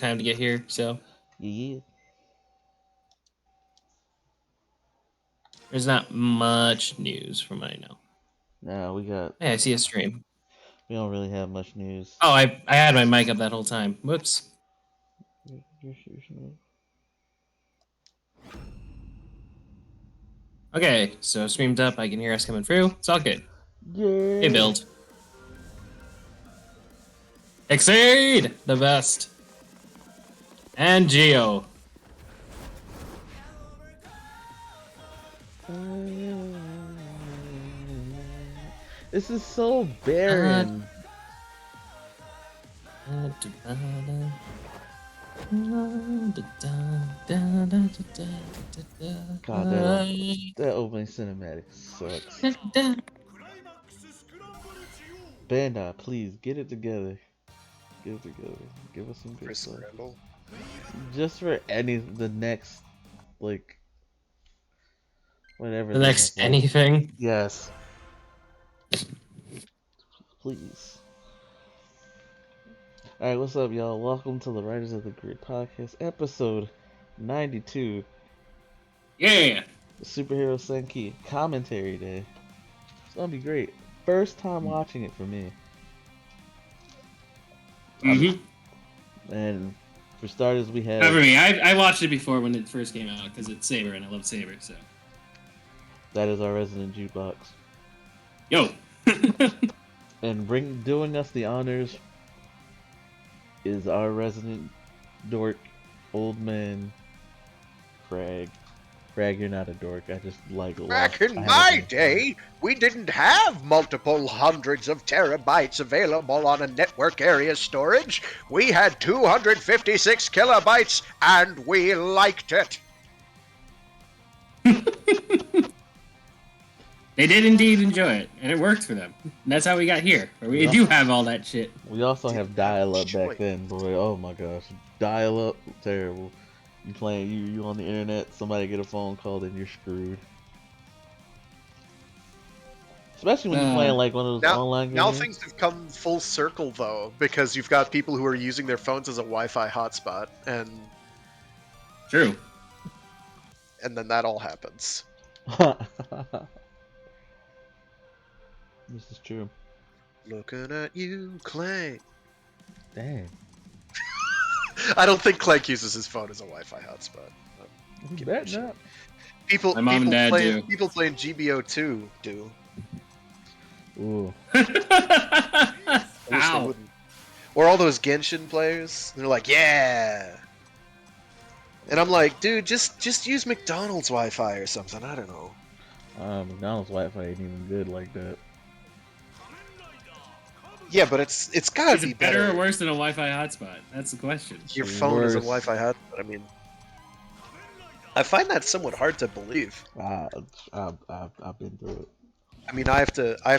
time to get here, so Yeah. there's not much news from what I know. Nah, we got. Hey, I see a stream. We don't really have much news. Oh, I had my mic up that whole time. Whoops. Okay, so streamed up. I can hear us coming through. It's all good. Yeah. Hey, build. Exceed the best. And Geo. This is so barren. God, that opening cinematic sucks. Bandai, please get it together. Get it together. Give us some good stuff. Just for the next, like, whatever. The next anything. Yes. Please. Alright, what's up, y'all? Welcome to the Writers of the Grid podcast, episode 92. Yeah. The Superhero Senki commentary day. It's gonna be great. First time watching it for me. And for starters, we have. For me, I watched it before when it first came out because it's Saber and I love Saber, so. That is our resident jukebox. Yo. And doing us the honors is our resident dork, old man, Crag. Crag, you're not a dork. I just like. Back in my day, we didn't have multiple hundreds of terabytes available on a network area storage. We had 256 kilobytes, and we liked it. They did indeed enjoy it, and it worked for them. And that's how we got here, where we do have all that shit. We also have dial-up back then, boy. Oh my gosh, dial-up, terrible. You playing, you on the internet, somebody get a phone call, then you're screwed. Especially when you're playing like one of those online games. Now things have come full circle, though, because you've got people who are using their phones as a Wi-Fi hotspot, and... True. And then that all happens. This is true. Looking at you, Clank. Dang. I don't think Clank uses his phone as a Wi-Fi hotspot. You bet not. People, My mom and dad do. People playing GBO2 do. Ooh. Ow. Or all those Genshin players. They're like, yeah. And I'm like, dude, just use McDonald's Wi-Fi or something. I don't know. McDonald's Wi-Fi ain't even good like that. Yeah, but it's gotta Is be it better or worse than a Wi-Fi hotspot? That's the question. Your phone is a Wi-Fi hotspot. I mean, I find that somewhat hard to believe. I've been through it. I mean, I have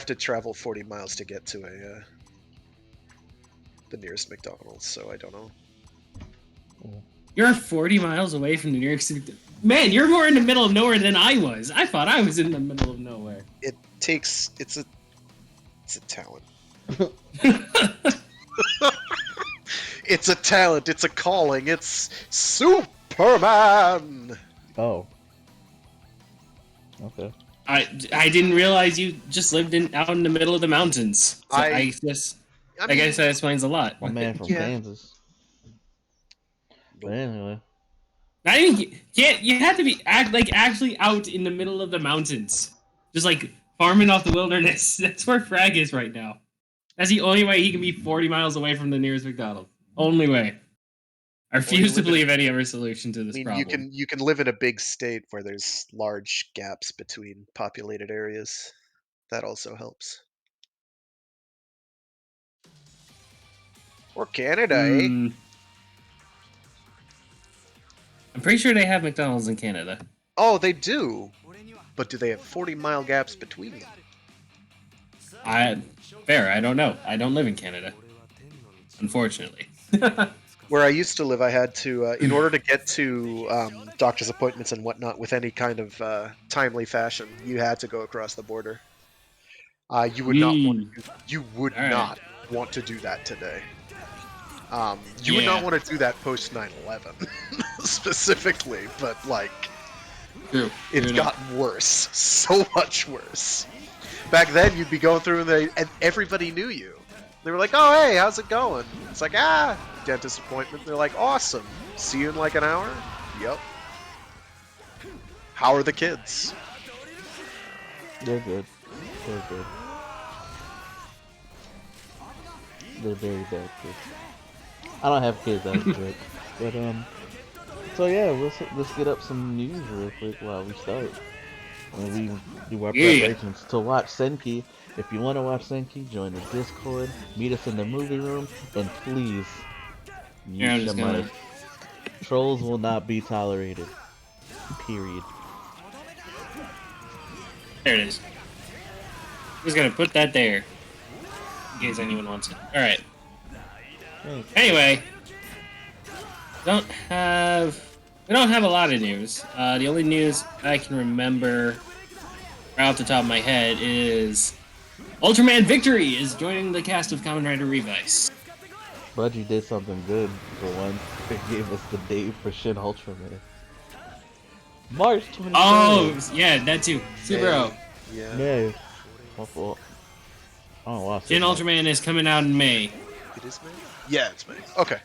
to travel 40 miles to get to the nearest McDonald's, so I don't know. You're 40 miles away from the nearest. Man, you're more in the middle of nowhere than I was. I thought I was in the middle of nowhere. It's a talent. It's a talent. It's a calling. It's Superman. Oh. Okay. I didn't realize you just lived out in the middle of the mountains. So I guess that explains a lot. A man from Kansas. But anyway. Not even, you had to be actually out in the middle of the mountains, just like farming off the wilderness. That's where Frag is right now. That's the only way he can be 40 miles away from the nearest McDonald's. Only way. I refuse to believe any other solution to this problem. You can live in a big state where there's large gaps between populated areas. That also helps. Or Canada, eh? I'm pretty sure they have McDonald's in Canada. Oh, they do. But do they have 40-mile gaps between them? Fair, I don't know. I don't live in Canada. Unfortunately. Where I used to live, I had to, in order to get to doctor's appointments and whatnot with any kind of timely fashion, you had to go across the border. You would not want to do that today. You would not Yeah. want to do that post 9/11 specifically, but like True. it's True enough. gotten worse, so much worse. Back then, you'd be going through and everybody knew you. They were like, "Oh, hey, how's it going?" It's like, dentist appointment. They're like, "Awesome. See you in like an hour." Yep. How are the kids? They're good. They're good. They're very bad kids. I don't have kids, that's good. But so yeah, let's get up some news real quick while we start. And we do our preparations to watch Senki. If you want to watch Senki, join the Discord, meet us in the movie room, and please use your mic. Trolls will not be tolerated. Period. There it is. Just gonna put that there. In case anyone wants it. Alright. Anyway. We don't have a lot of news. The only news I can remember right off the top of my head is Ultraman Victory is joining the cast of Kamen Rider Revice. Budgie did something good for once. It gave us the date for Shin Ultraman. March 23rd. Oh, yeah, that too. Super. Yeah. May. My fault. I don't watch Shin Ultraman is coming out in May. It is May? Yeah, it's May. Okay.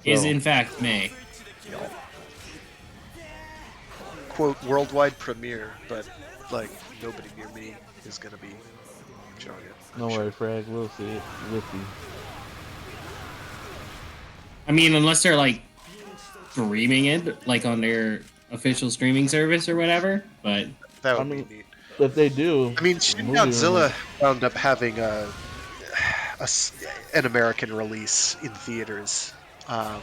Is in fact May. Quote, worldwide premiere, but, like, nobody near me is gonna be showing it. Don't worry, Frag. We'll see it with you. I mean, unless they're like streaming it, like on their official streaming service or whatever. But That would be neat. If they do, I mean, Shin Godzilla wound up having an American release in theaters, and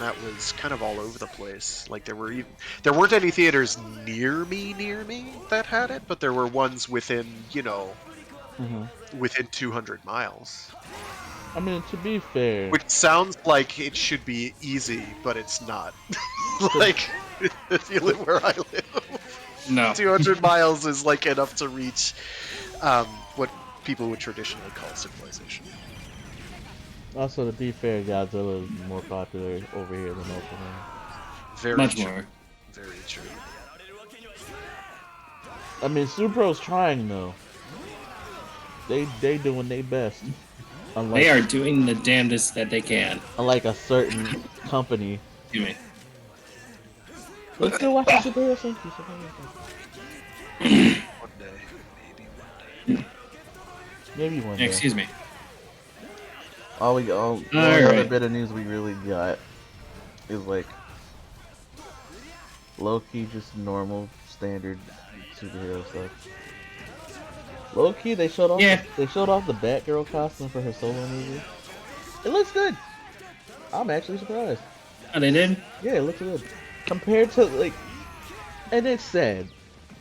that was kind of all over the place. Like there weren't any theaters near me that had it, but there were ones within, within 200 miles. I mean, to be fair, Which sounds like it should be easy, but it's not. Like, if you live where I live, no. 200 miles is like enough to reach what people would traditionally call civilization. also to be fair, Godzilla is more popular over here than Ultraman. Very Much true. more. Very true. I mean, Supro's trying though. They doing their best. Unlike, They are doing the damnedest that they can. unlike a certain company. Excuse me. Let's still watch the superhero Senki. One day, maybe one day. Maybe one day. Excuse me. The only other bit of news we really got is like low-key just normal standard superhero stuff. Low-key they showed off they showed off the Batgirl costume for her solo movie. It looks good. I'm actually surprised. Oh, they did? Yeah, it looks good. Compared to like, and it's sad.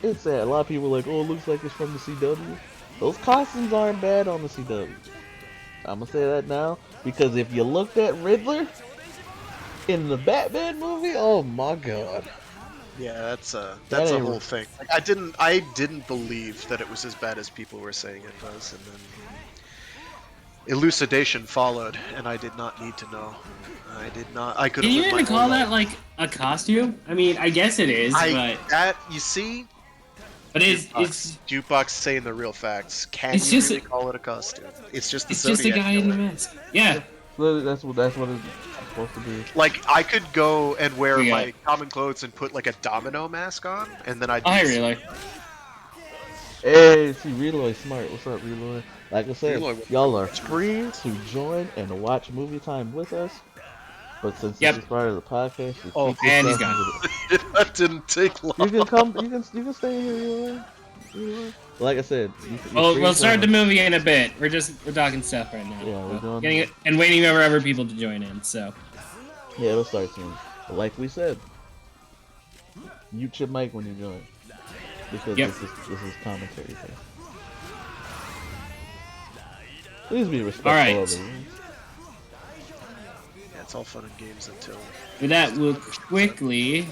It's sad. A lot of people are like, oh, it looks like it's from the CW. Those costumes aren't bad on the CW. I'm gonna say that now because if you looked at Riddler in the Batman movie, oh my god. Yeah, that's a whole thing. Like, I didn't believe that it was as bad as people were saying it was, and then elucidation followed, and I did not need to know. I did not. I could. Can you even call that like a costume? I mean, I guess it is, but you see. But it's Jukebox saying the real facts. Can it's you just really call it a costume? It's just the it's just a Zodiac guy in the killer. mask. Yeah. That's what it's supposed to be. Like I could go and wear my common clothes and put like a domino mask on, and then I'd. Oh, really? Hey, see, Reloy smart. What's up, Reloy? Like I said, Reloy, y'all are free to join and watch movie time with us. But since this is part of the podcast, you keep and he's yourself gone. That didn't take long. You can come. You can stay here, Reloy. Like I said, We'll start the movie in a bit. We're talking stuff right now. Yeah, we're doing getting it and waiting for other people to join in. So yeah, it'll start soon. But like we said, mute your mic when you join, because this is commentary thing. Please be respectful of the rules. Yeah, it's all fun and games until. with that, we'll quickly,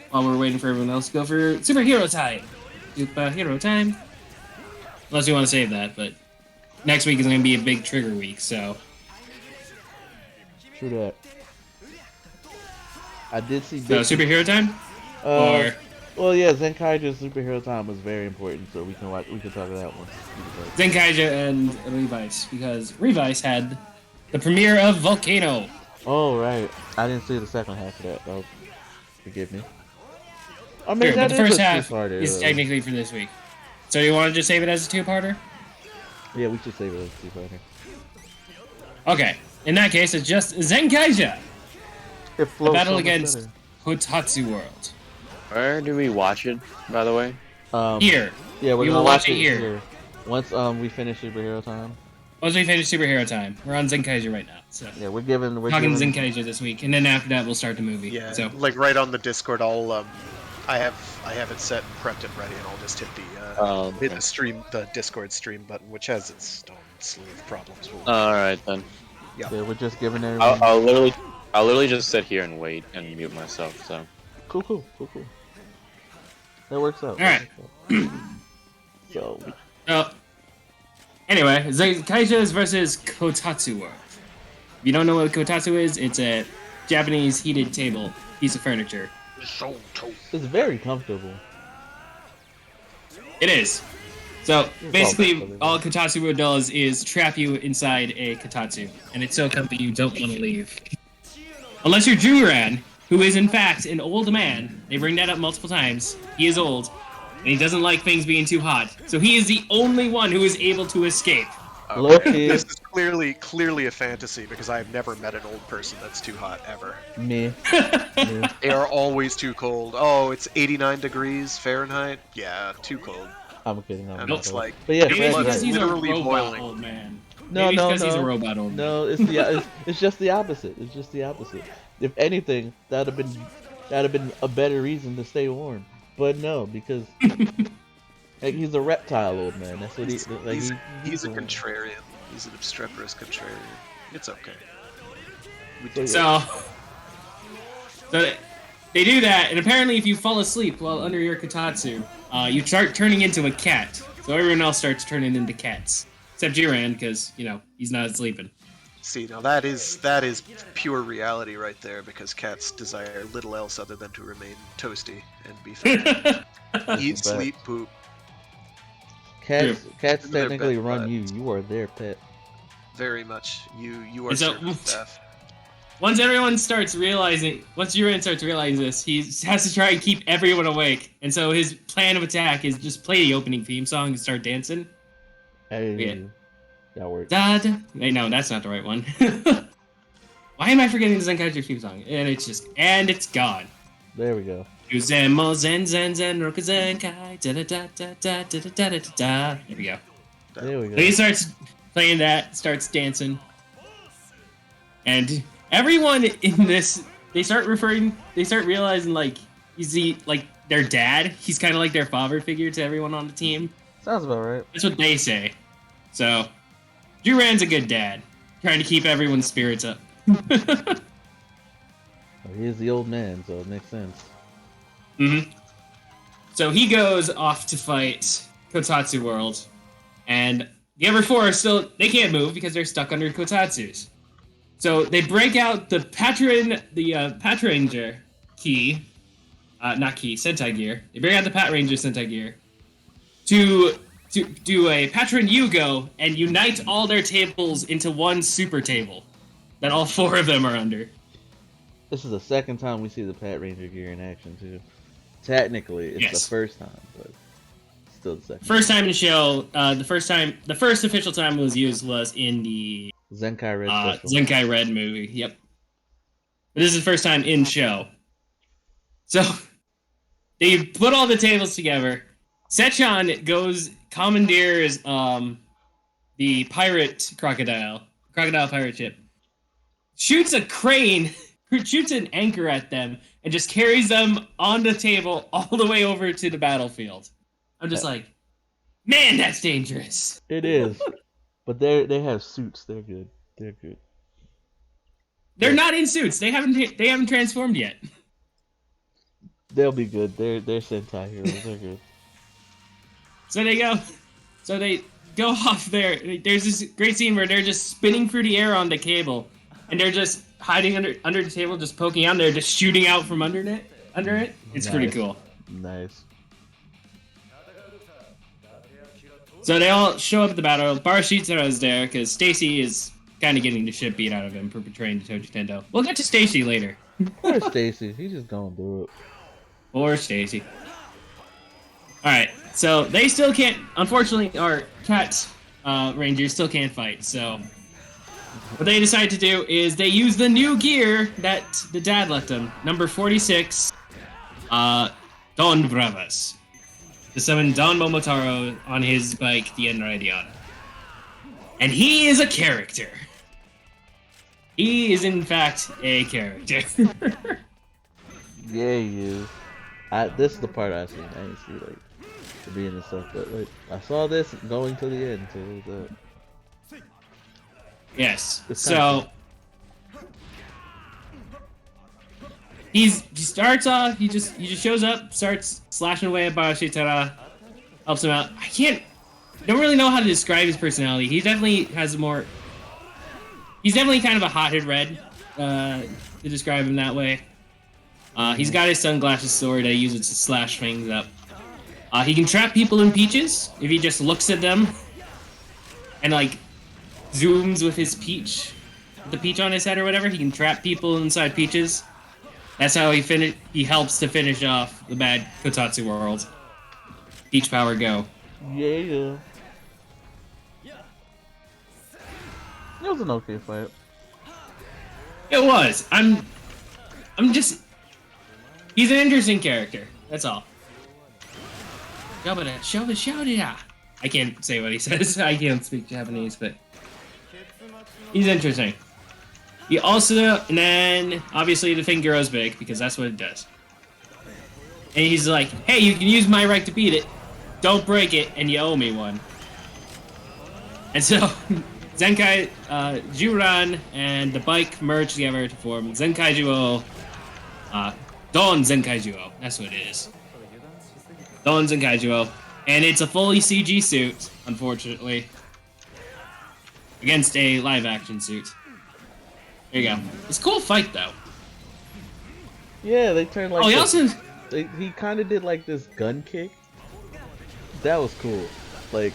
while we're waiting for everyone else to go for superhero time. Superhero time. Unless you want to save that, but next week is going to be a big trigger week. So True that. I did see. so superhero time, Uh, or well, yeah, Zenkai's superhero time was very important, so we can watch. We can talk about that one. Zenkaija and Revice, because Revice had the premiere of Volcano. Oh right, I didn't see the second half of that. Oh, forgive me. I mean, Sure, but that the is first a half two-parter, is though. technically for this week. So you want to just save it as a two-parter? Yeah, we should save it as a two-parter. Okay. In that case, it's just Zenkaija. It The flows battle so much against better. Kotatsu World. Where do we watch it, by the way? Here. Yeah, we're We gonna will watch watch it here. Once we finish superhero time. Once we finish superhero time, we're on Zenkaija right now. So Yeah, we're talking talking Zenkaija this week, and then after that we'll start the movie. Yeah, So like right on the Discord, I have it set and prepped and ready, and I'll just hit Okay. the Discord stream button, which has its own slew of problems. All right then. Yeah, we're just giving everyone. I'll literally just sit here and wait and mute myself. So. Cool. That works out. All right. So. Anyway, Zenkaija is versus Kotatsu World. If you don't know what Kotatsu is, it's a Japanese heated table piece of furniture. It's very comfortable. It is. So basically, comfortable. all Kotatsu World does is trap you inside a Kotatsu, and it's so comfy you don't want to leave. Unless you're Juran, who is in fact an old man. They bring that up multiple times. He is old, and he doesn't like things being too hot. So he is the only one who is able to escape. Loki. This is clearly a fantasy because I have never met an old person that's too hot ever. Me. They are always too cold. Oh, it's 89 degrees Fahrenheit. Yeah, too cold. I'm kidding. And it's like, But yeah, Maybe Fred's it's because right. he's a literally robot boiling. old man. No, Maybe it's no, because he's no. a robot old man. No, it's just the opposite. It's just the opposite. If anything, that'd have been a better reason to stay warm. But no, because like, he's a reptile old man. That's what He's a warm. contrarian. He's an obstreperous contrarian. It's okay. So they do that, and apparently if you fall asleep while under your Kotatsu, you start turning into a cat. So everyone else starts turning into cats. Except Jiran, because, he's not sleeping. See, now that is pure reality right there, because cats desire little else other than to remain toasty and be fat. Eat, sleep, poop. Cats They're technically pet run butt. you. You are their pet. Very much. You are And so- servant staff. Once Jiran starts realizing this, he has to try and keep everyone awake. And so his plan of attack is just play the opening theme song and start dancing. Hey, Yeah. that works. Wait, no, that's not the right one. Why am I forgetting the Zenkaiju theme song? And it's gone. There we go. Uzemo zen zen zen roku zenkai da da da da da da da da da da. There we go. There we So he go. starts playing that, starts dancing, and everyone in this they start realizing like their dad. He's kind of like their father figure to everyone on the team. Sounds about right. That's what they say. So Duran's a good dad, trying to keep everyone's spirits up. He is the old man, so it makes sense. So he goes off to fight Kotatsu World, and the other four they can't move because they're stuck under Kotatsus. So they break out the Patranger key, Sentai gear. They bring out the Patranger Sentai gear to do a Patron Yugo and unite all their tables into one super table that all four of them are under. This is the second time we see the Pat Ranger gear in action too. Technically, it's Yes. the first time, but still the second. First time in the show, the first official time it was used was in the Zenkai Red Special. Zenkai Red movie. Yep. But this is the first time in show. So they put all the tables together. Sechan commandeers the pirate crocodile pirate ship, shoots a crane, shoots an anchor at them, and just carries them on the table all the way over to the battlefield. I'm just like, man, that's dangerous. It is, but they have suits. They're good. They're good. They're not in suits. They haven't transformed yet. They'll be good. They're Sentai heroes. They're good. So they go. So they go off there. There's this great scene where they're just spinning through the air on the cable, and they're just hiding under the table, just poking out there, just shooting out from under it. It's pretty cool. Nice. So they all show up at the battle. Barashitara is there because Stacy is kind of getting the shit beat out of him for betraying the Toji Tendo. We'll get to Stacy later. Poor Stacy. He's just going through it. Poor Stacy. Alright, so they still can't... Unfortunately, our cat rangers still can't fight, so... What they decide to do is they use the new gear that the dad left them. Number 46, Don Bravas. To summon Don Momotaro on his bike, the Enraidion. And he is a character. He is, in fact, a character. Yeah, he is. This is the part I seen. I didn't see, like, the being and stuff, but, like, I saw this going to the end, so it was, Yes. It's So he starts off. He just shows up, starts slashing away at Barashitara, helps him out. Don't really know how to describe his personality. He definitely has more. He's definitely kind of a hothead red, to describe him that way. He's got his sunglasses sword that he uses to slash things up. He can trap people in peaches if he just looks at them and like zooms with his peach, with the peach on his head or whatever. He can trap people inside peaches. That's how he helps to finish off the bad Kotatsu world. Peach power go. yeah. It was an okay fight. It was. He's an interesting character. That's all. I can't say what he says. I can't speak Japanese, but he's interesting. He also, and then obviously the thing grows big because that's what it does. And he's like, "Hey, you can use my right to beat it. Don't break it, and you owe me one." And so Zenkai Juran and the bike merge together to form Zenkai Juo. Don Zenkai Juo. That's what it is. Don Zenkai Juo. And it's a fully CG suit, unfortunately. Against a live-action suit. There you go. It's a cool fight, though. Yeah, they turned like. Oh, he also... He kind of did like this gun kick. That was cool. Like.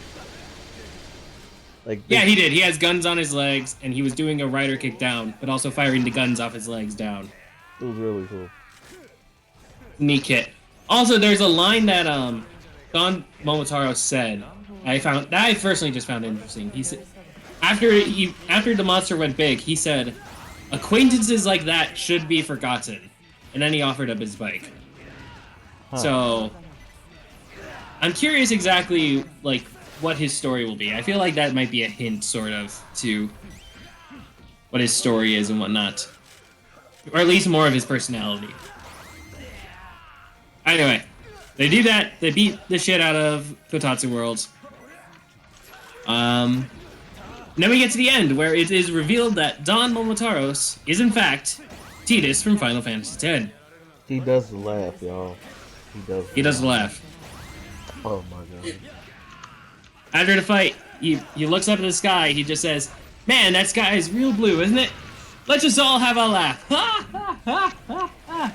Yeah, he did. He has guns on his legs, and he was doing a rider kick down, but also firing the guns off his legs down. It was really cool. Neat kit. Also, there's a line that Don Momotaro said. I personally just found interesting. He said after the monster went big, he said, "Acquaintances like that should be forgotten," and then he offered up his bike. Huh. So I'm curious exactly like what his story will be. I feel like that might be a hint, sort of, to what his story is and whatnot, or at least more of his personality. Anyway, they do that. They beat the shit out of Kotatsu World. Then we get to the end, where it is revealed that Don Momotaros is in fact Tidus from Final Fantasy X. He does laugh, y'all. He does laugh. Oh my god. After the fight, he looks up at the sky. He just says, "Man, that sky is real blue, isn't it? Let's just all have a laugh." Ha ha ha ha ha.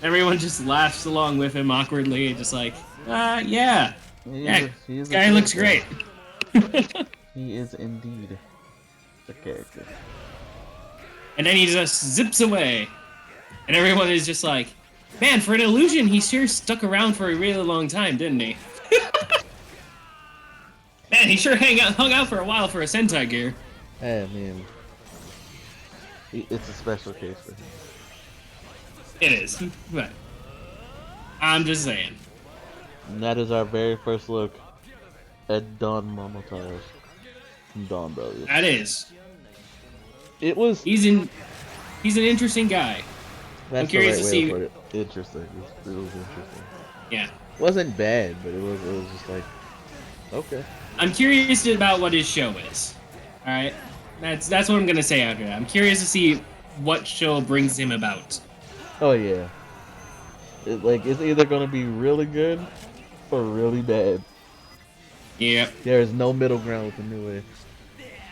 Everyone just laughs along with him awkwardly, just like, yeah. This guy looks great. He is indeed a character. And then he just zips away. And everyone is just like, "Man, for an illusion, he sure stuck around for a really long time, didn't he?" Man, he sure hung out for a while for a Sentai gear. Hey, man. It's a special case for him. It is, but I'm just saying. And that is our very first look at Don Momotaros from Don Brothers. That is. It was. He's an interesting guy. That's I'm curious the right to see. way to put it. Interesting. It was interesting. Yeah. It wasn't bad, but it was just like, okay. I'm curious about what his show is. All right, that's what I'm gonna say after that. I'm curious to see what show brings him about. Oh yeah. It's either gonna be really good or really bad. Yep. There is no middle ground with the new way.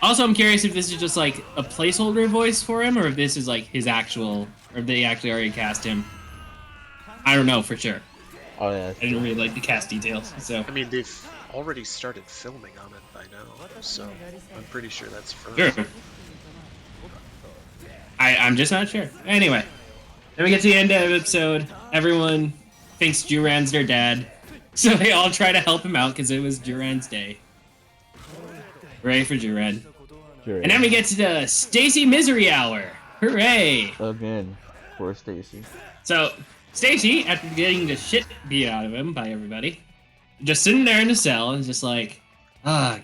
Also, I'm curious if this is just like a placeholder voice for him, or if this is like his actual, or if they actually already cast him. I don't know for sure. Oh yeah. I didn't really like the cast details, so. I mean, they've already started filming on it by now, so I'm pretty sure that's firm. Sure. I'm just not sure. Anyway, then we get to the end of the episode. Everyone thinks Duran's their dad, so they all try to help him out because it was Duran's day. Hooray for Duran. Sure. And then we get to the Stacy Misery Hour. Hooray! Again, poor Stacy. So, Stacy, after getting the shit beat out of him by everybody, just sitting there in the cell and just like,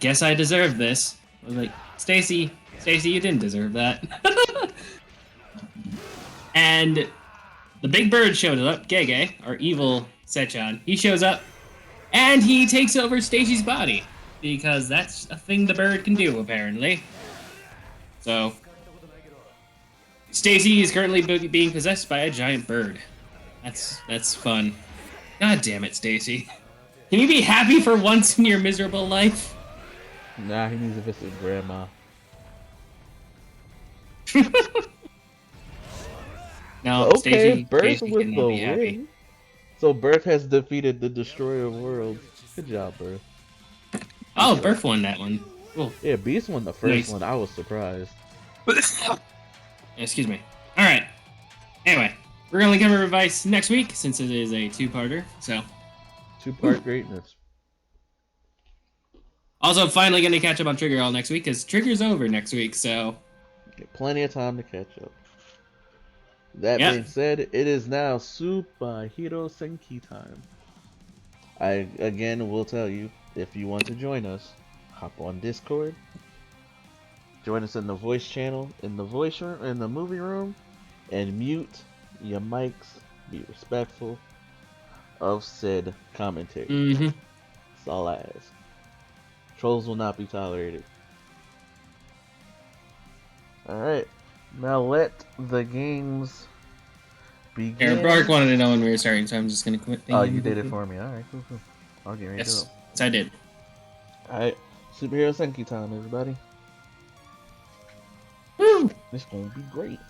guess I deserve this. I was like, Stacy, you didn't deserve that. And the big bird showed up, Gege, our evil Sechan. He shows up, and he takes over Stacy's body. Because that's a thing the bird can do, apparently. So, Stacy is currently being possessed by a giant bird. That's fun. God damn it, Stacy. Can you be happy for once in your miserable life? Nah, he needs to visit grandma. No, Okay, Stacy, Birth Stacy with cannot the be happy. win. So Birth has defeated the Destroyer of Worlds. Good job, Birth. Oh, Burf won that one. Cool. Yeah, Beast won the first Nice. one. I was surprised. Excuse me. Alright. Anyway, we're going to cover Vice next week, since it is a two-parter, so. Two-part greatness. Also, finally going to catch up on Trigger all next week, because Trigger's over next week, so. Get plenty of time to catch up. That Yep. being said, it is now Superhero Senki time. I again will tell you, if you want to join us, hop on Discord. Join us in the voice channel, in the voice room, in the movie room, and mute your mics. Be respectful of said commentary. Mm-hmm. That's all I ask. Trolls will not be tolerated. Alright, now let the games begin. Aaron Brock wanted to know when we were starting, so I'm just going to quit. Oh, you did it for me. Alright, cool, cool. I'll get ready to Yes, go. yes, I did. Alright, Superhero Senki time, everybody. Woo! It's gonna be great.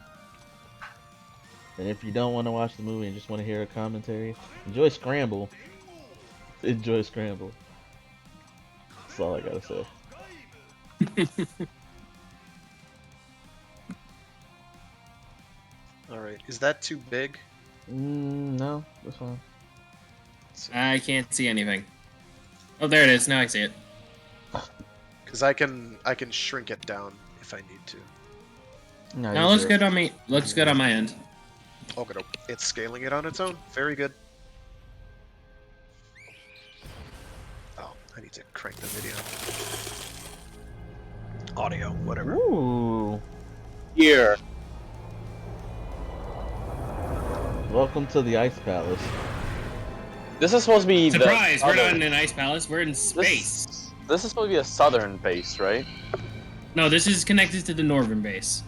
And if you don't want to watch the movie and just want to hear a commentary, enjoy Scramble. Enjoy Scramble. That's all I gotta say. Alright, is that too big? No, that's fine. I can't see anything. Oh, there it is. Now I see it. Because I can shrink it down if I need to. No, Now you're looks good on me. Looks good on my end. Okay, it's scaling it on its own. Very good. Oh, I need to crank the video. Audio, whatever. Ooh. Here. Welcome to the Ice Palace. This is supposed to be Surprise! the We're not southern- in an ice palace. We're in space. This is supposed to be a southern base, right? No, this is connected to the northern base.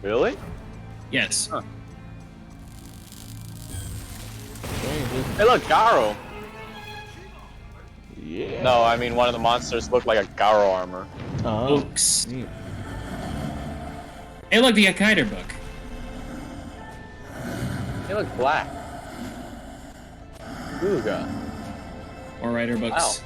Really? Yes. Huh. Dang, dude. Hey, look, Garo. Yeah. No, I mean one of the monsters looked like a Garo armor. Oh. Books. Neat. Hey, look, the Akider book. They look black. Ooga. Or writer books.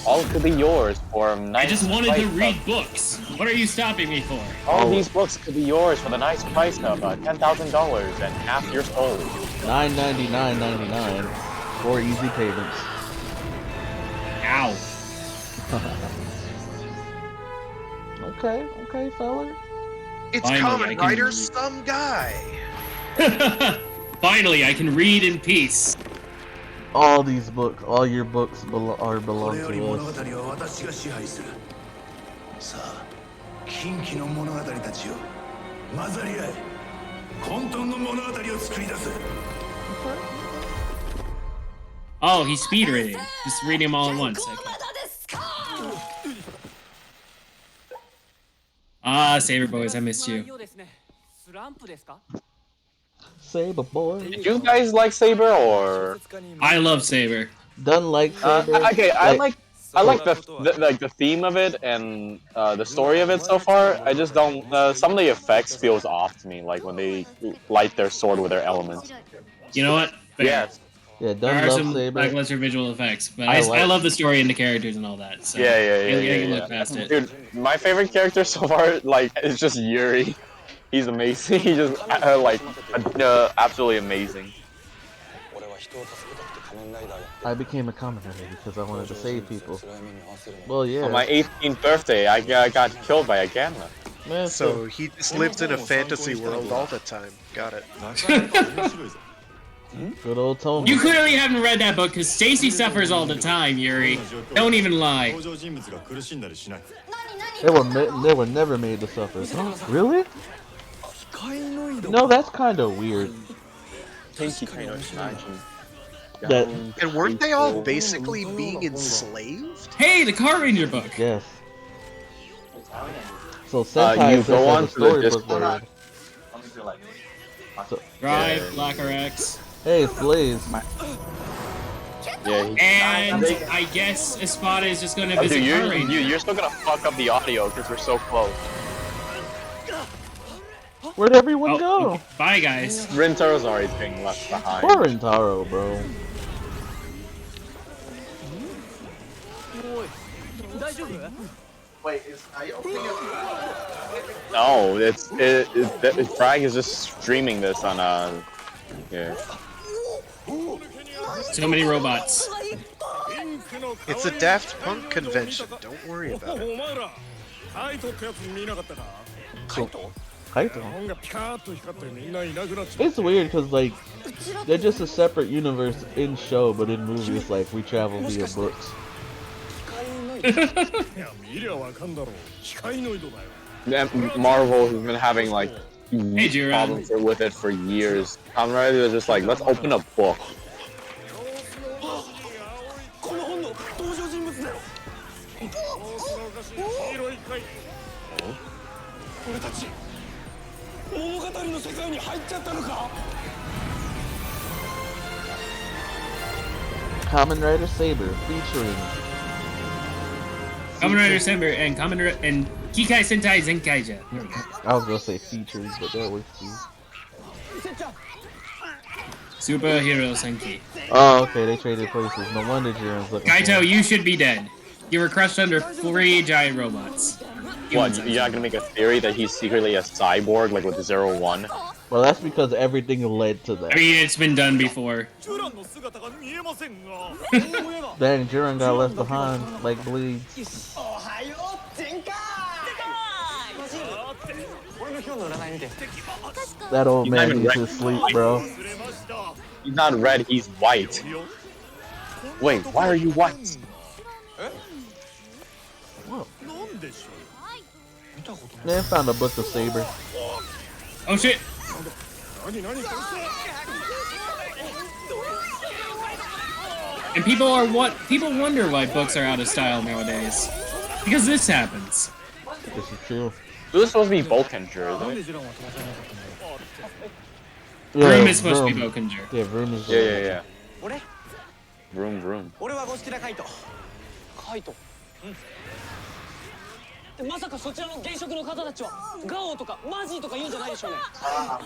All could be yours for a nice I just wanted price to read of- books. What are you stopping me for? All these books could be yours for the nice price of $10,000 and half years old. $9.99.99 for easy payments. Ow. Okay, fella. It's Finally, I Common can Rider read. some guy. Finally, I can read in peace. All these books, all your books belong to これより物語 us. は私が支配するさあ近畿の物語たちよ混ざり合い混沌の物語を作り出せ Oh, he's speed reading. Just read them all at once. Okay. Ah, Saber Boys, I missed you. Saber boy. Did you guys like Saber or? I love Saber. Done lightsaber. Okay, I like the theme of it and the story of it so far. I just don't. Some of the effects feels off to me, like when they light their sword with their elements. You know what? Fair. Yes. Yeah, There done are some lightsaber. lackluster visual effects, but I I like- love the story and the characters and all that. So Yeah. I can look past it. Dude, my favorite character so far, like, is just Yuri. He's amazing. He's just absolutely amazing. I became a Kamen Rider because I wanted to save people. Well, yeah. On my 18th birthday, I got killed by a Gamma. Man, So he just lives in a fantasy world all the time. Got it. good old Toma. You clearly haven't read that book because Stacy suffers all the time, Yuri. Don't even lie. They were never made to suffer. Really? No, that's kind of weird. That And weren't they all basically being enslaved? Hey, the Car Ranger book. yes. So Sentai you just go has on a to the storybook Discord. word. Drive, Black RX. Hey, it's Blaze. Yeah. And I guess Espada is just going to visit Car Ranger. You're still gonna fuck up the audio because we're so close. Where'd everyone Oh, go? okay. Bye, guys. Rintaro's already being left behind. Poor Rintaro, bro. No, Frag is just streaming this on yeah. So many robots. It's a Daft Punk convention. Don't worry about it. Kaito. It's weird because like they're just a separate universe in show, but in movies like we travel via books. Marvel has been having like Hey, Jiren. problems with it for years. Kamen Rider is just like, let's open a book. Kamen Rider Saber featuring Kamen Rider Sember and and Kikai Sentai Zenkaija. There we go. I was gonna say featuring, but that works too. Superhero Senki. Oh, okay, they traded places. No wonder Jiren's looking. Kaito, you should be dead. You were crushed under 3 giant robots. What? You're not gonna make a theory that he's secretly a cyborg, like with 01? Well, that's because everything led to that. I mean, it's been done before. Dang, Jiren got left behind like Bleeds. That old He's not man even needs red. to sleep, bro. He's not red, he's white. Wait, why are you white? Man found a book of Saber. Oh shit! And people wonder why books are out of style nowadays. Because this happens. This is true. This is supposed to be Volkinger, isn't it? Vroom is supposed to be Bokinger. Yeah, Vroom is. Yeah. Vroom. まさかそちらの現職の方たちはガオとかマジとか言うんじゃないでしょうね。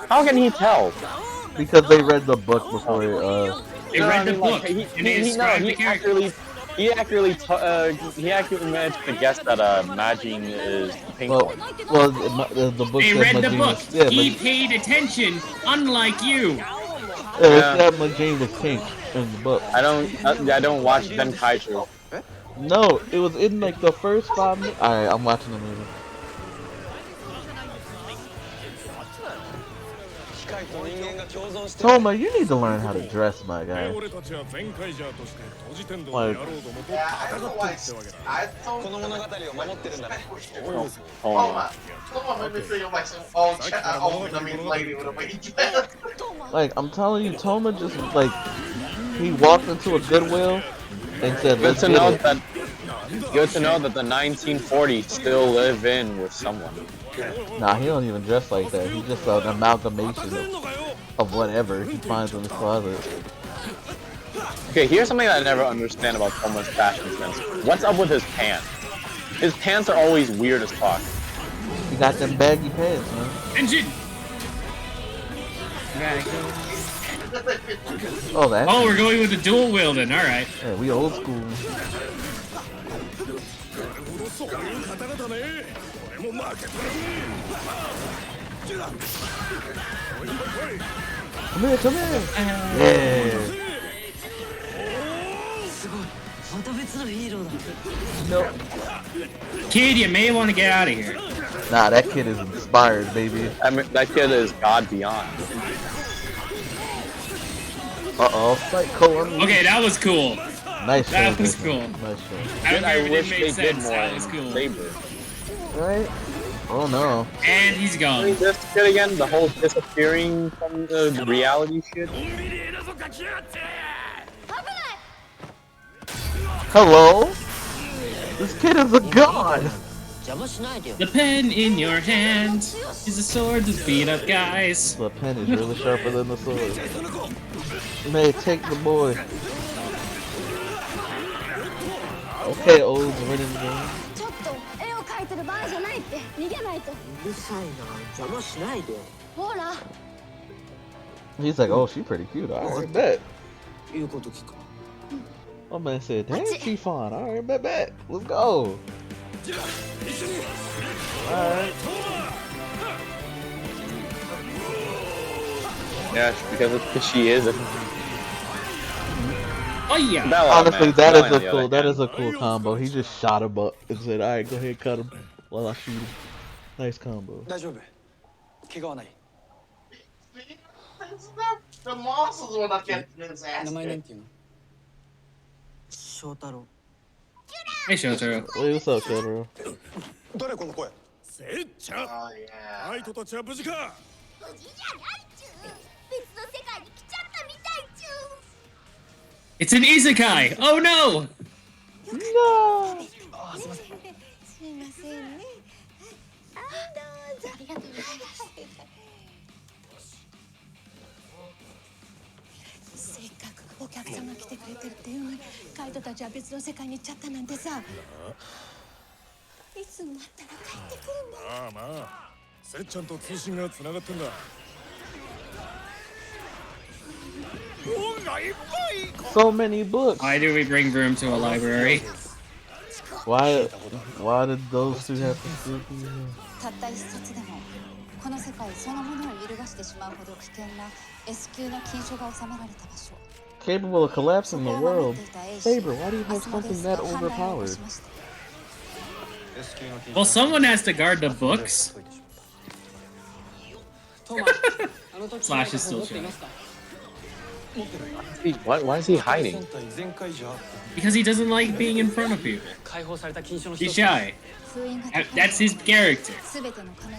How can he tell? Because they read the book before. They read the book, and they described the character. He accurately managed to guess that Majin is pink. Well, the book. They said read the Majin book. was- yeah, He but- paid attention, unlike you. yeah, it said Majin was pink in the book. I don't watch Tenkaichi. No, it was in like the first 5 minutes. Alright, I'm watching the movie. Toma, you need to learn how to dress, my guy. Like, この物語を守ってるんだね。 like I'm telling you, Toma just like he walked into a Goodwill and said, Good "Let's to get know it." that. Good to know that the 1940s still live in with someone. Nah, he don't even dress like that. He's just an amalgamation of whatever he finds in his closet. Okay, here's something that I never understand about Toma's fashion sense. What's up with his pants? His pants are always weird as fuck. You got them baggy pants, man. Engine! Oh, that. Oh, we're going with the dual wielding. Alright. Yeah, we old school. Come here, come here. Yeah. No. Kid, you may want to get out of here. Nah, that kid is inspired, baby. I mean, that kid is God beyond. Uh-oh, psycho. Okay, that was cool. Nice show. That was cool. Nice show. I don't care if it wish didn't make they did sense. more That was cool. Saber. Right? Oh no. And he's gone. This shit again, the whole disappearing from the reality shit. Hello? This kid is a god! The pen in your hand is a sword to beat up guys. The pen is really sharper than the sword. You may take the boy. Okay, old winning game. He's like, oh, she pretty cute. Alright, bet. My man said, damn, she fine. Alright, bet. Let's go. Alright. Yeah, because she is. Oh yeah. Honestly, that is a cool combo. He just shot him up and said, alright, go ahead, cut him while I shoot him. Nice combo. The monsters were not getting his ass. Hey, Shotaro. Hey, what's up, Shotaro? Oh yeah. It's an isekai. Oh no. No! So many books. Why do we bring Broom to a library? Why did those two have to sleep in here? Capable of collapsing the world. Saber, why do you have something that overpowered? Well, someone has to guard the books. Slash is still shy. What? Why is he hiding? Because he doesn't like being in front of people. He's shy. That's his character.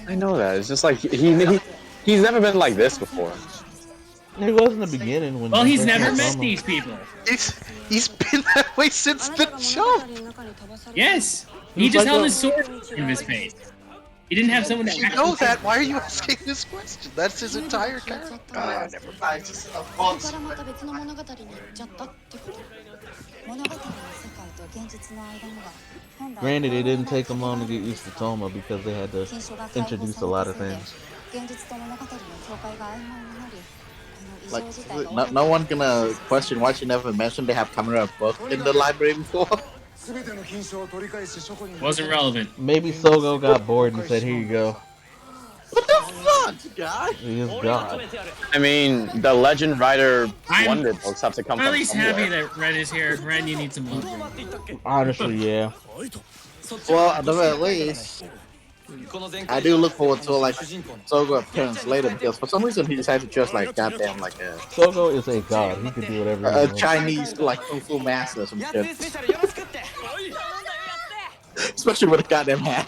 I know that. It's just like he's never been like this before. He was in the beginning when. Well, he's never met these people. He's been that way since the jump. Yes, he just held his sword in his face. He didn't have someone to. You know that? Why are you asking this question? That's his entire character. Never mind. Just a false. Granted, it didn't take them long to get used to Toma because they had to introduce a lot of things. Like, no one gonna question why she never mentioned they have camera book in the library before. Wasn't relevant. Maybe Sogo got bored and said, "Here you go." What the fuck, guy? He is God. I mean, the Legend Rider I'm Wonder books have to come at from least somewhere. happy that Ren is here. Ren, you need some love. Honestly, yeah. Well, at the very least, I do look forward to like Sogo appearance later because for some reason he decided to dress like goddamn like Sogo is a god. He can do whatever he a wants. Chinese like kung fu master or some shit. Especially with a goddamn hat.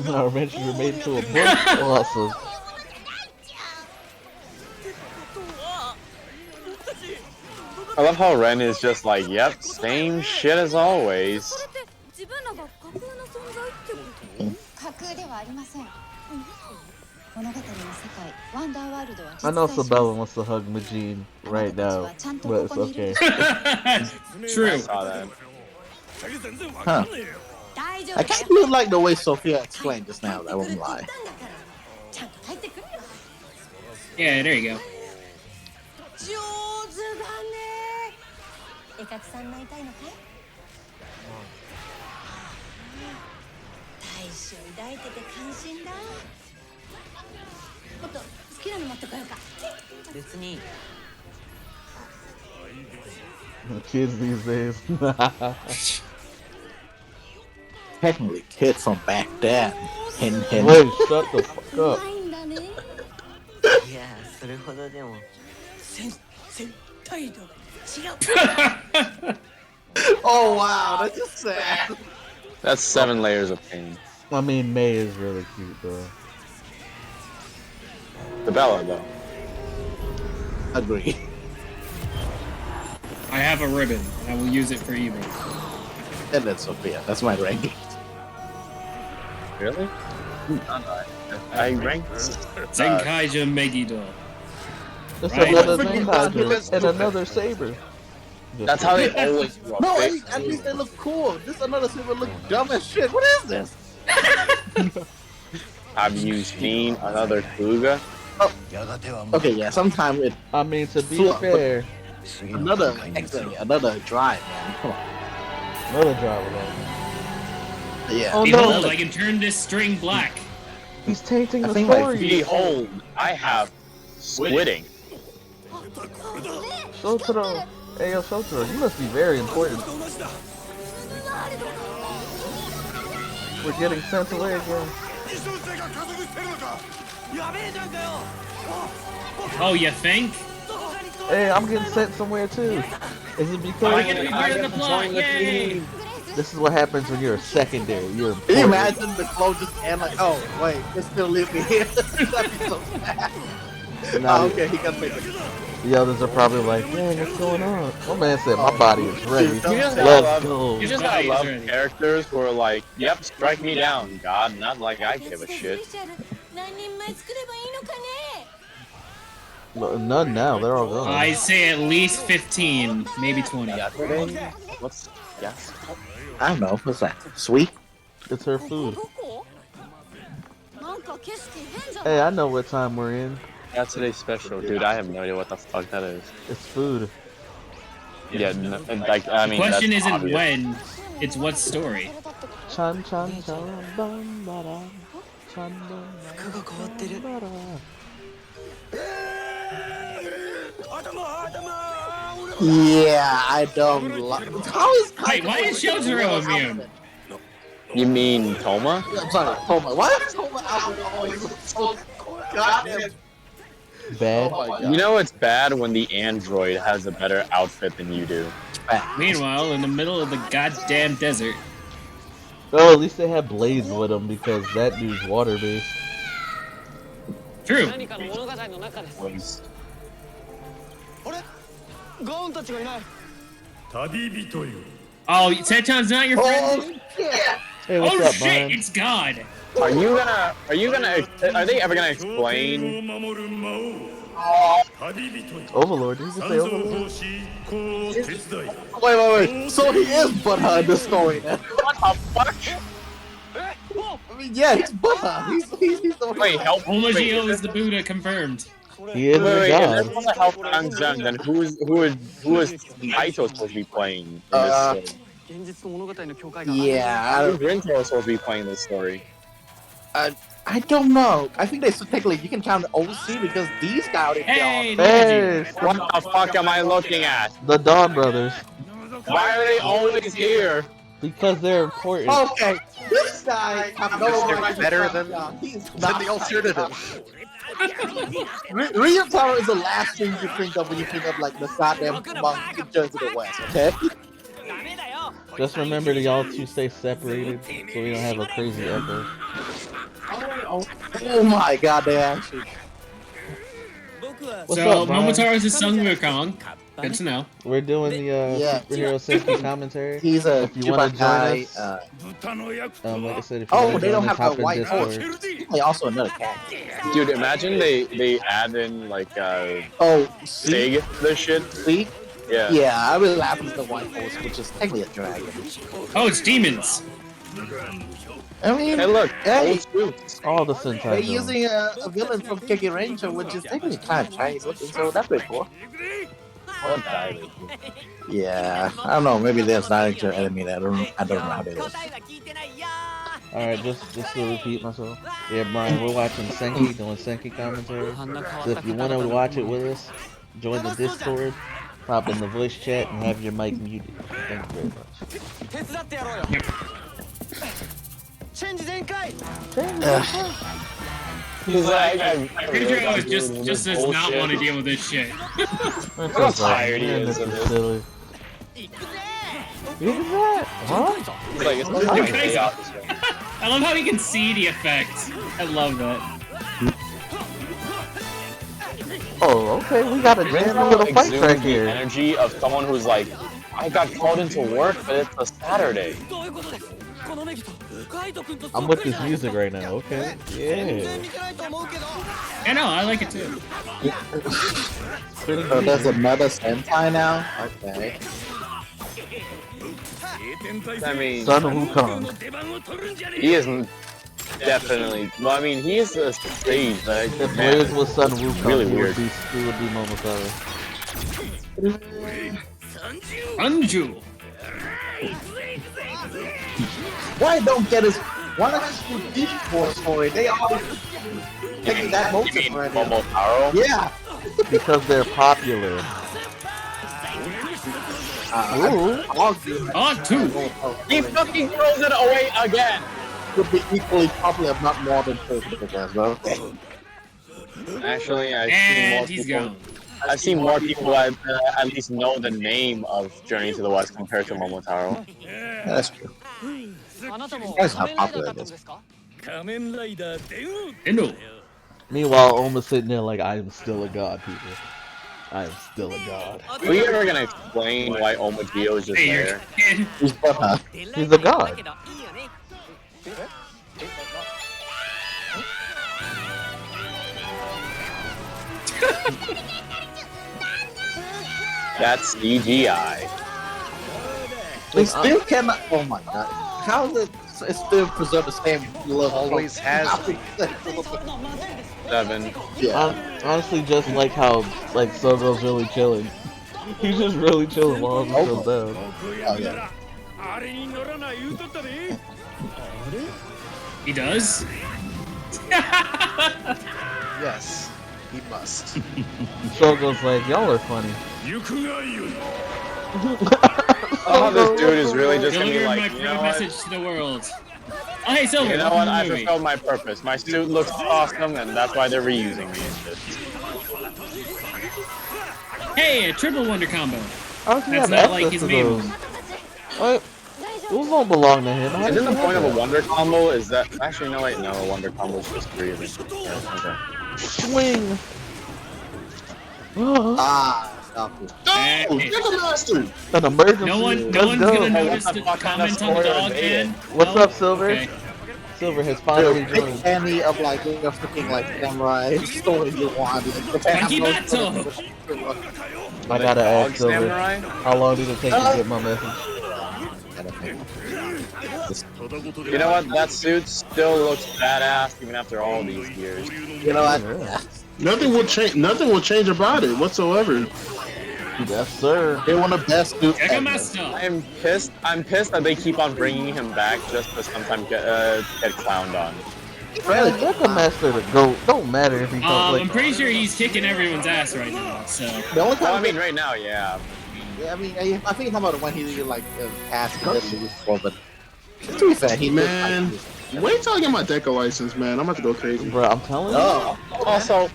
Our adventure made into a book. Awesome. I love how Ren is just like, yep, same shit as always. 自分らが架空の存在ってこと架空ではありません物語の世界ワンダーワールドは I know Sabella wants to hug Majin right now, but it's okay. True. I saw that. Huh. I kind of look like the way Sophia explained just now. I won't lie. Yeah, there you go. 上手だね絵描きさんになりたいのかい大志を抱いてて感心だもっと好きなの持ってこようか別に Kids these days. Technically, kids from back then. Hint, hint. Wait, shut the fuck up. ないんだねいやそれほどでも態度違う Oh wow, that's just sad. That's 7 layers of pain. I mean, May is really cute though. The Bella, though. Agree. I have a ribbon. I will use it for evil. And then Sophia. That's my ranking. Really? I ranked. Zenkaija Megiddo. That's Right. another Freaking Zenkaija and another Saber. That's how they always do. No, at least they look cool. This another Saber look dumb as shit. What is this? Have you seen another Kuga? Okay, yeah. Sometimes it I mean, to be Flip. fair, another drive, man. Come on. another driver though. Yeah. Oh, Behold, no. I can turn this string black. He's tainting I the think, like, story. Behold, I have squidding. Shotaro, hey yo, Shotaro, you must be very important. We're getting sent away again. Oh, you think? Hey, I'm getting sent somewhere too. Is it because I get to be part of the plot? Yay! this is what happens when you're a secondary? You're Can you important. imagine the clothes just end like, oh wait, they still leave me here? That'd be so sad. Nah, Oh, okay, he got me. the others are probably like, dang, what's going on? My man said my body is ready. You just gotta Let's love, go. you just gotta love characters who are like, yep, strike me down, God, not like I give a shit. 何人前作ればいいのかね No, none now, they're all gone. I say at least 15, maybe 20. Yesterday? What's yes? I don't know. What's that? Sweet? It's her food. どこなんか景色変じゃん Hey, I know what time we're in. Yesterday's special, dude. I have no idea what the fuck that is. It's food. Yeah, no, like I The mean, question that's isn't obvious. when, it's what story. Chan chan chan bam bara. Chan bam 服が変わってる bara. Yeah, I don't like. How is Wait, why is Shotaro immune? You mean Toma? I'm sorry, Toma. Why is Toma outfit always look so goddamn Bad. Oh my God. You know it's bad when the android has a better outfit than you do. Meanwhile, in the middle of the goddamn desert. Oh, at least they have Blaze with them because that dude's water based. True. 何かの物語の中です Was あれガウンたちがいない Oh, Seton's not your friend? Hey, what's Oh up, shit, Brian? it's God. are they ever gonna explain? Overlord, did you just say Overlord? Wait. So he is Butha in this story then. What the fuck? I mean, yeah, he's Butha. He's the Wait, help. Homageo is the Buddha confirmed. He is Wait, a if god. that's not help Anzen, then who is Kaito supposed to be playing in this story? 現実と物語の境界が Yeah, Who's Rinto supposed to be playing this story? I don't know. I think they technically you can count OC because these guys already Hey, Hey, What the fuck am I looking at? the Dawn Brothers. Why are they always here? Because they're important. Okay, this guy have no They're right to better talk than- about. He's Than not the alternative. Ryutaro is the last thing you think of when you think of like the goddamn monkey journey to the west. Okay. Just remember to y'all two stay separated so we don't have a crazy echo. Oh my god, they actually. What's so up, Brian? Momotaro's is Sung Wukong. Good to know. We're doing the superhero Senki commentary. He's a If you want to join guy. us, like I said, if you want to They join don't us, have hop the in white horse. Discord. They also another cat. Dude, imagine they add in like See? Sig to this shit. See? Yeah. Yeah, I was laughing at the white horse, which is technically a dragon. Oh, it's demons. I mean, Hey, look. hey, Old suits. All the Sentai. they're villains. using a villain from Kiki Ranger, which is technically kind of Chinese looking, so that's pretty cool. What died? Yeah, I don't know. Maybe there's not actual enemy that I don't know how to do it. Alright, just to repeat myself. Yeah, Brian, we're watching Senki, doing Senki commentary. So if you want to watch it with us, join the Discord, pop in the voice chat, and have your mic muted. Thank you very much. He's like, Pedro just does not want to deal with this shit. Look how tired he is of this. Silly. Look at that! Huh? It's like, it's Guys, way off this way. I love how he can see the effects. I love that. Oh, okay, we got a random little fight Exudes right the here. energy of someone who's like, I got called into work, but it's a Saturday. I'm with this music right now, okay? Yeah. I know, I like it too. So there's another Sentai now? Okay. I mean, Son of Wukong. he isn't definitely. Well, I mean, he is a stage. Like, If Blaze was Son of Wukong, really he weird. would be Momotaro. Anju. Why don't get his? Why not just do Deep Force for it? They always taking that You motive mean right now. Momotaro? Yeah. Because they're popular. I'll give On two. He fucking throws it away again. Could be equally popular, if not more than 30 guys, though. Actually, And he's gone. I've seen more people at least know the name of Journey to the West compared to Momotaro. Yeah, that's true. That's how popular it is. Endo. Meanwhile, Oma's sitting there like, I am still a god, people. I am still a god. Are we ever gonna explain why Omagio is just Hey, you're there? kid. He's a god. That's CGI. They still cannot. Oh my god. How is it still preserve the same level? Always has been. 7. Yeah. Honestly, just like how Sogo's really chilling. He's just really chilling while he goes down. Oh yeah. He does? Yes, he must. Sogo's like, y'all are funny. Oh, this dude is really just gonna be Deliver like, my you know what? message to the world. Oh, hey, Silver. You know welcome what? to I the movie. fulfilled my purpose. My suit looks awesome, and that's why they're reusing me and shit. Hey, a triple wonder combo. How does he That's have not like access his to main those? one. What? Those don't belong to him. How Isn't does the he point have of a that? wonder combo is that actually no wait no a wonder combo is just breathing. Yeah, okay. Swing. Ah, stop it. Hey, An emergency. no one's Let's gonna go. notice What the the fuck kind of comment on the spoiler dog is man. What's No? up, Silver? Okay. Silver has finally Pick joined. any of like the freaking like samurai story you want. Monkey battle. I gotta Dog ask Silver. Samurai? How long did it take to get my message? You know what? That suit still looks badass even after all these years. You know what? Nothing will change. Nothing will change about it whatsoever. Yes, sir. They want the best dude Check out ever. my stuff. I'm pissed that they keep on bringing him back just to sometimes get clowned on. Man, let the master the goat. Don't matter if he don't I'm pretty sure he's kicking everyone's ass right now, so. The only Well, I time mean, right now, yeah. yeah, I mean, I think he's talking about when he like passed the movie before, but to be fair, he Man, looked like, wait till I get my Deca license, man. I'm about to go crazy. Bro, I'm telling you. oh, Also,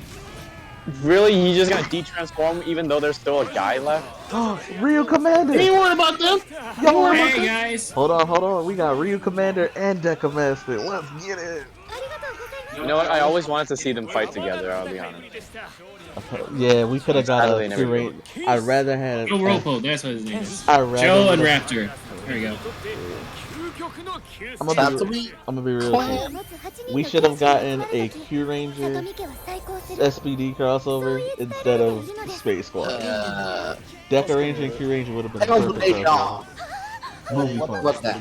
really, he's just gonna de-transform even though there's still a guy left? Ryu Commander. Ain't worried about them. Hey guys! Hold on. We got Ryu Commander and Deca Master. Let's get it. You know what? I always wanted to see them fight together. I'll be honest. Yeah, we could have got Sadly, a they never curate. I'd rather had. Joe Ropo, that's what his name is. I'd rather Joe and would've- Raptor. There we go. I'm gonna be real. We should have gotten a Q Ranger SPD crossover instead of Space Squad. Deca Ranger and Q Ranger would have been That was perfect with crossover. Movie What's that?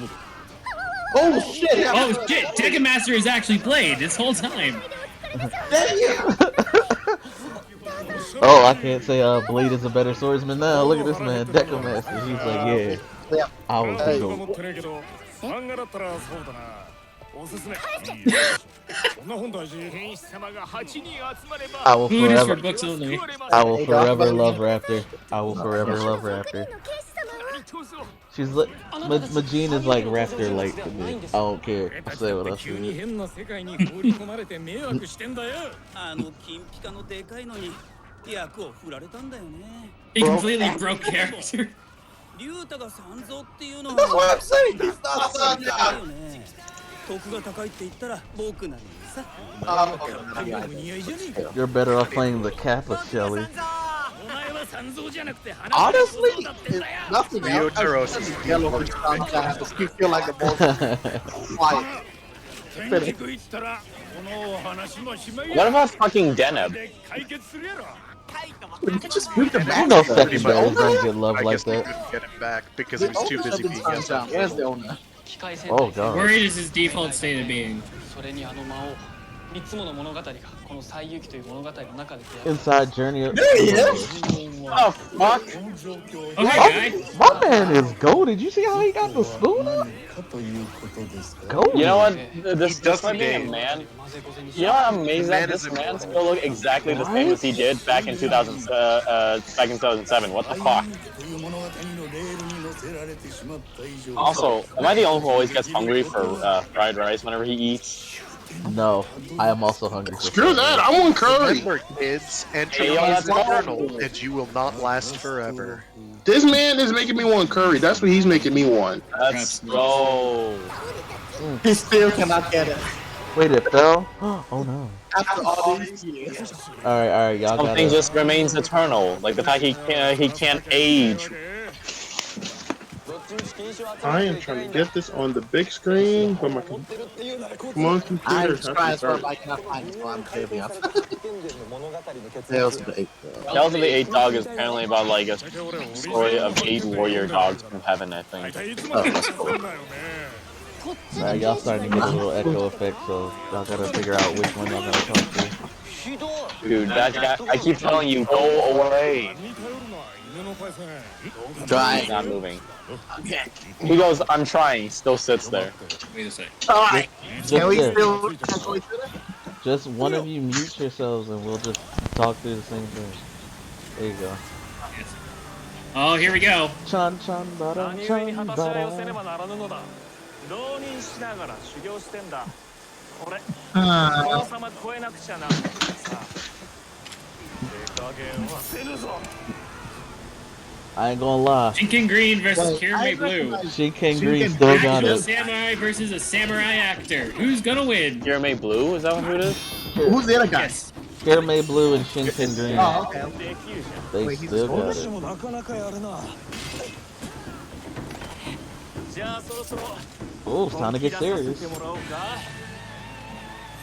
Oh shit! Oh shit! Tekken Master is actually played this whole time. Oh, I can't say Blade is a better swordsman now. Look at this man, Deca Master. He's like, yeah, I was the GOAT. I will Food is for forever, books only. I will forever love Raptor. I will forever love Raptor. She's like, Majin is like Raptor light to me. I don't care. I say what I say. He completely broke character. That's what I'm saying. He's not son now. You're better off playing the Kappa, Shelly. Honestly, it's nothing Rio else. Taros is Yellow for sometimes. You feel like the most quiet. What about fucking Deneb? You just beat the You man. know Pretty second much. batters don't get love I like guess they that. couldn't get him back because he was too busy being Where's the owner? Oh god. Where is his default state of being? Inside Journey. There he is. Oh fuck! Okay, guy. My man is gold. Did you see how he got the spoon? Gold. You know what? This doesn't might be a game. man. You know what I'm amazed Man at? This is a man gold. still look exactly the same as he did back in 2007. What the fuck? Also, am I the only one who always gets hungry for fried rice whenever he eats? No, I am also hungry. For Screw that. I want curry. Remember, kids, entropy Hey, yo, is that's all. eternal, and you will not last forever. This man is making me want curry. That's what he's making me want. Let's go. He still cannot get it. Wait, it fell? Oh no. After all these years. Alright, y'all Something gotta. just remains eternal, like the fact he can't age. I am trying to get this on the big screen, but my come on, I'm computer. surprised for I cannot find it, so I'm clearly up. Tales of the Eight. Tales of the Eight Dog is apparently about like a story of 8 warrior dogs from heaven, I think. Oh, that's cool. Alright, y'all starting to get a little echo effect, so y'all gotta figure out which one y'all gonna talk to. Dude, that guy, I keep telling you, go away. Try. Not moving. He goes, I'm trying, still sits there. Wait a sec. Alright. Can we Just, still just one of you mute yourselves and we'll just talk through the same thing. There you go. Oh, here we go. Chan chan bara chan bara. I ain't gonna lie. Shinken Green versus Kirame Blue. Shinken Green still got A it. samurai versus a samurai actor. Who's gonna win? Kirame Blue, is that who it is? Who's the other guy? Yes. Kirame Blue and Shinken Green. Oh, okay. They Wait, he's still got it. Oh, it's time to get serious.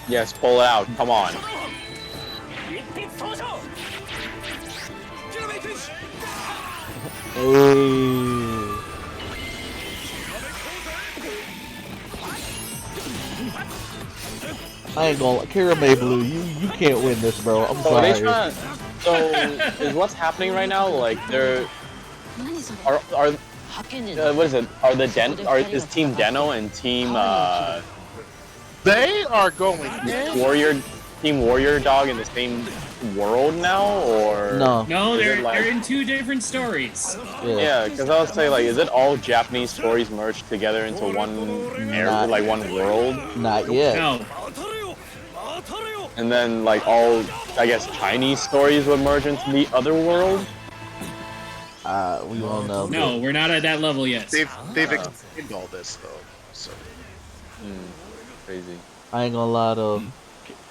Yes, pull it out, come on. Hey. I ain't gonna Kirame Blue, you can't win this, bro. I'm So, they sorry. trying, so is what's happening right now, like, they're... Are what is it? Are the is Team Deno and Team They are going in. Team Warrior Dog in the same world now, or No. No, Is it they're like- they're in two different stories. Yeah, because I was saying, like, is it all Japanese stories merged together into one area, Not- like one world, Not yet. No. and then like all, I guess, Chinese stories would merge into the other world? We won't know. No, we're not at that level yet. They've explained all this though. So Crazy. I ain't gonna lie though.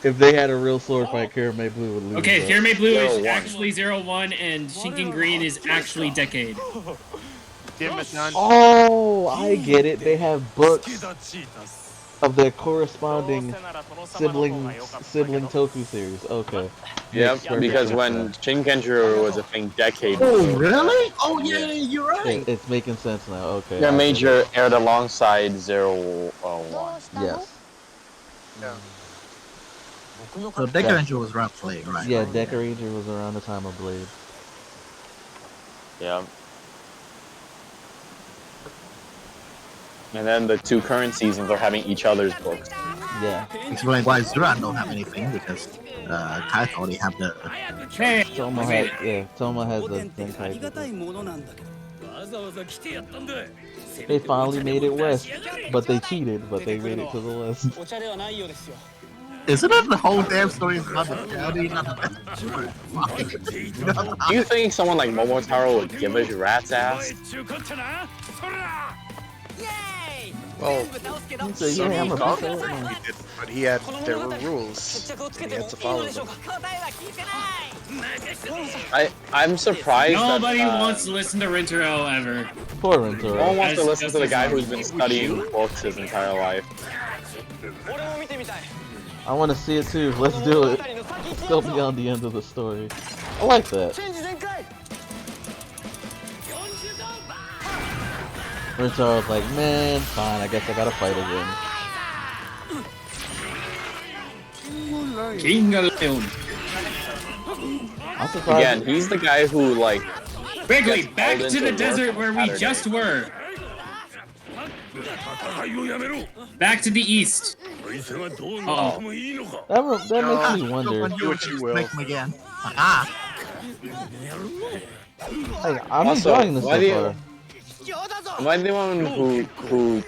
If they had a real sword fight, Kirame Blue would lose. Okay, Kirame Blue is 0-1. actually 0-1, and Shinken Green is actually Decade. Oh, I get it. They have books of their corresponding sibling Toku series. Okay. Yep, Makes perfect because sense when now. Shinkenjuru was a thing decade Oh, before. really? Oh, yeah, you're right. It's making sense now. Okay. Yeah, I get Major it. aired alongside 0-1. Yes. So Deca was around Blade, right? Yeah, Deca Ranger was around the time of Blade. Yeah. And then the two current seasons are having each other's books. Yeah. Explain why Zura don't have anything because Kai already have the. Hey, Toma has Toma has a Zenkai. They finally made it west, but they cheated, but they made it to the west. Isn't it the whole damn story is about the county? Do you think someone like Momotaro would give a rat's ass? Well, So, yeah, I'm a thought fan. he did, but there were rules, and he had to follow them. I'm surprised nobody that, wants to listen to Rintaro ever. Poor no one Rintaro. wants to listen As to the guy who's Justice been studying books his entire life. I want to see it too. Let's do it. Still beyond the end of the story. I like that. Rintaro's like, man, fine. I guess I gotta fight again. King of Leon. I'm surprised. Again, he's the guy who like Quickly, gets back called to the into desert work where on we Saturday. just were. Back to the east. Uh-oh. That makes me wonder. Do what you will. Make him again. Ah. Like, I'm Also, enjoying this why so do you- far. Am I the one who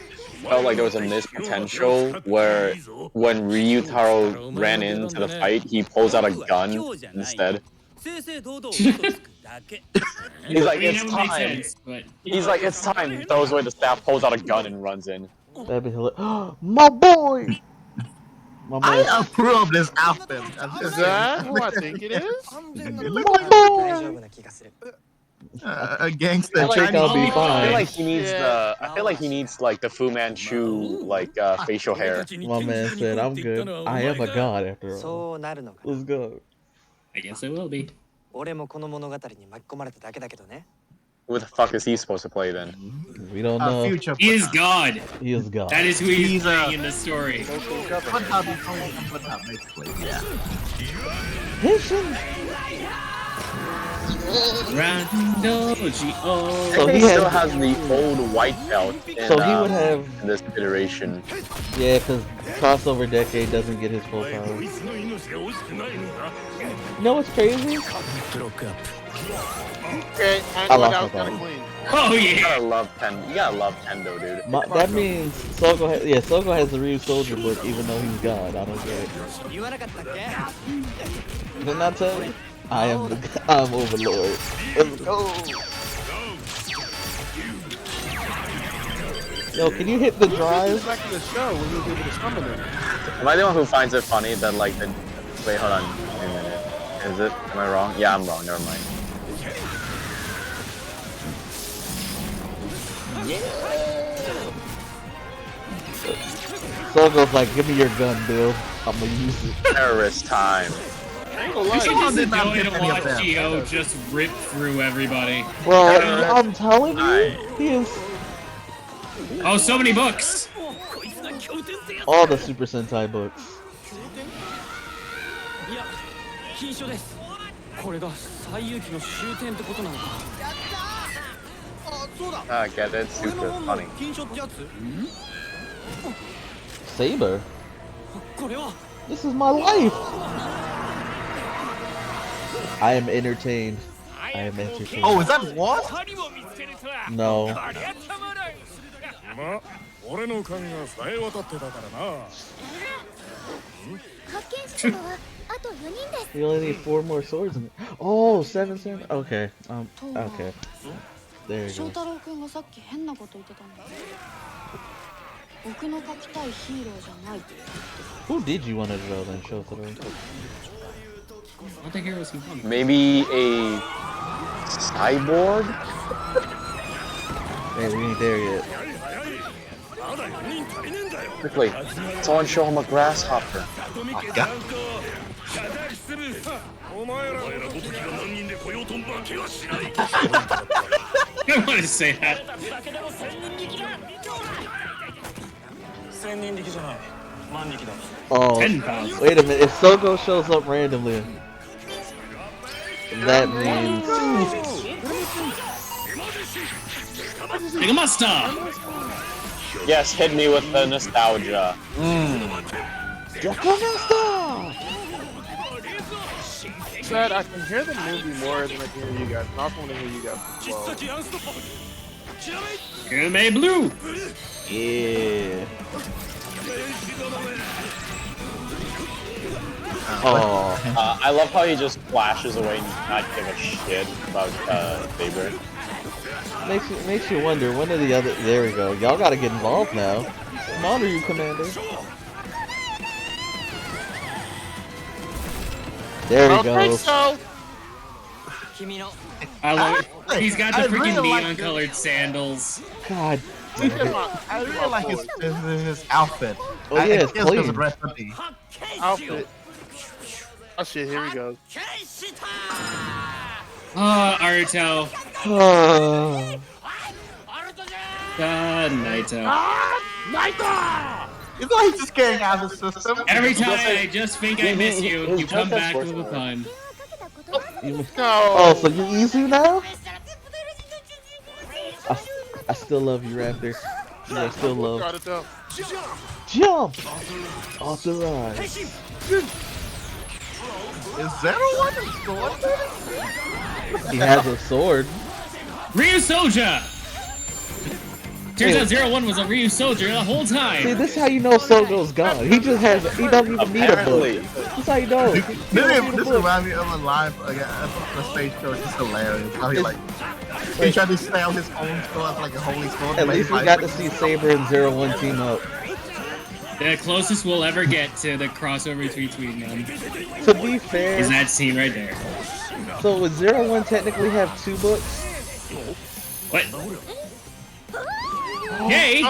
felt like there was a missed potential where when Ryutaro ran into the fight, he pulls out a gun instead? He's like, I mean, it's that would make time. sense, but He's like, it's time. He throws away the staff, pulls out a gun, and runs in. That'd be hilarious. My boy! My I man. approve this outfit. Is that who I think it is? My boy! A gangster I think Chinese I'll be people. I feel fine. like he needs the. I feel like he needs like the Fu Manchu like facial hair. My man said, I'm good. I am a god after all. Let's go. I guess it will be. Who the fuck is he supposed to play then? We don't know. Future. He is God. He is god. That is who he's He's, playing in the story. Football basically, yeah. Henshin! Randoji, oh. So he he still has- has the old white belt. In, So he would have. in this iteration. Yeah, because crossover decade doesn't get his full power. You know what's crazy? Okay, I I know lost that was my kind of phone. clean. Oh You yeah. gotta love Tendo, dude. That means Soko has, Soko has the Ryu Soldier book even though he's God. I don't get it. Didn't I tell you? I'm Overlord. Let's go! Yo, can you hit the drive? Back to the show when you'll be able to summon them. Am I the one who finds it funny that like the wait, hold on, wait a minute. Is it? Am I wrong? Yeah, I'm wrong. Never mind. Soko's like, give me your gun, Bill. I'm gonna use it. Terrorist time. You should just enjoy to watch Gio just rip through everybody. Bro, I'm telling you, he is Oh, so many books. all the Super Sentai books. Ah, get it? Super funny. Saber? This is my life! I am entertained. I am entertained. Oh, is that what? No. 俺の勘がさえ渡ってたからな。発見者様はあと4人です。 We only need 4 more swords in it. Oh, 7. Okay. Okay. There you 翔 go. 太郎くんがさっき変なこと言ってたんだ。Who did you want to draw then, Shotaro? What the heroes he wanted? Maybe a cyborg? Hey, we ain't there yet. Quickly, someone show him a grasshopper. I wanted to say that. Oh, 10,000. wait a minute. If Sogo shows up randomly, that means... Megamasta! Yes, hit me with the nostalgia. Sad, I can hear the movie more than I can hear you guys. And I also want to hear you guys as well. Anime Blue! Yeah. Oh. I love how he just flashes away and not give a shit about Saber. Makes you wonder, when are the other... There we go. Y'all gotta get involved now. Come on, you Commander. There we go. So. I love it. He's got the freaking really like neon-colored sandals. God. I really like his outfit. Oh yeah, it's because clean. of red hoodie. Outfit. Oh shit, here we go. Oh, Aruto. Naito. It's like he's just getting out of the system. Every time I just think I miss you, you come back with a pun. Oh, so you easy now? I still love you, Raptor. I still love. Jump! Authorize. Is Zero one a sword? He has a sword. Ryu Soja! Turns out 01 was a Ryu soldier the whole See, time. this is how you know Sogo's gone. He just has. He doesn't even need a book. This is how you know. This reminds me of a line again the stage show. It's just hilarious. How he he tried to sell his own store as like a holy sword. At least we got to see Saber and 01 team up. The closest we'll ever get to the crossover between them To be fair, is that scene right there. so would 01 technically have 2 books? What? Jay!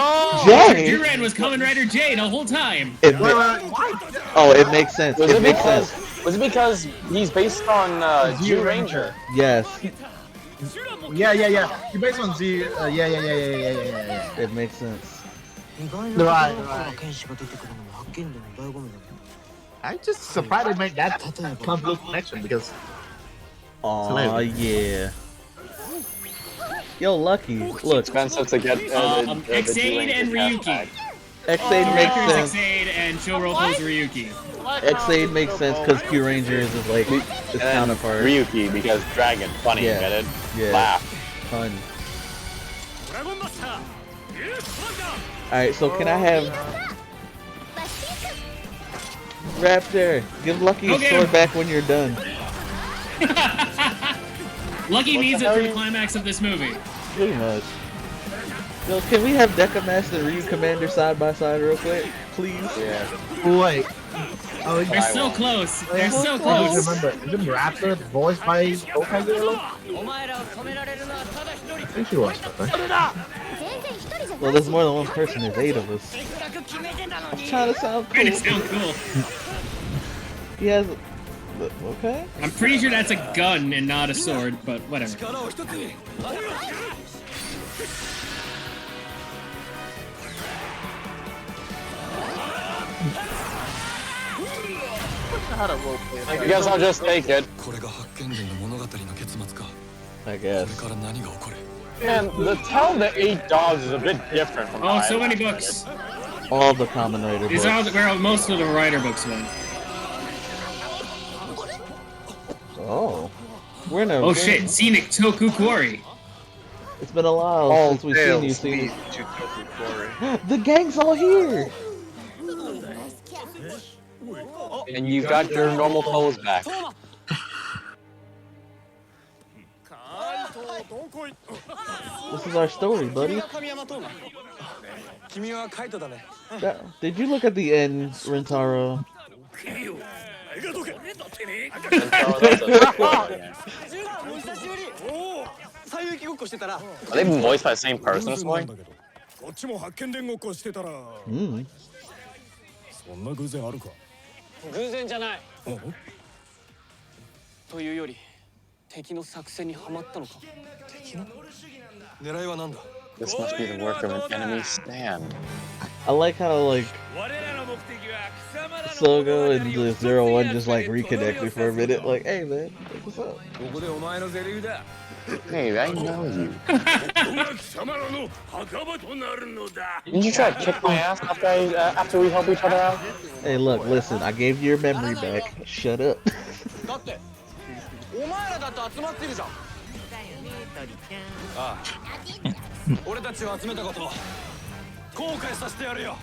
Jay? Duran was Kamen Rider Jay the whole time. It makes sense. Was It it makes because sense. was it because he's based on Jew Ranger? Yes, Yeah. You're based on Z. Yeah. it makes sense. Right. I'm just surprised they made that complete connection because. Aw, yeah. Yo, Lucky, It's look, expensive to get Xaid and Ryuki. Xaid makes Raptor's sense. Xaid and Shoroko's Ryuki. Xaid makes sense because Q Rangers is like his And then counterpart. Ryuki because dragon, funny, Yeah. get it? Yeah. Laugh. Fun. Alright, so can I have Raptor? Give Lucky his Okay. sword back when you're done. Lucky needs it for the climax of this movie. Pretty much. Yo, can we have Deca Master and Ryu Commander side by side real quick? Please? Yeah. Wait. Oh, They're so close. They're so I close. remember. Isn't Raptor voiced by Okagero? I think she was. Well, there's more than one person. There's 8 of us. I'm trying to sound Trying to cool. sound cool. He has... Okay. I'm pretty sure that's a gun and not a sword, but whatever. I guess I'll just take it. I guess. Man, the Tell the 8 Dogs is a bit different from Oh, so many books. All the Kamen Rider These books. are where most of the Rider books went. Oh. We're in a... Oh shit, Scenic Toku Quarry. It's been a while since we've seen you, Scenic. The gang's all here! And you got your normal clothes back. This is our story, buddy. Did you look at the end, Rentaro? Are they voiced by the same person or something? こっちも発見伝ごっこしてたら、そんな偶然あるか。偶然じゃない。というより、敵の作戦にはまったのか。敵の？狙いは何だ？ This must be the work of an enemy stand. I like how like Sogo and the 01 just like reconnected for a minute. Like, hey man, what's up? Hey, I know you. Didn't you try to kick my ass after we help each other out? Hey, look, listen. I gave you your memory back. Shut up. だって、お前らだって集まってるじゃん。ああ。俺たちを集めたこと。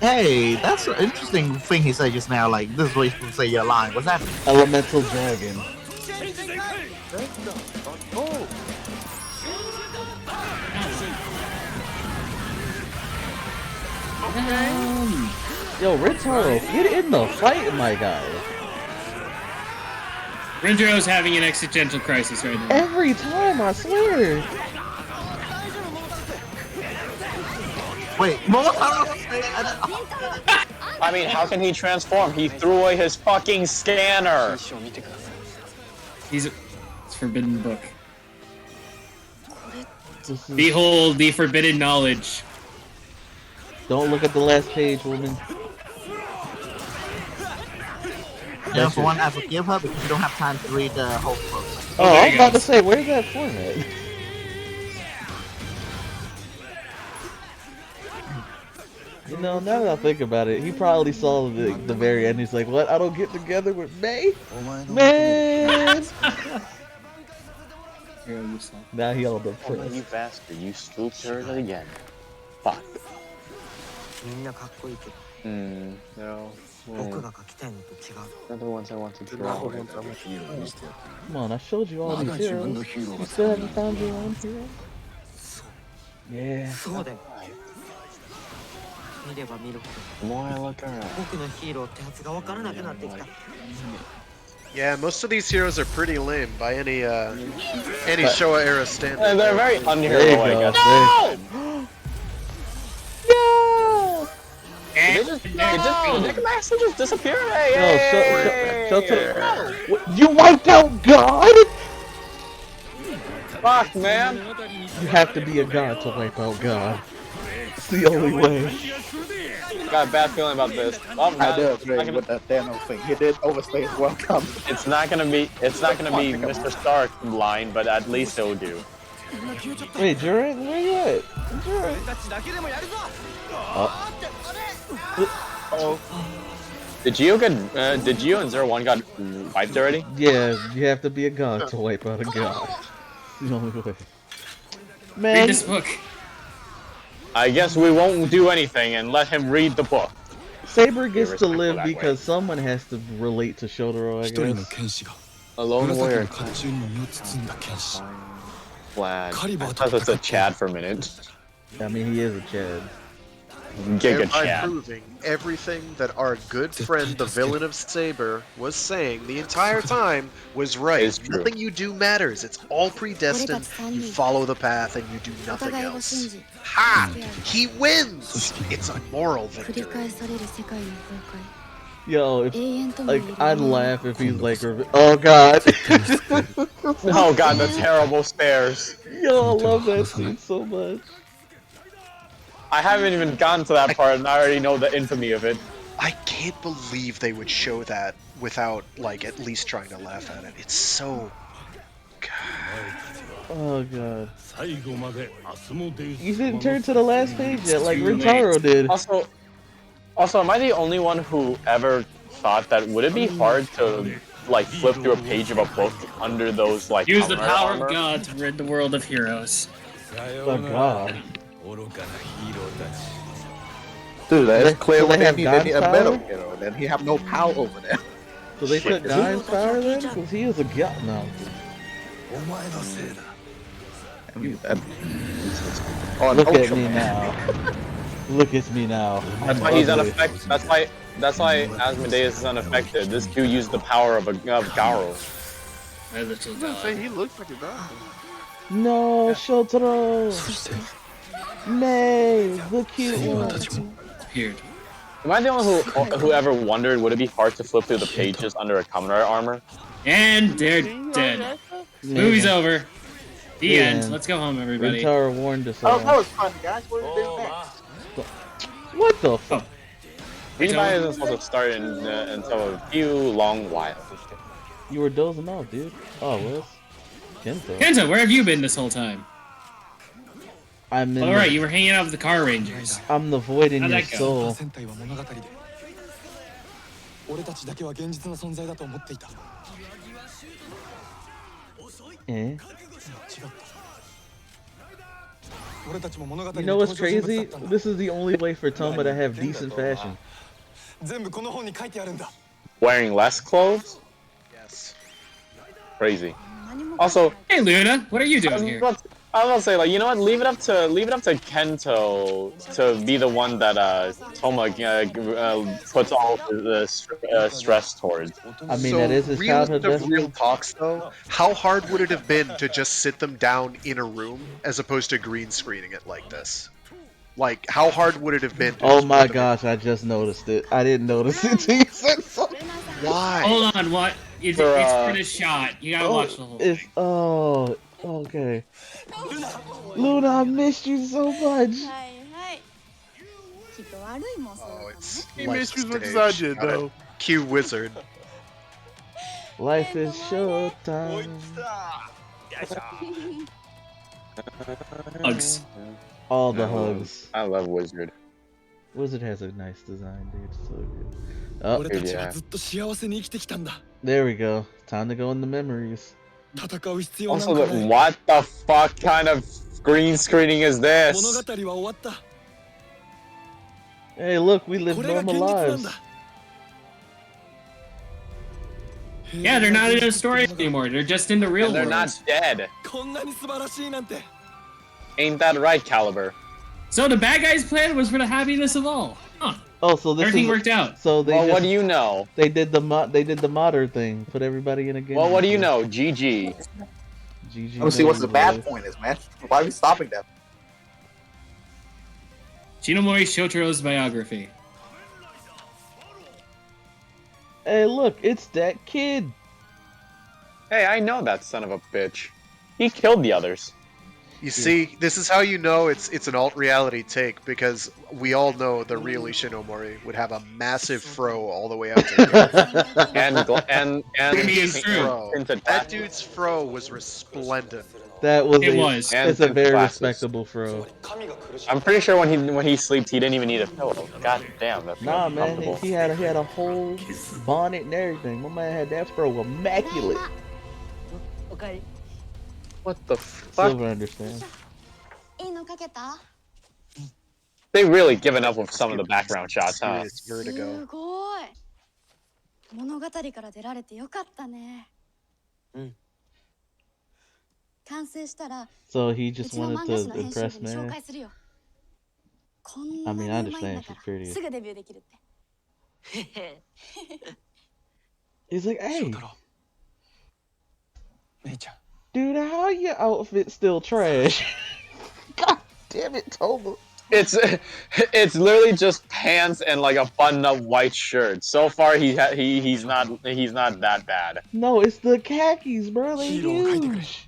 Hey, that's an interesting thing he said just now. Like, this is what you say your line. What's that? Elemental dragon. Yo, Rentaro, get in the fight, my guy. Rendaro's having an existential crisis right now. Every time, I swear. Wait, I mean, how can he transform? He threw away his fucking scanner. It's forbidden book. Behold the forbidden knowledge. Don't look at the last page, woman. Just one I forgive her because you don't have time to read the whole book. Oh, I was about to say, where's that format? You know, now that I think about it, he probably saw the very end. He's like, what? I don't get together with May? Man! Now he all depressed. Oh, you bastard, you spooked her again. Fuck. No. They're the ones I want to draw. Come on, I showed you all these heroes. You still haven't found your own hero? Yeah. The more I look around. Yeah, most of these heroes are pretty lame by any Showa era standard. They're very unheroic. No! Did they just disappear? Hey, No, you wiped out God? Fuck, man. You have to be a god to wipe out God. It's the only way. Got a bad feeling about this. Well, I do agree with that Thanos thing. He did overstay his welcome. It's not gonna be Mr. Stark line, but at least it'll do. Wait, Juran, where you at? Did Gio and 01 got wiped already? Yeah, you have to be a god to wipe out a god. The only way. Man, read this book. I guess we won't do anything and let him read the book. Saber gets to live because someone has to relate to Shotaro, I guess. A lone warrior. Flag. I thought that's a Chad for a minute. I mean, he is a Chad. Giga Thereby Chad. proving everything that our good friend, the villain of Saber, was saying the entire time was right. It's true. Nothing you do matters. It's all predestined. You follow the path and you do nothing else. Ha! He wins! It's a moral victory. Yo, if, like, I'd laugh if he's like, oh god. Oh god, the terrible stairs. Yo, I love that scene so much. I haven't even gotten to that part and I already know the infamy of it. I can't believe they would show that without, like, at least trying to laugh at it. It's so... Oh god. You didn't turn to the last page yet, like Rentaro did. Also, am I the only one who ever thought that would it be hard to like flip through a page of a book under those like use the power of God to rid the world of heroes? Oh god. Dude, that's clear they have he did God's a metal power? hero. Then he have no power over there. So they took God's power then? Because he is a god now. I mean, that. Oh, Look no, at me now. Look at me now. That's I'm why he's ugly. unaffected. That's why Asmodeus is unaffected. This dude used the power of Garo. My little I was gonna dog. say he looks like a dog. No, Shotaro! May, the cute one. Disappeared. Am I the only who ever wondered would it be hard to flip through the pages under a Kamen Rider armor? And they're Didn't you dead. already ask that? Movie's over. The The end. end. Let's go home, everybody. Rintaro warned us Oh, that all. was fun, guys. What are we doing next? What the fuck? Rebuy isn't supposed to start until a few long while. You were dozing off, dude. Oh, it was? Kento. Kenta, where have you been this whole time? I'm in Alright, the, you were hanging out with the Car Rangers. I'm the void in How'd your that go? soul. 戦隊は物語で俺たちだけは現実の存在だと思っていた Eh? 違った俺たちも物語 You の know 登 what's 場人物だ crazy? ったんだ This is the only way for Toma to have decent fashion. 全部この本に書いてあるんだ Wearing less clothes? Yes. Crazy. 何も Also, Hey, Luna, what are you I was doing here? about to say, like, you know what? Leave it up to Kento to be the one that Toma puts all the stress towards. I mean, So, that is his realist childhood of best real friend. talks, though, how hard would it have been to just sit them down in a room as opposed to green screening it like this? Like, how hard would it have been to Oh just my put them in- gosh, I just noticed it. I didn't notice it till you said so. Why? Hold on, what? It's For, for the shot. You gotta watch the whole It's, thing. oh, okay. Luna, I missed you so much. はいはいきっと悪い妄想だったの Oh, ね it's He life missed you as much stage. as I did, Gotta though. Cue wizard. Life is showtime. Hugs. All the hugs. I love Wizard. Wizard has a nice design, dude. So good. Oh, 俺たちはずっと幸せに生きてきたんだ there we go. Time to go in the memories. 戦う必要なん Also, かない what the fuck kind of green screening is 物 this? 語は終わった Hey, look, we live これが現 normal 実なん lives. だ Yeah, they're not in a story anymore. They're just in the real And they're world. not dead. こんなに素晴らしいなんて Ain't that right, Caliber? So the bad guy's plan was for the happiness of all. Huh. Oh, so this Everything is worked out. so they Well, just, what do you know? they did the modder thing. Put everybody in a game. Well, what do you know? GG. GG. I don't see what's the knows, bad boys. point is, man. Why are we stopping them? Shinomori Shotaro's biography. Hey, look, it's that kid. Hey, I know that son of a bitch. He killed the others. You see, this is how you know it's an alt reality take, because we all know the real Ishinomori would have a massive fro all the way out to the And Maybe it's true. fro. Into That dude's fro was resplendent. That was It a, was. And It's a very glasses. respectable fro. I'm pretty sure when he sleeps, he didn't even need a pillow. God damn, that's Nah, not man, comfortable. he had a whole bonnet and everything. My man had that fro immaculate. おかえり What the fuck? Silver understands. いいのかけた They really given up with some of the background shots, huh? Serious vertigo. すごい物語から出られてよかったね完成したら So he う just ちの wanted 漫画誌の to 編集部 impress に紹 man. 介するよこん I な mean, に I うまいん understand だ she's から pretty. すぐデビューできるって He's like, hey, 太郎姉ちゃん dude, how your outfit still trash? God damn it, Toma. It's literally just pants and like a button-up white shirt. So far, he's not that bad. No, it's the khakis, bro. They Hero, kite kure. huge.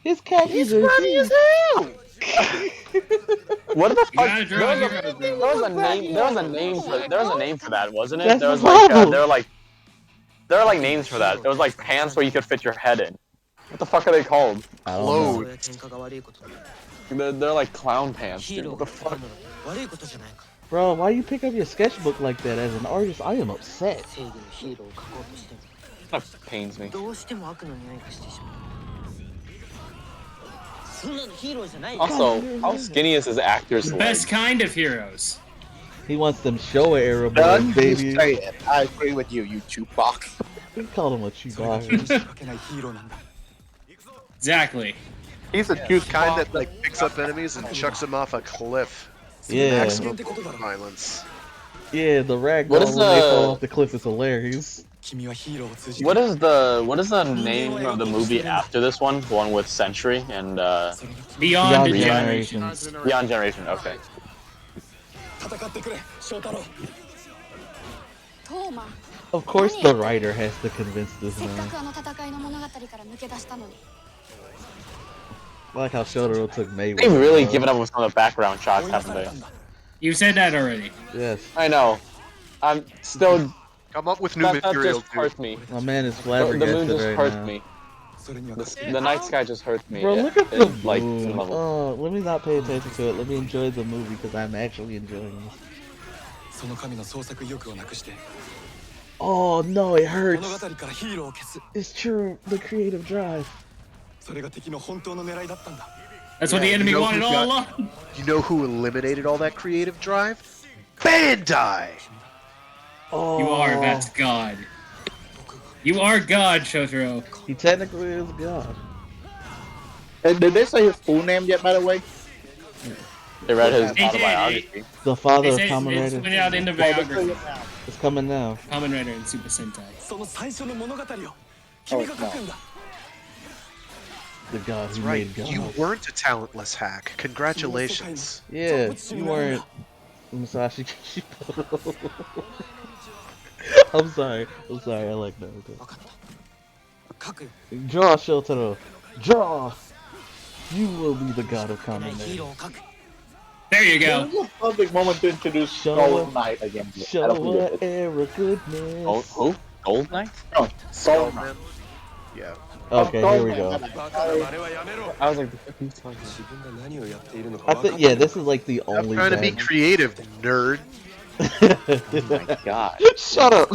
His khakis are huge. What the You gotta fuck? draw heroes, bro. There was a name for that, wasn't it? That's There was the like problem. there were like names for that. There was like pants where you could fit your head in. What the fuck are they called? I don't know. Clothes. They're like clown pants, dude. What the fuck? Bro, why you pick up your sketchbook like that? As an artist, I am upset. That pains me. Also, how skinny is his actor's The leg? best kind of heroes. He wants them Showa era Done, boys, baby. say it. I agree with you, you jukebox. We call him a Chewbacca. 命かけないヒーローなんだ Exactly. He's a cute Kind that like picks up enemies and chucks them off a cliff. Yeah. Maximum violence. Yeah, the What ragdoll is when they fall the off the cliff is hilarious. what is the name of the movie after this one? The one with Century and Beyond Beyond the Generations. generations. Beyond Generation. Okay. トーマ Of course, the writer has to convince this せっか man. くあの戦いの物語から抜け出したのに I like how Shotaro took Mayweather. They've really given up with some of the background shots, haven't they? You said that already. Yes. I know. I'm still. Come up with new That material, just dude. hurt me. My man is The flabbergasted moon just right hurt now. me. The night sky just hurt me. Bro, look at the like moon. level. Oh, let me not pay attention to it. Let me enjoy the movie because I'm actually enjoying this. その神の創作意欲をなくして Oh no, it 物 hurts. 語からヒーローを消す It's true. The creative drive. それが敵の本当の狙いだったんだ That's what the Yeah, enemy you know wanted who all got- along. You know who eliminated all that creative drive? Bandai! Oh, You are that god. You are God, Shotaro. He technically is God. Did they say his full name yet, by the way? They read his They did. autobiography. The father They of said Kamen it's Rider. went out in the biography. It's coming now. Kamen Rider and Super Sentai. その最初の物語を君が書くんだ The god That's who right. made You gods. weren't a talentless hack. Congratulations. Yeah, you weren't Musashi Kishimoto. I'm sorry. I like Naruto. 分かった書くよ Draw, Shotaro. Draw! You will be the god of ヒ Kamen ーロ Rider. ーを書く There you It go. was a perfect moment to introduce Show Soul up. Knight again. I don't Showa think it- era goodness. Gold, who? Gold Knight? No, Soul Oh, Knight. man. Yeah. Okay, here we go. バカな真似はやめろ I was like, the fuck are you talking 自分が何をやっているのか I 分か think, って yeah, る this is like the I'm only trying to be bad- creative, nerd. about? My God. Shut up!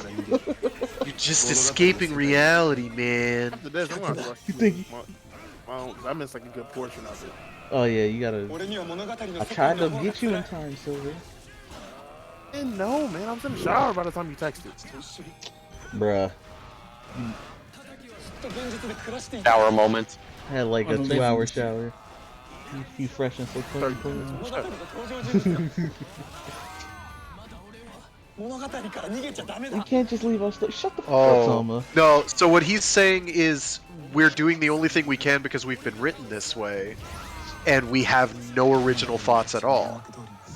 You're just escaping reality, man. After this, I'm gonna rush You through think- I missed like a good portion of it. Oh yeah, you gotta... 俺には物語の I 世 tried 界 to の方が get you 辛 in い time, Silver. And no, man, I was in the shower by the time you texted. Bruh. ずっと現実で暮らしていた Shower moment. I had like a Unbelievable. 2-hour shower. You fresh and so clean. 物語の登場人物が物語から逃げちゃダメ You だ can't just leave us. Shut the fuck up, Oh. Toma. No, so what he's saying is we're doing the only thing we can because we've been written this way, and we have no original thoughts at all.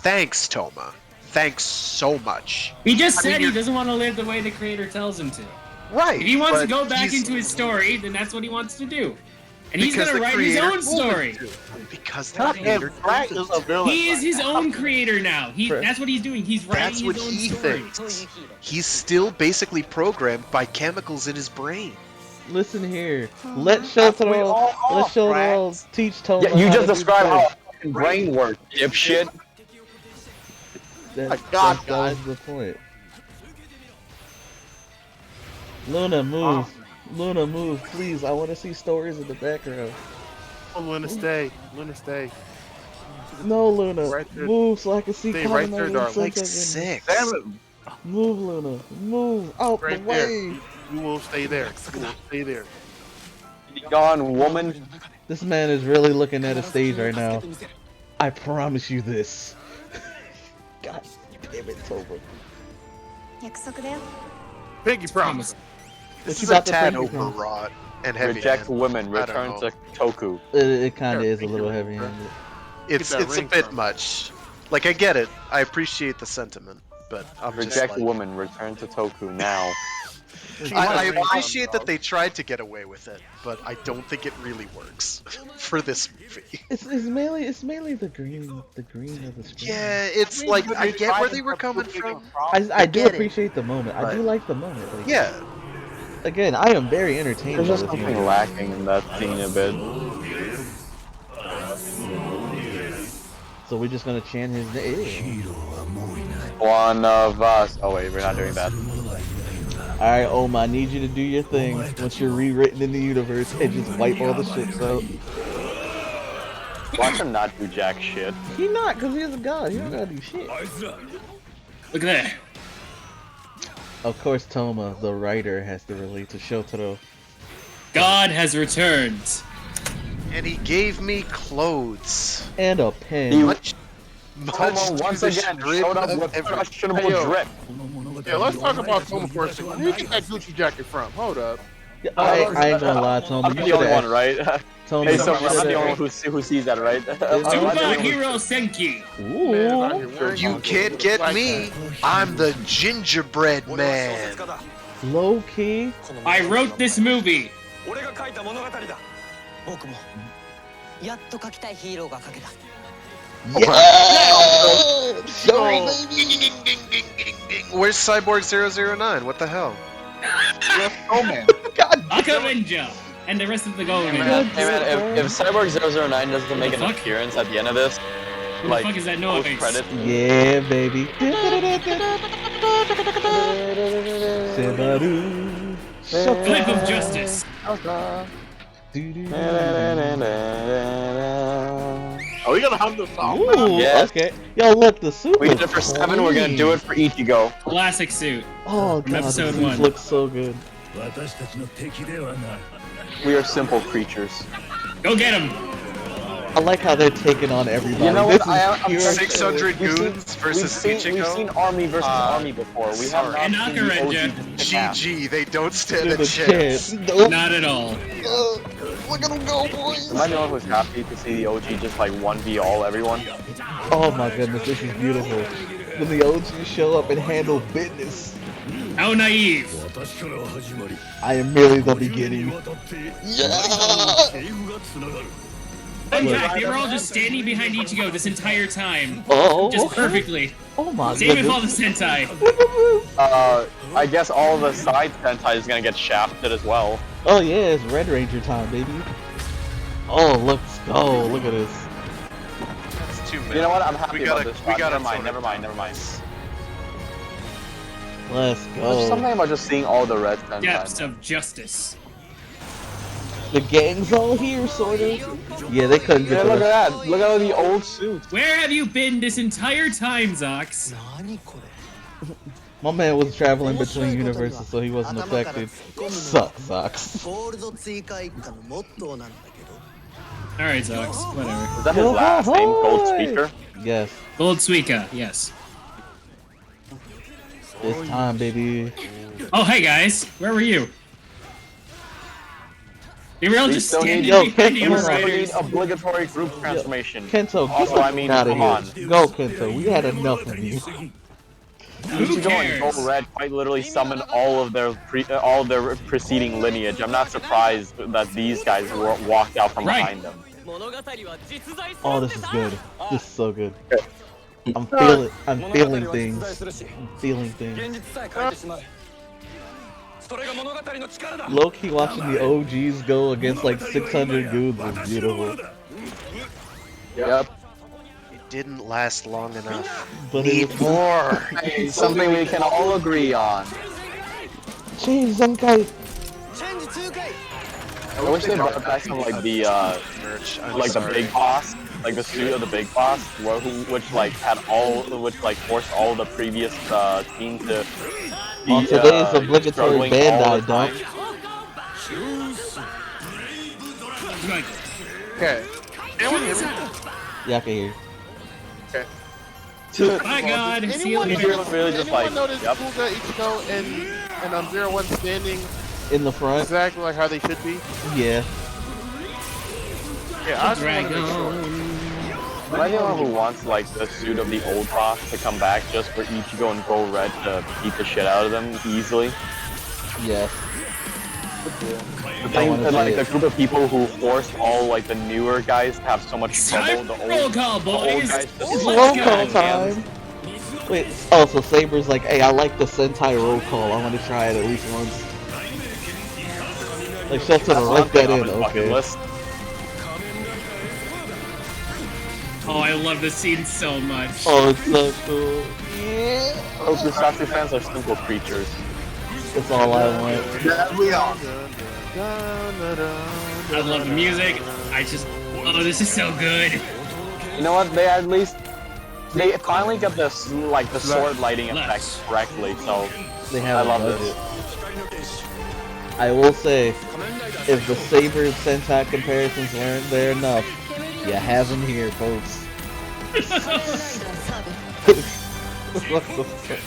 Thanks, Toma. Thanks so much. He just I mean, said he you're- doesn't want to live the way the creator tells him to. Right. If he wants to but go back he's- into his story, then that's what he wants to do. And he's because gonna the write his creator own told him story. to. Because the God creator damn, Frank told is him a to. villain. He is his own creator now. That's what he's doing. He's writing That's what his own he story. thinks. He's still basically programmed by chemicals in his brain. Listen here. Let Shotaro teach Toma. Yeah, you how just to do described how things. a fucking brain works, dipshit. That, God, that was the point. Luna, move. Luna, move, please. I want to see stories in the background. Oh, Luna, stay. Luna, stay. No, Luna. Right there. Move so I can see Stay Kamen right there, Rider darling. Like Senki. 6. Damn it. Move, Luna. Move out Right the there. way. You will stay there. You will stay there. Gone, woman. This man is really looking at a stage right now. I promise you this. God damn it, Toma. 約束だよ Pinky promise. This What you is a about to tad think, Tom? overwrought and heavy. Reject women. I don't Return know. to Toku. It kind of is a little heavy-handed. It's Get that it's a ring bit from. much. Like I get it. I appreciate the sentiment, but I'm just Reject like, woman. Return to Toku now. I appreciate that they tried to get away with it, but I don't think it really works for this movie. It's mainly the green of the screen. Yeah, it's like I get where they were coming from. I do get it. appreciate the moment. I do But- like the moment. Like, Yeah, Again, I am very entertained There's by just this something movie. lacking in that scene a bit. So we're just gonna chant his name. One of us. Oh wait, we're not doing that. Alright, Oma, I need you to do your thing once you're rewritten in the universe and just wipe all the ships out. Watch him not do jack shit. He not, cause he's a god. He don't gotta do shit. Look at that. Of course, Toma, the writer, has to relate to Shotaro. God has returned. And he gave me clothes. And a pen. Much Tomo to once the again chagrin showed up of with everyone. questionable Hey, yo. drip. Yeah, let's talk about Tomo for a second. Where you get that Gucci jacket from? Hold up. I ain't gonna lie, Tom. I'm You the should only one, have. right? Tom, Hey, you so I'm shoulda- the only one who sees that, right? Superhero Senki. Man, out here Ooh. wearing You Gucci can't with a get black me. hat. I'm the gingerbread man. Low key. I wrote this movie. 俺が書いた物語だ僕もやっと書きたいヒーローが書けた Yeah! Sorry, baby. Where's Cyborg 009? What the hell? Oh man. Akavenja. And the rest of the Golden. Hey man, if Cyborg 009 doesn't make an fuck? appearance at the end of this, What like the fuck is that noise? post-credits, Yeah, baby. Clip of justice. Are we gonna hum the song? Ooh, Yes. okay. Yo, look, the suit we did it looks for 7, we're gonna do it for Ichigo. Classic suit. Oh, From God, episode the suit 1. looks so good. We are simple creatures. Go get him. I like how they're taking on everybody. You know This what? is I'm pure 600 We've seen- goons versus we've seen Ichigo. army versus army before. We have And not seen the Akarenja. OG just kick ass. GG, they don't stand to a the chance. chance. Nope. Not at all. Look at them go, boys. Am I the one who's happy to see the OG just like 1v all everyone? Oh my goodness, this is beautiful. When the OGs show up and handle business, How naive. I am merely the beginning. In fact, they were all just standing behind Ichigo this entire time. Oh, Just okay. perfectly. Oh my Same with all the goodness. Sentai. I guess all the side Sentai is gonna get shafted as well. Oh yeah, it's Red Ranger time, baby. Oh, let's go. Look at this. That's too many. You know what? I'm happy We about gotta- this. we gotta Never mind. Let's There's go. something about just seeing all the red Sentai. Depths of justice. The gang's all here, sort of. Yeah, they couldn't Yeah, get look the at that. Look at all the old suits. Where have you been this entire time, Zox? My man was traveling between universes, so he wasn't affected. Sucks. ゴールド追加一家のモットーなんだけど Alright, Zox. Whatever. Is that his last name, Gold Speaker? Yes, Gold Suika, yes. it's time, baby. Oh, hey guys. Where were you? They were all We just still standing need- Yo, behind the Kento, Hammer we We need Riders. obligatory group transformation. Kento, get Also, the I mean, out of come here. on. Go, Kento. We had enough of you. Who Ichigo and cares? Gold Red quite literally summoned all of their preceding lineage. I'm not surprised that these guys walked out from Right. behind them. Oh, this is good. This is so good. I'm feeling things. I'm feeling things. 現実さえ変えてしまうそれが物語の力だ Low key watching the OGs go against like 600 goons was beautiful. Yep. It didn't last long enough. But it Need was more. Something we can all agree on. Change Zenkai. チェンジ痛快 I wish they brought back some like the Merch. I'm like the sorry. big boss, like the suit of the big boss, which like had which like forced all the previous team to be On today's obligatory struggling all Bandai the dump. time. Right. Okay. Anyone hear me? Yeah, I can hear. My god. See you Anyone, later. Really just like, notice yep. Kuga, Ichigo, and Zero One standing In the front. exactly like how they should be? Yeah. Yeah, I just want to make sure. Am I the only one who wants like the suit of the old boss to come back just for Ichigo and Gold Red to beat the shit out of them easily? Yes. The thing is, like the group of people who forced all like the newer guys to have so much trouble. The Roll old, call, the old boys. guys just It's Let's roll go. call time. Wait, oh, so Saber's like, hey, I like the Sentai roll call. I want to try it at least once. Like, Shelton, That's write that on in, his bucket okay. list. Oh, I love this scene so much. Oh, it's so cool. Yeah. Tokusatsu fans are simple creatures. That's all I want. Yeah, we are. I love the music. I just, oh, this is so good. You know what? They finally got this like the sword lighting effect correctly. So They I have a love budget. this. I will say, if the Saber Sentai comparisons weren't there enough, you have them here, folks. What the fuck?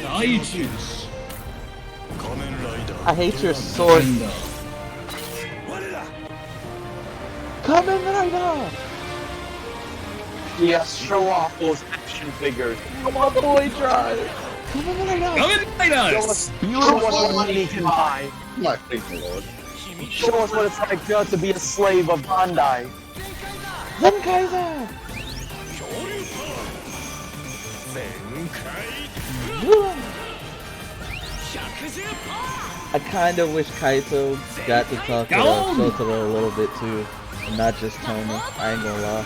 I choose. I hate your sword. Kamen Rider! Yes, show off those action figures. Come on, boy, drive! Kamen Rider! Come and fight us! Show us what money can buy. My freaking lord. Show us what it's like to be a slave of Bandai. Zenkaiser! I kind of wish Kaito got to talk to Shotaro a little bit too, and not just Tony. I ain't gonna lie.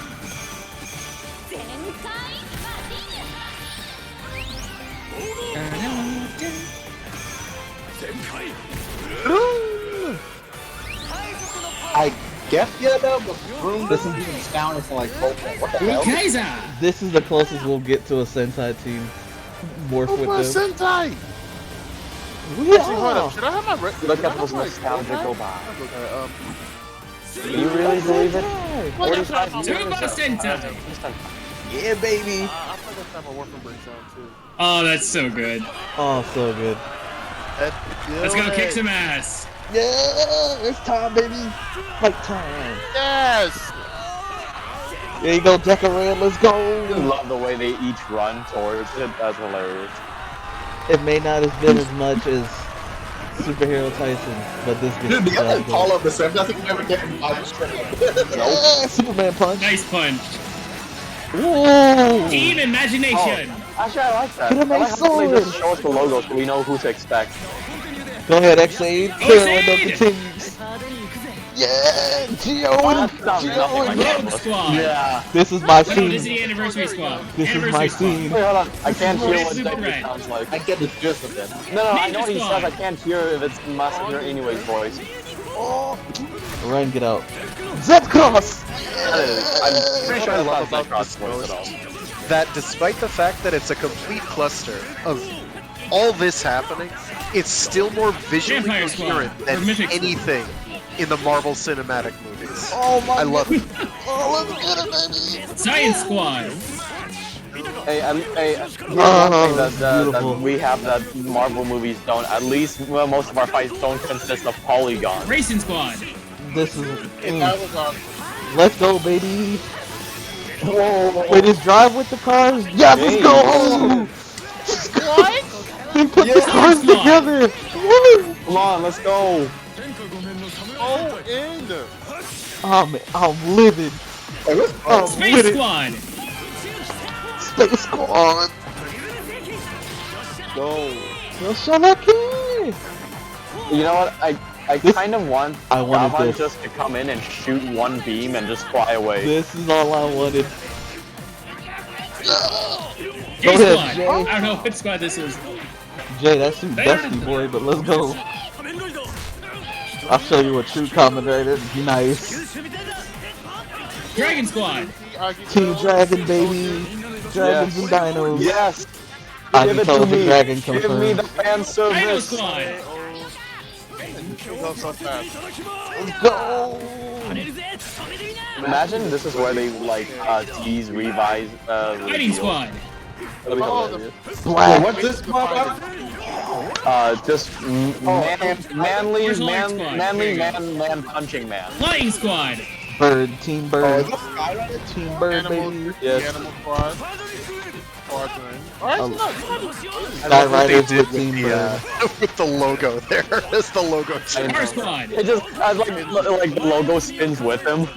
I guess yeah, though, but Broom doesn't even sound anything like Pokemon. What the hell? Kaiser! This is the closest we'll get to a Sentai team. Morph with them. Sentai! Yeah. Hold up, should I have my Look at those nostalgic go by. Okay, Do you really believe it? Well, 45 years Turbo ago. Sentai! Yeah, baby. I thought that's time I work from Breakdown too. Oh, that's so good. Oh, so good. Let's go kick some ass. Yeah, it's time, baby. Fight time. Yes! There you go, Decoran. Let's I go. love the way they each run towards it. That's hilarious. It may not have been as much as Superhero Tyson, but this gets Dude, the the other job done. call up the same. I think we never get him by straight. Yeah, Superman punch. Nice punch. Whoa. Team imagination. Actually, I like that. Get him I a like how they sword. just show us the logo so we know who to expect. Go ahead, X8. Go Clear window Xaid. continues. Yeah, Geo and That sounds nothing like Geo that. Squad. Yeah. This is my No, this is scene. the anniversary squad. This is Anniversary my squad. scene. Wait, hold on. I can't hear what Super Deku Red. sounds like. I get the gist of them. No, I Ninja know what he Squad. says. I can't hear if it's Master Anyway's voice. Ryan, get out. Z-Cross! I'm pretty sure I What I love love about that this voice at all. That despite the fact that it's a complete cluster of all this happening, it's still more visually Vampire Squad. coherent Or than Mythic Squad. anything in the Marvel Cinematic movies. Oh my I love it. Oh, let's get it, baby! Science Squad. Hey, here's one thing that beautiful. we have that Marvel movies don't. At least most of our fights don't consist of polygons. Racing Squad. This is... That was Let's go, baby! Wait, is Drive with the cars? Yeah, let's go! what? They put the cars Squad. together! Woo! Come on, let's go. Oh, in! I'm living. I'm Space with it. Squad. Space Squad. Go. Yo, Shabaki! You know what? I kind of want I wanted Gavan this. just to come in and shoot one beam and just fly away. This is all I wanted. J Go ahead, Squad. Jay. I don't know what squad this is. Jay, that's too dusty, boy, but let's go. I'll show you a true Kamen Rider. Nice. Dragon Squad. Team Dragon, baby. Dragons and dinos. Yes. I Give can it tell to the me. dragon Give me confirmed. the fan Dino service. Squad. Go so fast. Go! Imagine this is where they like tease, revise, Fighting reveal. Squad. That'd be hilarious. Black. What's this motherfucker? Just manly, Where's Lion Squad? manly There you man punching man. Flying Squad. Bird. Team Bird. Oh, Skyrider? Team Bird, Animal, baby. Yes. Animal Squad. Alright, Um, no, I love what they Skywriters did with Team Bird. with the logo there. It's the logo. Star Squad. It just like the logo spins with him.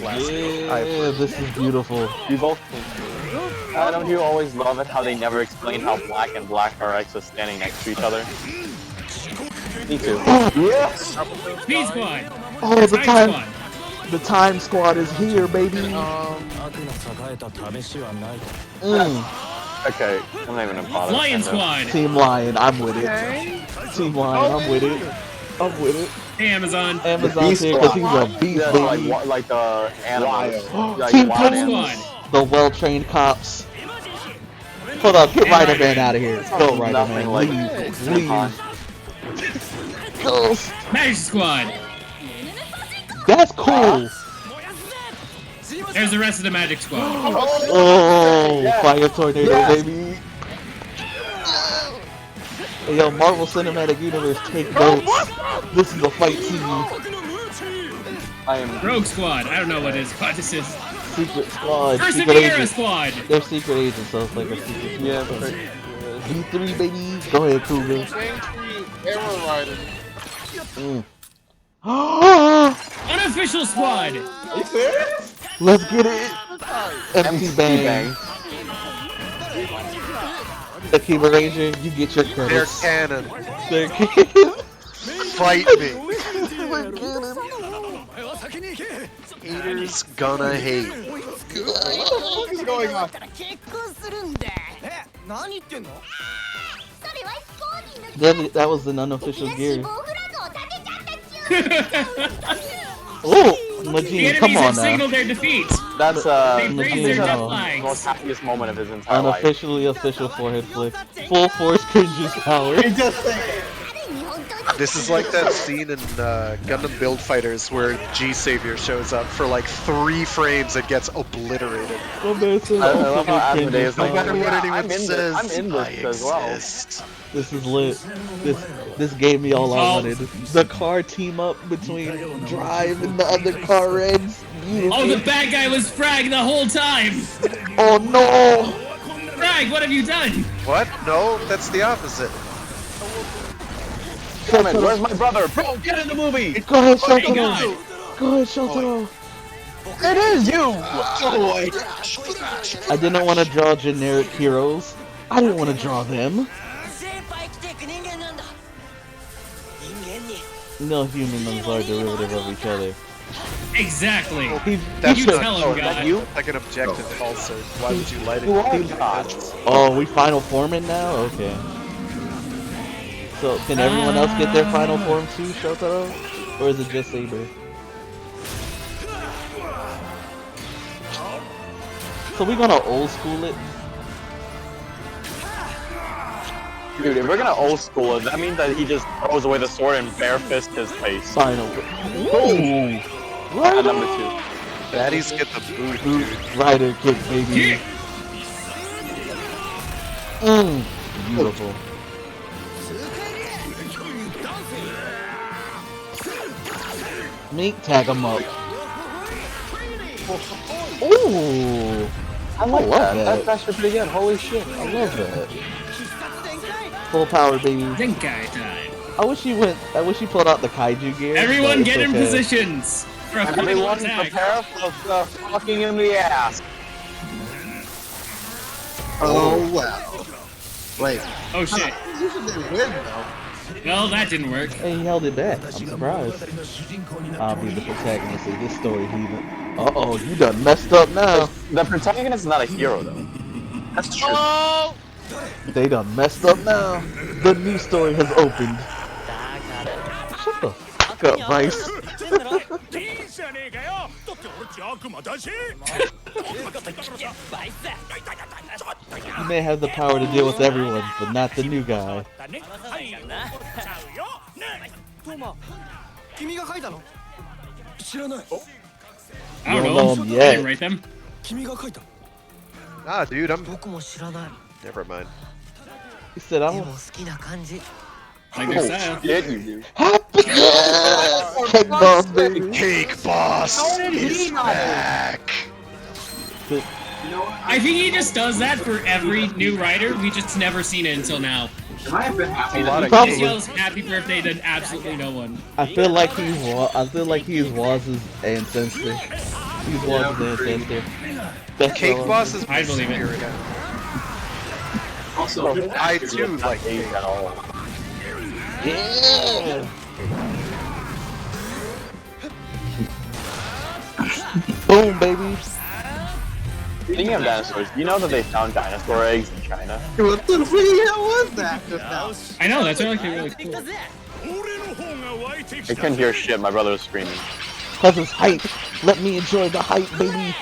Yeah, this is beautiful. You both. Don't you always love it how they never explain how black and black are actually standing next to each other? Me too. Yes! Speed Squad. Oh, the Time time, Squad. the time squad is here, baby. Okay, I'm not even gonna bother. Lion with that. Squad. Team Lion, I'm with it. Team Lion, I'm with it. I'm with it. Hey, Amazon. Amazon's Beast here because he's Squad. a beast, Yeah, baby. like the animals. Wild. Like Team wild Pop animals. Squad. The well-trained cops. Hold up, get And Rider Rider Man Man. out of here. Go, Rider Nothing Man. like Leave. Senki. Leave. Ghost. Magic Squad. That's cool. There's the rest of the Magic Squad. Oh, fire tornado, baby. Hey, yo, Marvel Cinematic Universe, take notes. This is a fight scene. I am Rogue Squad. I don't know what his squad this is. Secret Squad. Secret Persevere agents. Squad. They're secret agents, so it's like a secret. yeah. V3, baby. Go ahead, Cougar. Arrow Rider. Unofficial Squad. Are you serious? Let's get it. MC Bang. Akiba Ranger, you get your They're credits. canon. They're canon. Fight me. Haters gonna hate. What is going on? 何言ってんの That was an unofficial gear. フラグを立てちゃったっちゅう Oh, The Majin, come enemies on have now. signaled their defeat. That's They raised their no. duck the flags. most happiest moment of his entire life. Unofficially official forehead flick. Full force cringes power. This is like that scene in Gundam Build Fighters where G-Savior shows up for like 3 frames and gets obliterated. I love how Amadeus No like, matter what anyone I'm in says, I'm in I this as well. exist. This is lit. This gave me all I Oh. wanted. The car team up between Drive and the other car Reds. Beautiful. Oh, the bad guy was Frag the whole time. Oh no! Frag, what have you done? What? No, that's the opposite. Damn it, where's my brother? Bro, get in the movie! Go ahead, Oh my Shotaro. God. Go ahead, Shotaro. It is you! I didn't want to draw generic heroes. I didn't want to draw them. No humans are derivative of each other. Exactly. That's You not- tell him, that's God. you? Like an objective also. Why would you light it? You are like God. that? Oh, we final forming now? Okay. So, can everyone else get their final form too, Shotaro? Or is it just Saber? So we gonna old school it? Dude, if we're gonna old school it, that means that he just throws away the sword and bare fist his face. Final. Ooh! At number 2. Baddies get the boot, dude. Rider kick, baby. Yeah. Beautiful. Meat tag him up. Ooh! I like love that. that. That's actually pretty good. Holy shit. I love that. Full power, baby. Zenkai time. I wish he pulled out the kaiju gear. Everyone but get it's in okay. positions for a critical Everyone attack. prepare for the fucking in the ass. Oh wow. Wait. Oh shit. You didn't win though. Well, that didn't work. Hey, he held it back. I'm surprised. I'll be the protagonist of this story, heathen. Uh-oh, you done messed up now. The protagonist is not a hero, though. That's true. They done messed up now. The new story has opened. Shut the fuck up, Bryce. You may have the power to deal with everyone, but not the new guy. トーマ君が書いたの知らない I don't You don't know. know him I yet. didn't write them. 君が書いた Ah, dude, I'm. 僕も知らない Never mind. He said, で I'm も好きな感じ Like their style. Shit, you do. happy. Cake boss, baby. Cake Boss is back. I think he just does that for every new writer. We just never seen it until now. A lot He of just Probably. yells happy birthday to absolutely no one. I feel like he's Waz's ancestor. He's Waz's ancestor. That's Cake all. Boss is my I believe it. spirit. Also, I too like Age cake. at all. Yeah. Boom, baby. Speaking of dinosaurs, you know that they found dinosaur eggs in China? What the hell was that just now? I know, that's actually really cool. I couldn't hear shit, my brother was screaming. Cause it's hype. Let me enjoy the hype, baby.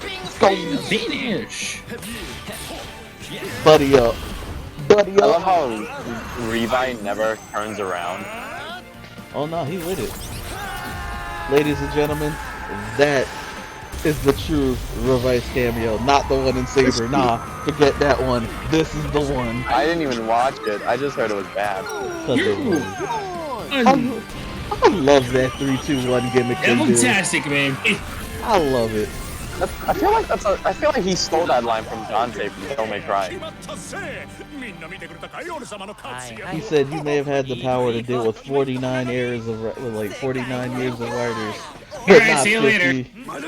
Let's go. Finish! Buddy up. Buddy I love up. how Levi never turns around. Oh no, he with it. Ladies and gentlemen, that is the true Revice cameo, not the one in Saber. Nah, forget that one. This is the one. I didn't even watch it. I just heard it was bad. I love that 3-2-1 gimmick they do. Fantastic, man. I love it. I feel like he stole that line from Dante from Devil May Cry. He said you may have had the power to deal with 49 years of like 49 years of writers. Alright, see you later. Not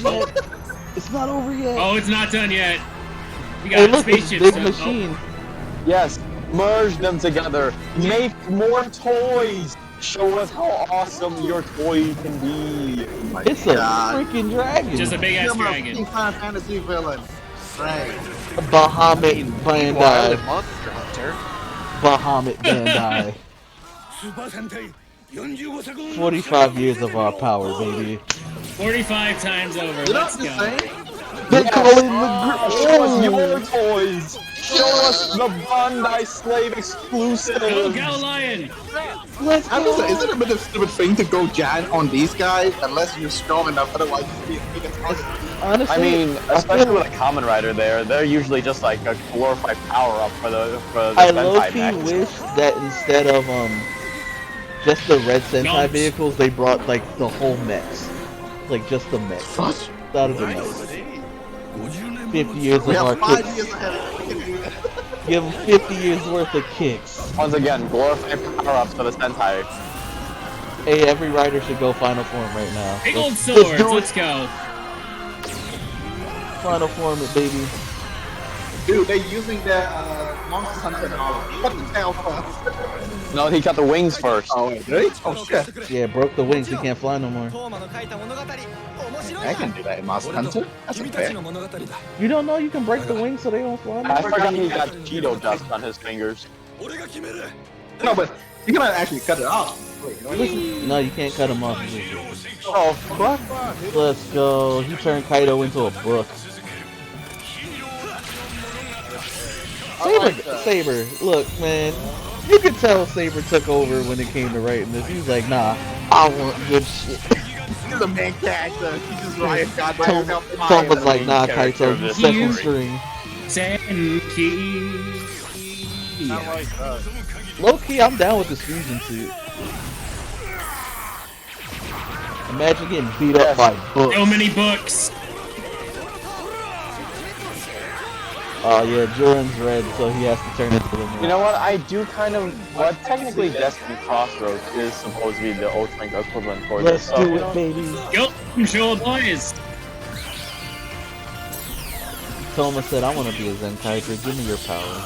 yet. It's not over yet. Oh, it's not done yet. We got Hey, look, this spaceships. big Oh. machine. Yes, merge them together. Make more toys. Show us how awesome your toy can be. It's a freaking dragon. Just a big ass dragon. Final Fantasy villain. Right. Bahamut Wild Bandai. Monster Hunter. Bahamut Bandai. 45 years of our power, baby. 45 times over. You know Let's what go. I'm saying? They're calling the Show us your toys. Show us the Bandai Slave exclusive. Go, Gal Lion. Let's I'm just saying, go. is it a bit of a stupid thing to go giant on these guys unless you're strong enough? Otherwise, you'd be big as possible. Honestly, I mean, especially with a Common Rider there, they're usually just like a glorified power-up for the I Sentai low-key mechs. wish that instead of just the red Sentai Yumps. vehicles, they brought like the whole mechs, like just the mechs. That'd be nice. 50 years of We our have 5 kicks. years ahead of us. We can do that. Give them 50 years worth of kicks. Once again, glorified power-ups for the Sentai. Hey, every rider should go final form right now. Big old Let's swords. do it. Let's go. Final form it, baby. Dude, they're using their Monster Hunter technology. What the hell first? No, he got the wings first. Oh, wait, really? Oh, shit. Yeah, broke the wings. He can't fly no more. I can do that in Monster Hunter. That's unfair. You don't know you can break the wings so they don't fly? I forgot he got Cheeto dust on his fingers. No, but you can actually cut it off. Wait, what? No, you can't cut him off. Oh, what? Let's go. He turned Kaido into a brook. Saber, look, man. You can tell Saber took over when it came to writing this. He was like, nah, I want good shit. He's the main character. He's just Ryan God by Tom himself. was like, nah, character Kaito, of you this second story. string. Senki. Low key, I'm down with this fusion suit. Imagine getting beat up by books. So many books. Oh yeah, Joran's red, so he has to turn into the You know what? I do kind of. Well, technically, Destiny Crossroads is supposed to be the ultimate equivalent for Let's this. do it, baby. Go, show boys. Toma said, I want to be a Zenkaiser. Give me your power.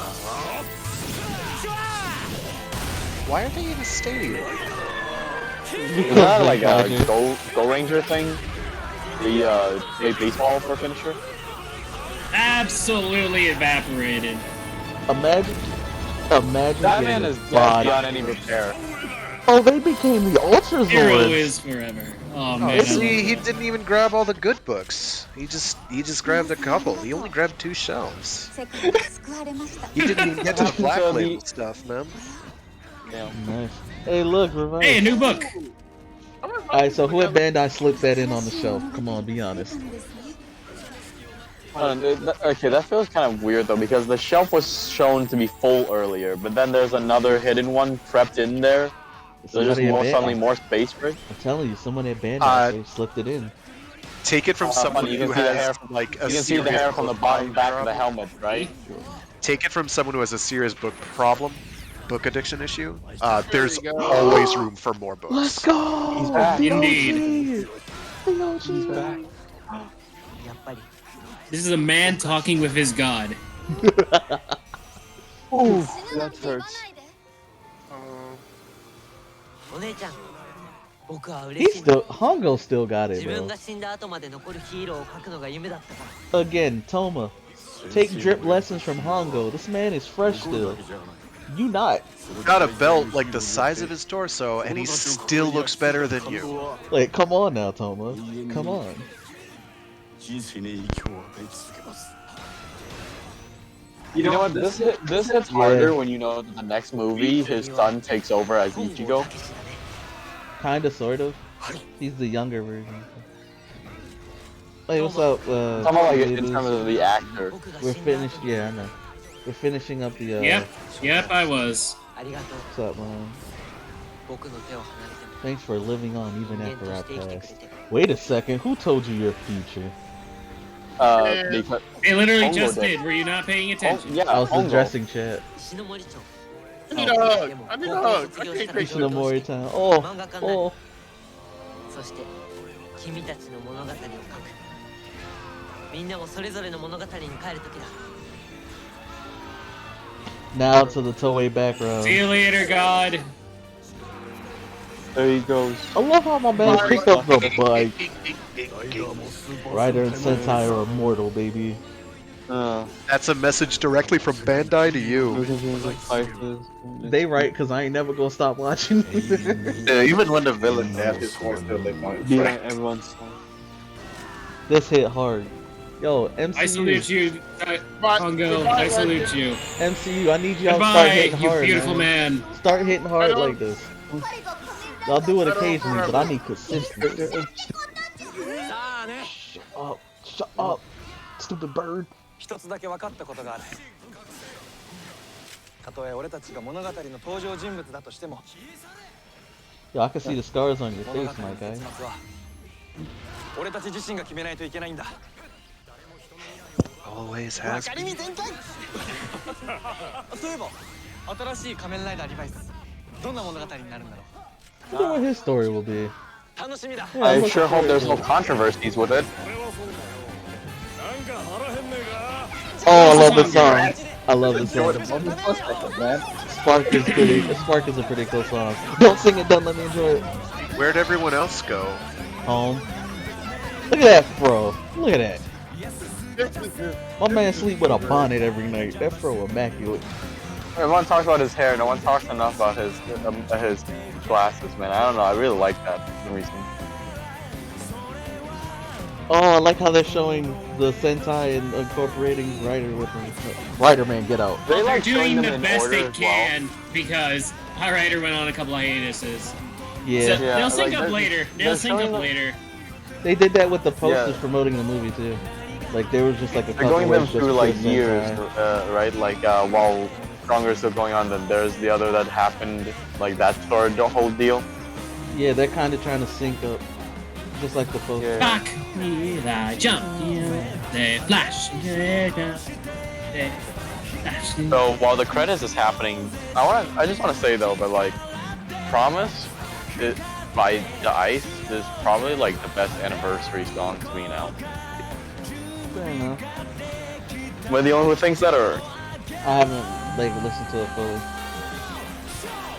Why are they in a stadium? Is that like a Go Ranger thing? The baseball for finisher? Absolutely evaporated. Imagine That man getting is his dead body. beyond any repair. Oh, they became the Ultra Hero Zords. is forever. Oh man. See, he didn't even grab all the good books. He just grabbed a couple. He only grabbed 2 shelves. 世界が救われました He didn't even get to the black So the- label stuff, man. Yeah. Nice. Hey, look, Revive. Hey, a new book. Alright, so who at Bandai slipped that in on the shelf? Come on, be honest. Okay, that feels kind of weird though, because the shelf was shown to be full earlier, but then there's another hidden one prepped in there. So there's just suddenly more space for it. I'm telling you, someone at Bandai they slipped it in. Take it from someone funny, you who can see the has hair from, like a You can see the serious hair from the book bottom back of the problem. helmet, right? Take it from someone who has a serious book problem, book addiction issue. There's always room for more books. Let's go! He's back. Indeed. He's back. This is a man talking with his god. Ooh, that hurts. He's still, Hongo still got it, bro. Again, Toma, take drip lessons from Hongo. This man is fresh still. You not. Got a belt like the size of his torso, and he still looks better than you. Like, come on now, Toma. Come on. You know what? This hits harder when you know that the next movie his son takes over as Ichigo. Kinda, sort of. He's the younger version. Hey, what's up? I'm talking about like in Davis? terms of the actor. We're finished. Yeah, I know. We're finishing up the. Yep, I was. What's up, man? Thanks for living on even after I passed. Wait a second, who told you your future? Because They literally Hongo just did. did. Were you not paying attention? Yeah, I was Hongo. addressing chat. I need a hug. I need a hug. I can't take No more time. Oh. そして君たちの物語を書くみんなもそれぞれの物語に帰る時だ Now to the Toei background. See you later, God. There he goes. I love how my man picked up the bike. Rider and Sentai are immortal, baby. That's a message directly from Bandai to you. They right, cause I ain't never gonna stop watching. Yeah, even when the villain dead, his horse still live on. Yeah, everyone's. This hit hard. Yo, MCU. I salute you, Hongo. I salute you. MCU, I need y'all to start Goodbye, hitting you hard, beautiful man. Start hitting hard like this. Y'all do it occasionally, but I need consistency. Shut up. Shut up. Stupid bird. 一つだけ分かったことがあるたとえ俺たちが物語の登場人物だとしても Yo, I can see the scars on your 物語 face, の my 結 guy. 末は俺たち自身が決めないといけないんだ Always 分 has かりみ全開そういえば新しい仮面ライダーリバイスどんな物語になるんだろ I wonder what his story will be. う楽しみだ I sure hope there's no controversies with it. Oh, I love this song. I love this song. Spark is pretty. Spark is a pretty cool song. Don't sing it. Don't let me enjoy it. Where'd everyone else go? Home. Look at that, bro. Look at that. My man sleep with a bonnet every night. That fro immaculate. Everyone talks about his hair. No one talks enough about his glasses, man. I don't know. I really like that for some reason. Oh, I like how they're showing the Sentai and incorporating Rider with them. Rider Man, get out. They They're like showing doing them the in best order they as well. can because High Rider went on a couple of hiatuses. Yeah. So Yeah, they'll sync like, up they're- later. they're They'll sync up showing them- later. They did that with the posters Yeah. promoting the movie too. Like there was just like a They're couple going where them it's just through like Sentai. years, right? Like while Stronger is still going on, then there's the other that happened, like that story, the whole deal. Yeah, they're kind of trying to sync up, just like the poster. Yeah. Back, the jump, the flash, the flash. So while the credits is happening, I just want to say though, but like, Promise, by the Ice is probably like the best anniversary song to me now. Fair enough. Am I the only one who thinks that, or? I haven't like listened to it fully.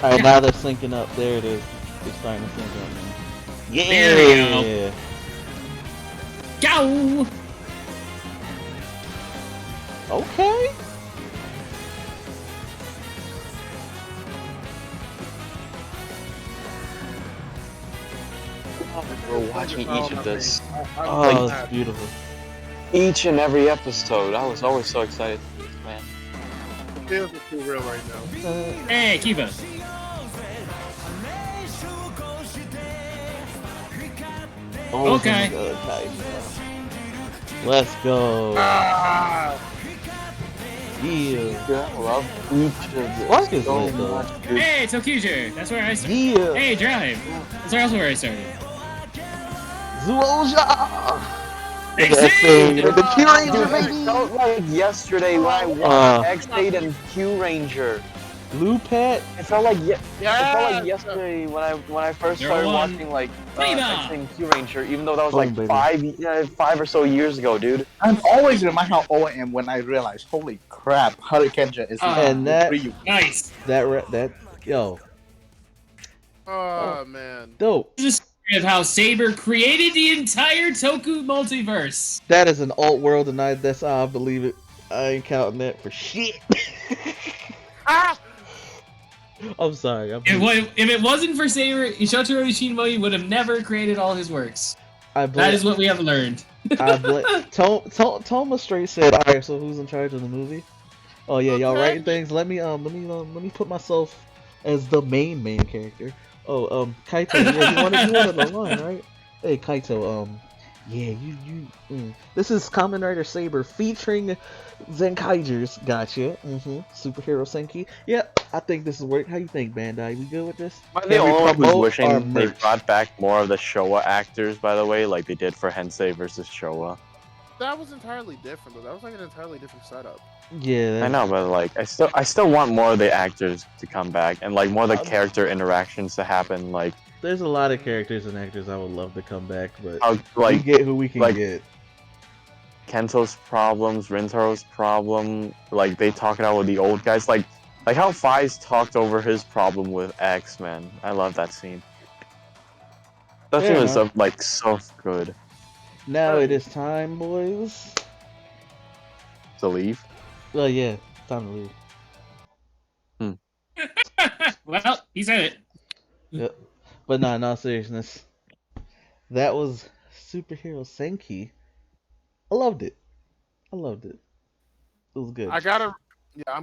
All right, now they're syncing up. There it is. They're starting to sync up, man. Yeah. There we go. Go. Okay. We're watching each of this, Oh, it's beautiful. each and every episode. I was always so excited for this, man. Feels too real right now. Hey, Kiva. Oh, Okay. Let's go. Ah! Yeah. Yeah, I love each of this. Spark is so lit, though. much, dude. Hey, Tokuger. That's where I started. Yeah. Hey, Drive. That's also where I started. Zoologia. Exceed! The Key Ranger, Dude, it baby. felt like yesterday when I watched X8 and Q Ranger. Blue Pet. It felt like it felt Yeah. like yesterday when I first You're started one. watching like Flavor. X8 and Q Ranger, even though that was Boom, like baby. five or so years ago, dude. I'm always reminded how old I am when I realize, holy crap, Hurricane is And that- Ryu. Nice. Yo, Oh, man. dope. This is a story of how Saber created the entire Toku multiverse. That is an alt world, and that's how I believe it. I ain't counting that for shit. I'm sorry. If it wasn't for Saber, Ishotaro Ishinmori would have never created all his works. That is what we have learned. Toma straight said, "All right, so who's in charge of the movie?" Oh yeah, y'all writing things. Let me put myself as the main character. Kaito, yeah, you wanted the line, right? Hey, Kaito, yeah, this is Kamen Rider Saber featuring Zenkaigers. Gotcha. Superhero Senki. Yep, I think this is work. How you think, Bandai? We good with this? Am I the Can we only one who's promote our wishing they merch? brought back more of the Showa actors, by the way, like they did for Hensei versus Showa? That was entirely different, though. That was like an entirely different setup. Yeah, I know, but like I still want more of the actors to come back and like more of the character interactions to happen. Like there's a lot of characters and actors I would love to come back, but how we like get who we can like get. Kento's problems, Rintaro's problem, like they talk it out with the old guys, like how Fies talked over his problem with X, man. I love that scene. That Fair scene was enough. like so good. Now it is time, boys. To leave. Well, yeah, time to leave. Well, he said it. Yep. But nah, in all seriousness, that was Superhero Senki. I loved it. I loved it. It was good. I'm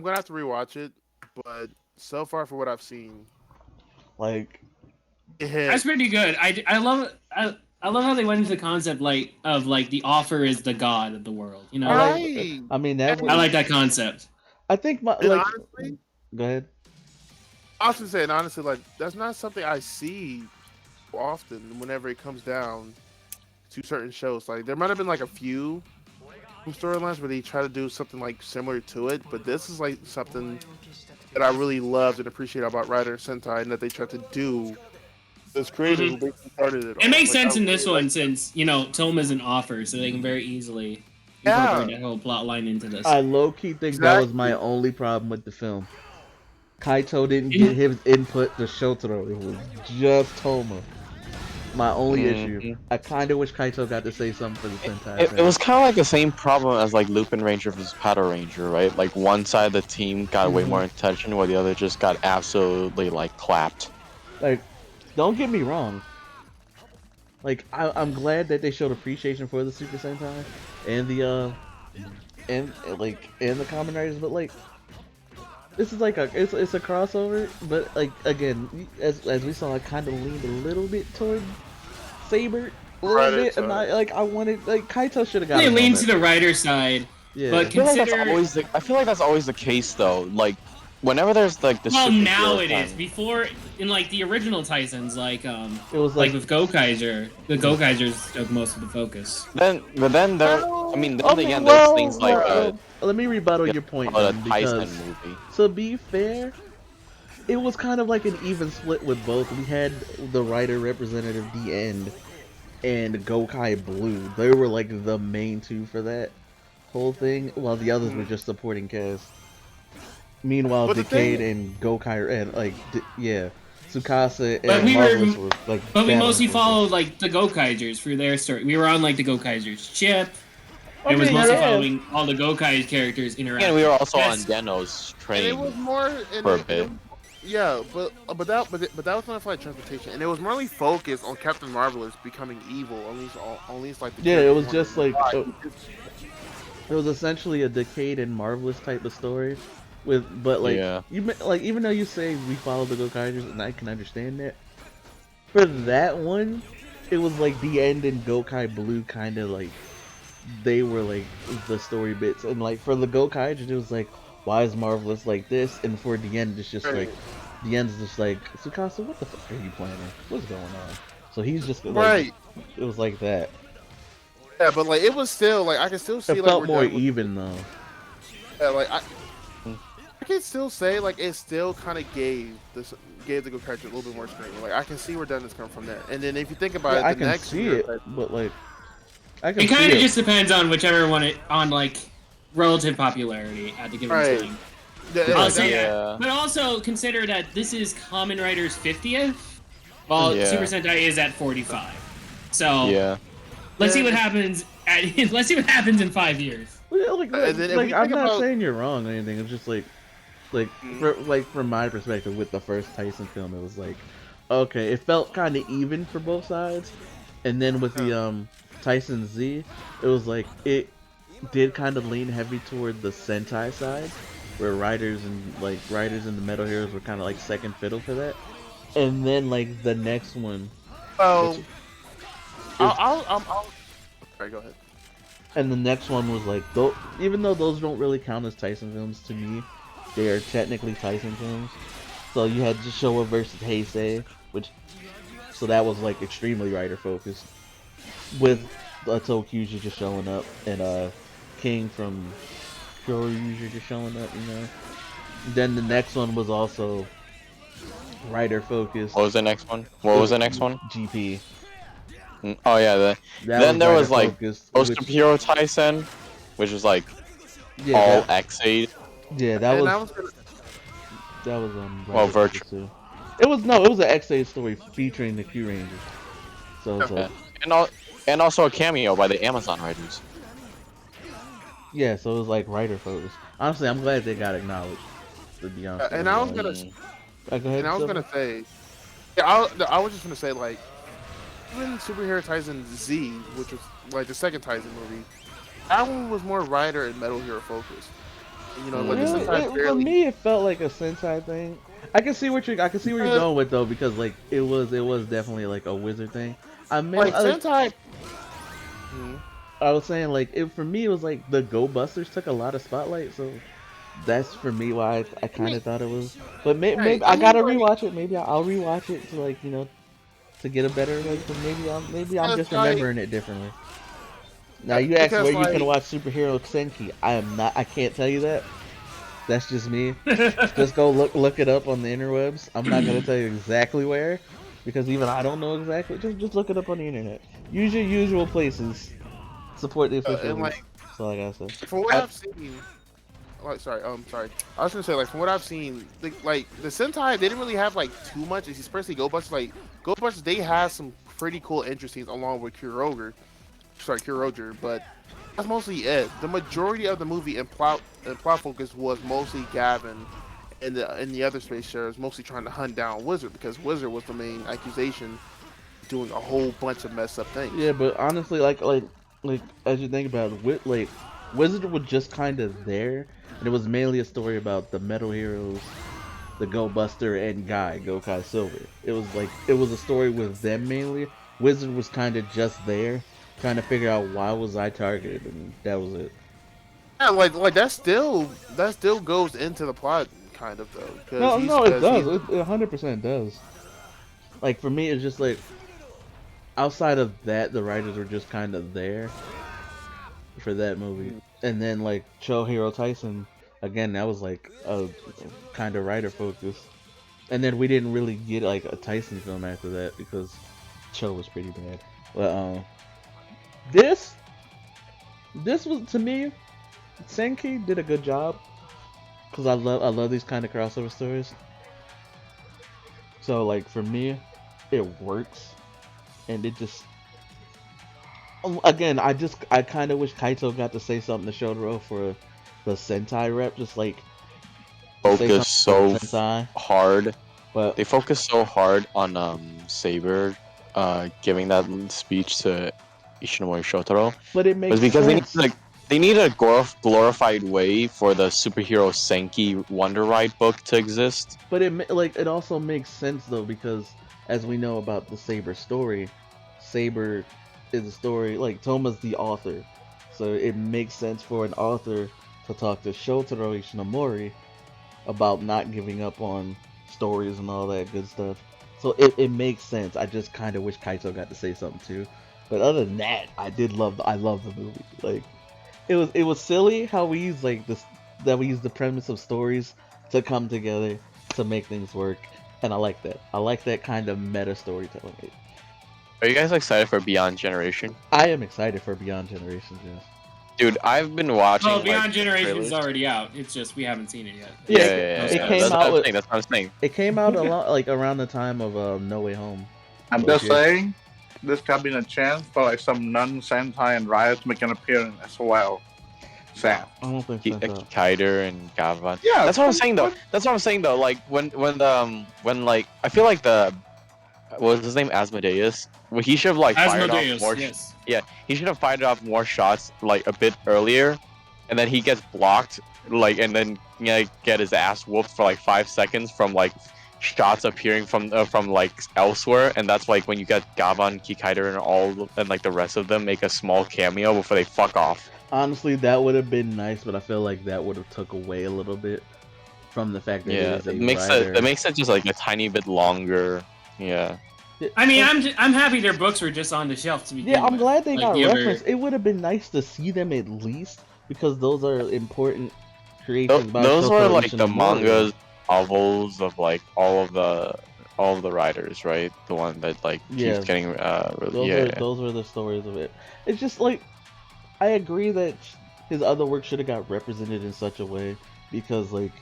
gonna have to rewatch it, but so far for what I've seen, Like, That's pretty good. I love I love how they went into the concept of the offer is the god of the world. You know, I mean that was. I like that concept. I think honestly, go ahead. I was just saying honestly, like that's not something I see often. Whenever it comes down to certain shows, like there might have been like a few storylines where they try to do something like similar to it, but this is like something that I really loved and appreciate about Rider Sentai, and that they tried to do. This creator who basically started it. It makes sense in this one since Toma's an offer, so they can very easily incorporate that whole plot line into this. I low key think that was my only problem with the film. Kaito didn't get his input to Shotaro. It was just Toma. My only issue. I kind of wish Kaito got to say something for the Sentai. It was kind of like the same problem as like Lupin Ranger versus Powder Ranger, right? Like one side of the team got way more attention, while the other just got absolutely like clapped. Like, don't get me wrong. Like, I'm glad that they showed appreciation for the Super Sentai and the and the Kamen Riders, but like, this is like it's a crossover, but like again, as we saw, I kind of leaned a little bit toward Saber a little bit, and I wanted Kaito should have got. They lean to the writer side, yeah. but consider. I feel like that's always the case though. Like whenever there's like the now it is. Before in like the original Titans, it was like with Gokaijers, the Gokaijers took most of the focus. Then again, there's things like let me rebuttal your point. Tyson movie. To be fair, it was kind of like an even split with both. We had the writer representative, The End, and Gokai Blue. They were like the main two for that whole thing, while the others were just supporting cast. Meanwhile, Decade and Gokai and Tsukasa and Marvelous were like. But we mostly followed like the Gokaijers for their story. We were on like the Gokaijers ship. It was mostly following all the Gokai characters interacting. And we were also on Deno's train. And it was more for a bit. But that was not for like transportation, and it was more focused on Captain Marvelous becoming evil. At least like it was just like it was essentially a Decade and Marvelous type of story, even though you say we follow the Gokaijers, and I can understand that. For that one, it was like The End and Gokai Blue kind of like they were like the story bits, and like for the Gokaijers, it was like, why is Marvelous like this? And for The End, it's just like, The End's just like, Tsukasa, what the fuck are you planning? What's going on? So he's just like, it was like that. Yeah, but like it was still like I can still see it felt more even though. Yeah, like I can still say like it still kind of gave the Gokaijers a little bit more screen. Like I can see where Dennis come from there. And then if you think about I can see it, but like it kind of just depends on whichever one on like relative popularity at the given time. I'll say that. But also consider that this is Kamen Rider's 50th, while Super Sentai is at 45. So let's see what happens. Let's see what happens in 5 years. I'm not saying you're wrong or anything. It's just from my perspective with the first Tyson film, it was like, okay, it felt kind of even for both sides, and then with the Tyson Z, it was like it did kind of lean heavy toward the Sentai side, where writers and the Metal Heroes were kind of like second fiddle for that. And then like the next one. Well, I'll. Sorry, go ahead. And the next one was like, even though those don't really count as Tyson films to me, they are technically Tyson films. So you had Showa versus Heisei, so that was like extremely writer focused, with Tokyuja just showing up and King from Kyoryuja just showing up, you know. Then the next one was also writer focused. What was the next one? What was the next one? GP. Oh yeah, then there was like Superhero Tyson, which was like all X8. Yeah, that was well, virtual. Too. It was an X8 story featuring the Q Rangers. So it's like, and also a cameo by the Amazon writers. Yeah, so it was like writer focused. Honestly, I'm glad they got acknowledged. To be honest. And I was gonna. And I was gonna say, yeah, I was just gonna say like, even Superhero Tyson Z, which was like the second Tyson movie, that one was more writer and Metal Hero focused. You know, like for me, it felt like a Sentai thing. I can see where you're going with though, because like it was definitely like a wizard thing. I mean, like Sentai. I was saying like for me, it was like the Go Busters took a lot of spotlight, so that's for me why I kind of thought it was. But maybe I gotta rewatch it. Maybe I'll rewatch it to like to get a better like. Maybe I'm just remembering it differently. Now you asked where you can watch Superhero Senki. I can't tell you that. That's just me. Just go look it up on the interwebs. I'm not gonna tell you exactly where, because even I don't know exactly. Just look it up on the internet. Use your usual places. Support the official. That's all I gotta say. From what I've seen, sorry. I was gonna say like from what I've seen, like the Sentai, they didn't really have like too much. Especially Go Busters. Like Go Busters, they have some pretty cool entry scenes along with Kuroger, but that's mostly it. The majority of the movie and plot focus was mostly Gavin and the other space sharers mostly trying to hunt down Wizard, because Wizard was the main accusation, doing a whole bunch of messed up things. Yeah, but honestly, like as you think about it, like Wizard was just kind of there, and it was mainly a story about the Metal Heroes, the Go Buster, and Gokai Silver. It was a story with them mainly. Wizard was kind of just there, trying to figure out why was I targeted, and that was it. Yeah, like that still goes into the plot, kind of though. No, it does. It 100% does. Like for me, it's just like outside of that, the writers were just kind of there for that movie, and then like Hero Tyson, again, that was like a kind of writer focus, and then we didn't really get like a Tyson film after that because Cho was pretty bad. But this was, to me, Senki did a good job, because I love these kind of crossover stories. So like for me, it works, and it just, again, I kind of wish Kaito got to say something to Shotaro for the Sentai rep, just like focus so hard. But they focus so hard on Saber giving that speech to Ishinomori Shotaro. But it makes because sense. they need a glorified way for the superhero Senki Wonder Ride book to exist. But it also makes sense though, because as we know about the Saber story, Saber is a story, like Toma's the author, so it makes sense for an author to talk to Shotaro Ishinomori about not giving up on stories and all that good stuff. So it makes sense. I just kind of wish Kaito got to say something too. But other than that, I love the movie. Like it was silly how we use the premise of stories to come together to make things work, and I like that. I like that kind of meta storytelling. Are you guys excited for Beyond Generation? I am excited for Beyond Generation, yes. Dude, I've been watching. Oh, Beyond Generation is already out. It's just we haven't seen it yet. It came out. That's what I was saying. It came out a lot, like around the time of No Way Home. I'm just saying, this could be a chance for like some non-Sentai and Riot to make an appearance as well. Sam. I don't think so. Kaider and Gavan. Yeah, that's what I'm saying though. Like when like I feel like what was his name, Asmodeus? Well, he should have like fired off more. Yes. Yeah, he should have fired off more shots like a bit earlier, and then he gets blocked, like, and then get his ass whooped for like 5 seconds from like shots appearing from like elsewhere, and that's like when you get Gavan, Kikaider, and like the rest of them make a small cameo before they fuck off. Honestly, that would have been nice, but I feel like that would have took away a little bit from the fact that it is a writer. It makes it just like a tiny bit longer. Yeah. I mean, I'm happy their books were just on the shelf to begin Yeah, I'm with. glad they Like, got the other- referenced. It would have been nice to see them at least, because those are important creations. By Those were Shotaro like the Ishinomori. mangas, novels of like all of the writers, right? The one that like Yeah. keeps getting Those were the stories of it. It's just like, I agree that his other work should have got represented in such a way, because like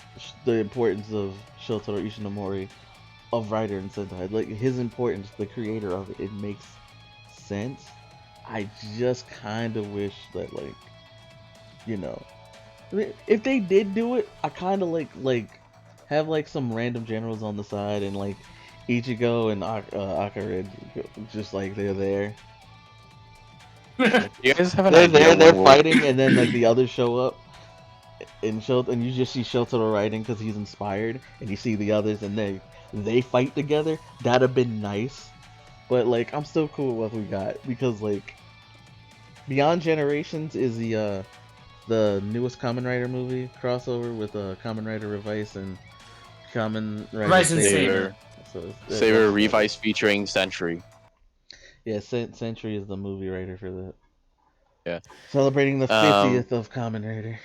the importance of Shotaro Ishinomori, of writer in Sentai, like his importance, the creator of it, it makes sense. I just kind of wish that, like, you know, if they did do it, I kind of like have like some random generals on the side, and like Ichigo and Akira just like they're there. You guys have an They're idea there, when they're we'll- fighting, and then like the others show up, and you just see Shotaro writing because he's inspired, and you see the others, and they fight together. That'd have been nice, but like I'm still cool with what we got, because like Beyond Generations is the newest Kamen Rider movie crossover with Kamen Rider Revice and Kamen Rider Revice and Saber. Saber. So Saber Revice featuring Sentry. Yeah, Century is the movie writer for that. Yeah. Celebrating the 50th of Kamen Rider.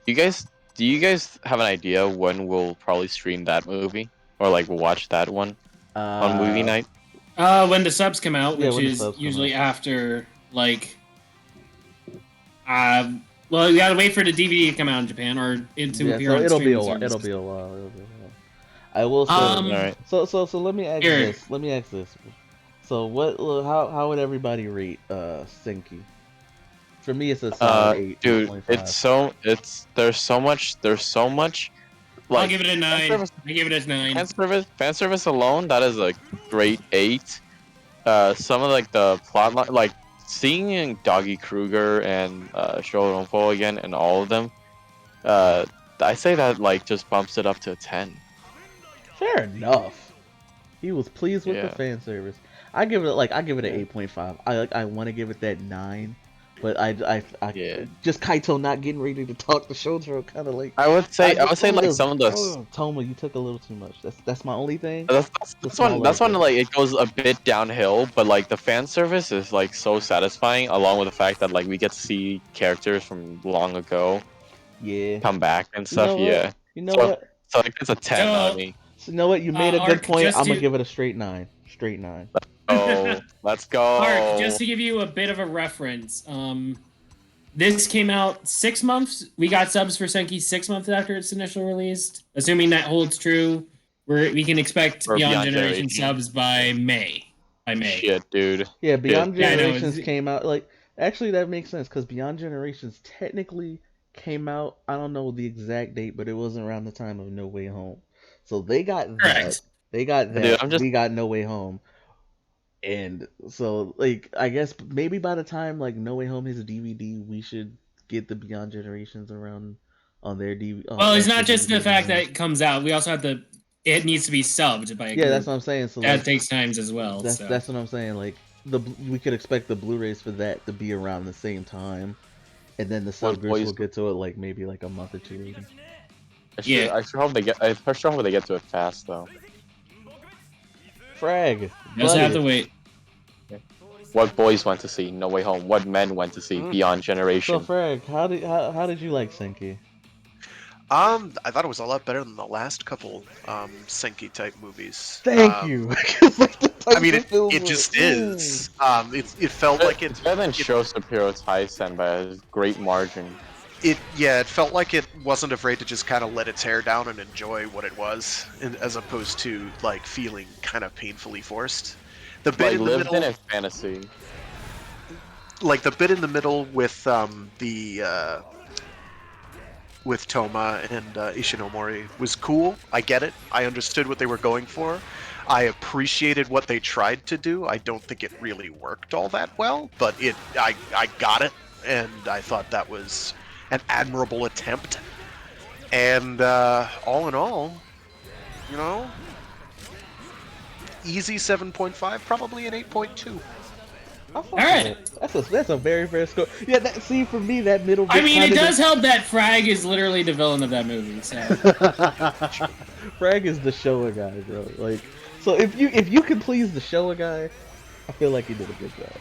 Do you guys have an idea when we'll probably stream that movie, or like watch that one on movie night? When the subs come out, Yeah, which when the is subs come usually out. after like, well, you gotta wait for the DVD to come out in Japan or to appear on it'll be a streaming while. services. It'll be a while. I will say. Alright. So let me ask Here. this. Let me ask this. So how would everybody rate Senki? For me, it's a solid 8. Dude, 8.5. there's so much. Like, I'll give it a 9. I give it a 9. Fan service alone, that is a great 8. Some of like the plot line, like seeing Doggy Kruger and Shoronfo again, and all of them, I say that like just bumps it up to a 10. Fair enough. He was pleased with Yeah. the fan service. I give it an 8.5. I want to give it that 9, but I just Kaito not getting ready to talk to Shotaro kind of like. I would say like some of the Toma, you took a little too much. That's my only thing. That's one like it goes a bit downhill, but like the fan service is like so satisfying, along with the fact that like we get to see characters from long ago come back and stuff. You know what? So like it's a 10 on me. So you know what? You made a good Ark, point. just I'm gonna to- give it a straight 9. Straight 9. Oh, let's go. Mark, just to give you a bit of a reference, this came out 6 months. We got subs for Senki 6 months after its initial release. Assuming that holds true, we can expect Beyond Generation subs by May. Shit, dude. Yeah, Beyond Yeah, I know, Generations came out like. Actually, that makes sense because Beyond Generations technically came out. I don't know the exact date, but it wasn't around the time of No Way Home. So they got that. Correct. They got that. Dude, We got No Way Home. And so, like, I guess maybe by the time like No Way Home hits a DVD, we should get the Beyond Generations around on their DVD. Well, it's not just the fact that it comes out. We also have to. It needs to be subbed by a group. that's what I'm saying. So that like, takes times as well. That's so. that's what I'm saying. Like we could expect the Blu-rays for that to be around the same time, and then the subgroups will get to it like maybe like a month or two later. I sure hope they get. I sure hope they get to it fast though. Frag. Just have to wait. What boys went to see No Way Home? What men went to see Beyond Generation? So Frag, how did you like Senki? I thought it was a lot better than the last couple Senki type movies. Thank you. I mean, it just is. It felt like it's better than Show Superior Taisen by a great margin. It felt like it wasn't afraid to just kind of let its hair down and enjoy what it was, as opposed to like feeling kind of painfully forced. The bit in the lived middle, in a fantasy. Like the bit in the middle with with Toma and Ishinomori was cool. I get it. I understood what they were going for. I appreciated what they tried to do. I don't think it really worked all that well, but I got it, and I thought that was an admirable attempt. And all in all, You know? Easy 7.5, probably an 8.2. All right. That's a very fair score. Yeah, see for me that middle. I mean, it kinda does help that Frag is literally the villain of that movie. So Frag is the Showa guy, bro. Like, so if you can please the Showa guy, I feel like you did a good job.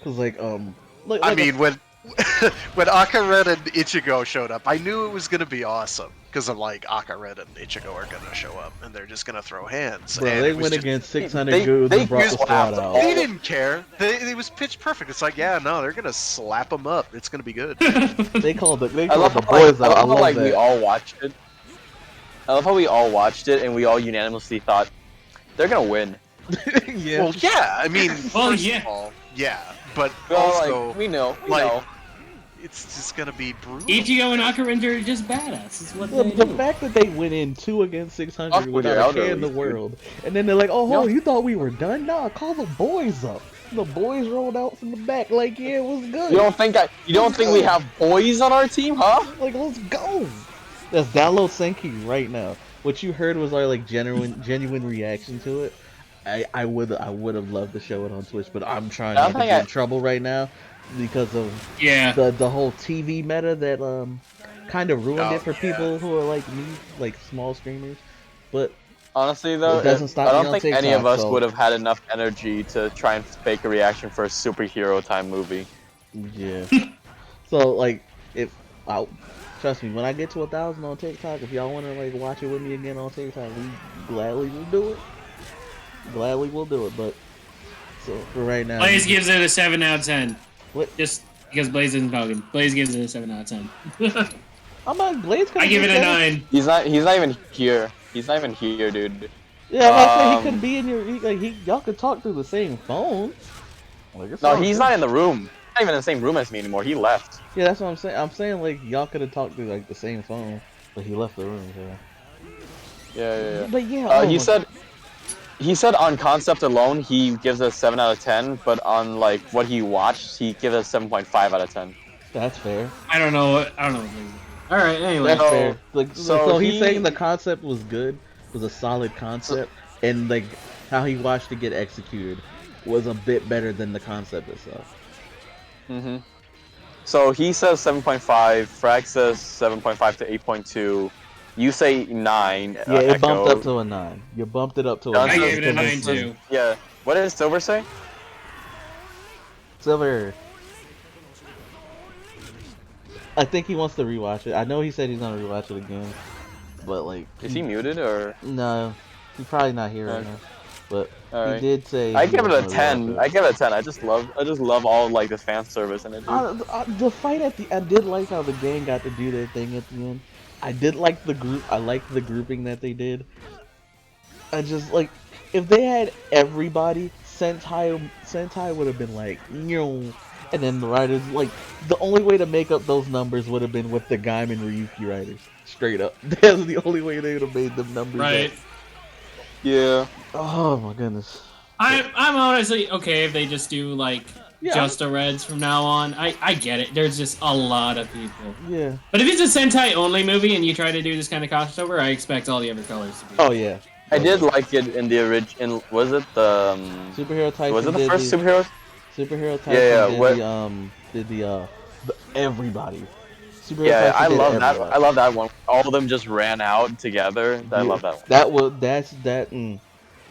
Cause I mean, when Akaret and Ichigo showed up, I knew it was gonna be awesome. Because I'm like, Akaret and Ichigo are gonna show up, and they're just gonna throw hands. bro, and they it was went just, against 600 goons and brought the squad out. They didn't care. It was pitch perfect. It's like, yeah, no, they're gonna slap them up. It's gonna be good. They called the I love boys out. I love like that. we all watched it. I love how we all watched it and we all unanimously thought they're gonna win. Yeah. Well, yeah. I mean, Well, first yeah. of all, yeah, but Well, also, like, we know. it's just gonna be brutal. Ichigo and Akarinja are just badass. It's what they The do. fact that they went in 2 against 600 without a care in the world, and then they're like, "Oh, you thought we were done? Nah, call the boys up." The boys rolled out from the back like, "Yeah, it was good." You don't think we have boys on our team, huh? Like, let's go. Let's download Senki right now. What you heard was our like genuine reaction to it. I would have loved to show it on Twitch, but I'm trying not to get in trouble right now because of the whole TV meta that kind of ruined it for people who are like me, like small streamers. But honestly, though, it doesn't stop I don't me on think TikTok, any of us so- would have had enough energy to try and fake a reaction for a superhero time movie. Yeah. So like, trust me, when I get to 1,000 on TikTok, if y'all want to like watch it with me again on TikTok, we gladly will do it. Gladly will do it, but so for right now, Blaze gives it a 7 out of 10. What? Just because Blaze isn't talking. Blaze gives it a 7 out of 10. I'm not Blaze. I give it a 9. He's not even here. He's not even here, dude. Yeah, I'm saying he could be in your. Y'all could talk through the same phone. Like, No, he's not in the room. He's not even in the same room as me anymore. He left. Yeah, that's what I'm saying. I'm saying like y'all could have talked through like the same phone, but he left the room. So. Yeah. But yeah, He said on concept alone he gives us 7 out of 10, but on like what he watched he gives us 7.5 out of 10. That's fair. I don't know. All right. Anyway, that's fair. Like, so he's saying the concept was good, was a solid concept, and like how he watched it get executed was a bit better than the concept itself. Mhm. So he says 7.5. Frag says 7.5 to 8.2. You say 9. Yeah, it bumped up to a 9. You bumped it up to a 9. I gave it a 9 too. Yeah. What did Silver say? Silver. I think he wants to rewatch it. I know he said he's gonna rewatch it again, but like, is he muted or? No, he's probably not here right now. But he did say. I give it a 10. I give it a 10. I just love all like the fan service in it. The fight at the, I did like how the gang got to do their thing at the end. I did like the group. I liked the grouping that they did. I just like, if they had everybody, Sentai would have been like, and then the writers like, the only way to make up those numbers would have been with the Gaim and Ryuki writers. Straight up, that's the only way they would have made them numbers. Right. Up. Yeah. Oh my goodness. I'm honestly okay if they just do like just a Reds from now on. I get it. There's just a lot of people. Yeah. But if it's a Sentai only movie and you try to do this kind of crossover, I expect all the other colors to be. Oh yeah. I did like it in the original. Was it the Superhero Tyson? Was it the first superhero? Superhero Tyson did the everybody. Superhero Tyson I love everybody. that. I love that one. All of them just ran out together. I love that one.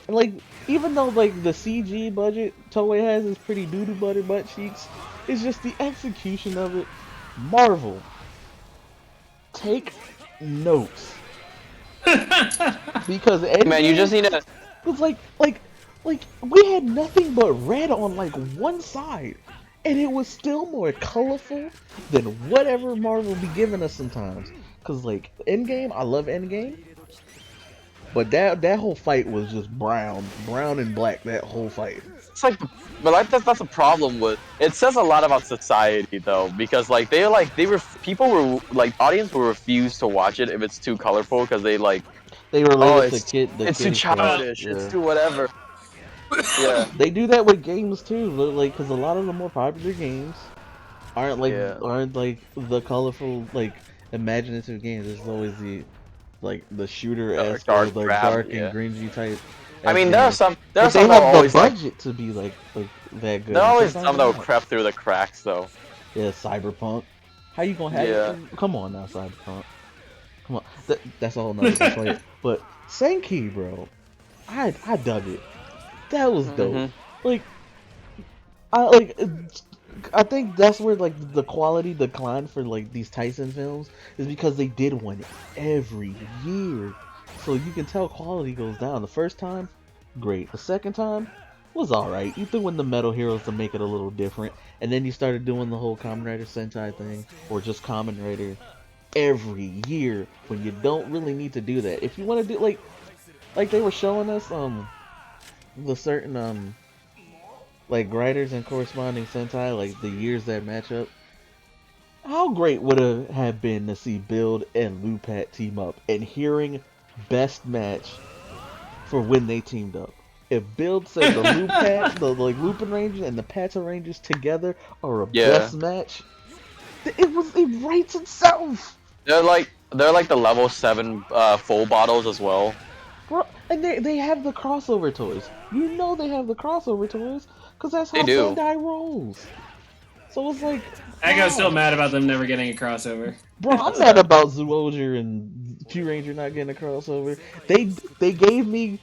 And like, even though like the CG budget Toei has is pretty doo-doo butt cheeks, it's just the execution of it. Marvel, take notes. Because man, you just need to. It's like we had nothing but red on like one side, and it was still more colorful than whatever Marvel be giving us sometimes. Cause like Endgame, I love Endgame, but that whole fight was just brown and black. That whole fight. It's like, but that's a problem with. It says a lot about society though, because like people were like audience will refuse to watch it if it's too colorful because they relate it's too childish. It's too whatever. Yeah. They do that with games too, like because a lot of the more popular games aren't like the colorful like imaginative games. There's always the like the shooter esque or dark like grab, dark yeah. and cringy type. I mean, games. there are But some they that have always the like. budget to be like that good. There are and always sometimes some they're that will not. creep through the cracks, though. Yeah, Cyberpunk. How you gonna have Yeah. it? Come on now, Cyberpunk. Come on, that's a whole nother complaint. But Senki, bro, I dug it. That was dope. Mhm. Like I think that's where like the quality declined for like these Tyson films is because they did one every year, so you can tell quality goes down. The first time, great. The second time was all right. You threw in the Metal Heroes to make it a little different, and then you started doing the whole Kamen Rider Sentai thing or just Kamen Rider every year when you don't really need to do that. If you want to do like they were showing us the certain like writers and corresponding Sentai, like the years that match up. How great would it have been to see Build and Lupat team up and hearing best match for when they teamed up? If Build said the Lupat, the like Lupin Rangers and the Pata Rangers together are a best match, it writes itself. They're like the level 7 full bottles as well. Bro, and they have the crossover toys. You know they have the crossover toys because that's how They do. Bandai rolls. So it's like, Echo's still mad about them never getting a crossover. bro, I'm mad about Zoologer and Q Ranger not getting a crossover. They gave me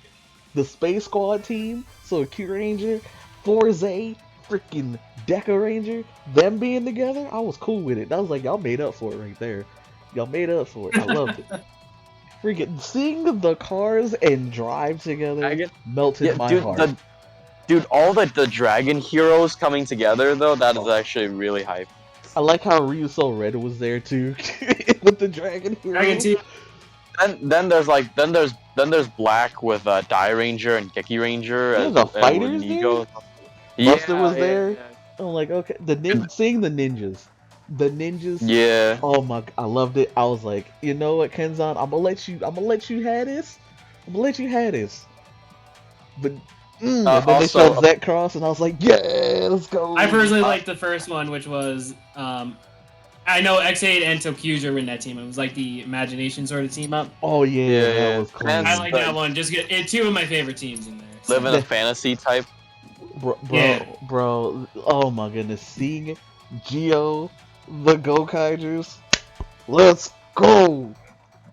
the Space Squad team, so Q Ranger, Forze, freaking Deca Ranger, them being together, I was cool with it. I was like, y'all made up for it right there. Y'all made up for it. I loved it. Freaking seeing the cars and drive together melted my heart. Dude, all the dragon heroes coming together though, that is actually really hype. I like how Ryuso Red was there too with the dragon hero. Dragon team. Then there's Black with Die Ranger and Geki Ranger Yeah, as the fighters Nigo. Buster was there. I'm like, okay, seeing the ninjas. Yeah. Oh my, I loved it. I was like, you know what, Kenzan, I'm gonna let you have this. But and then they showed Zet Cross, and I was like, yeah, let's go. I personally liked the first one, which was I know X8 and Tokuja were in that team. It was like the Imagination sort of team up. Oh yeah, that was cool. I like that one. Just get two of my favorite teams in there. So. Live in a fantasy type. Bro, oh my goodness, seeing Geo, the Gokaijus, let's go.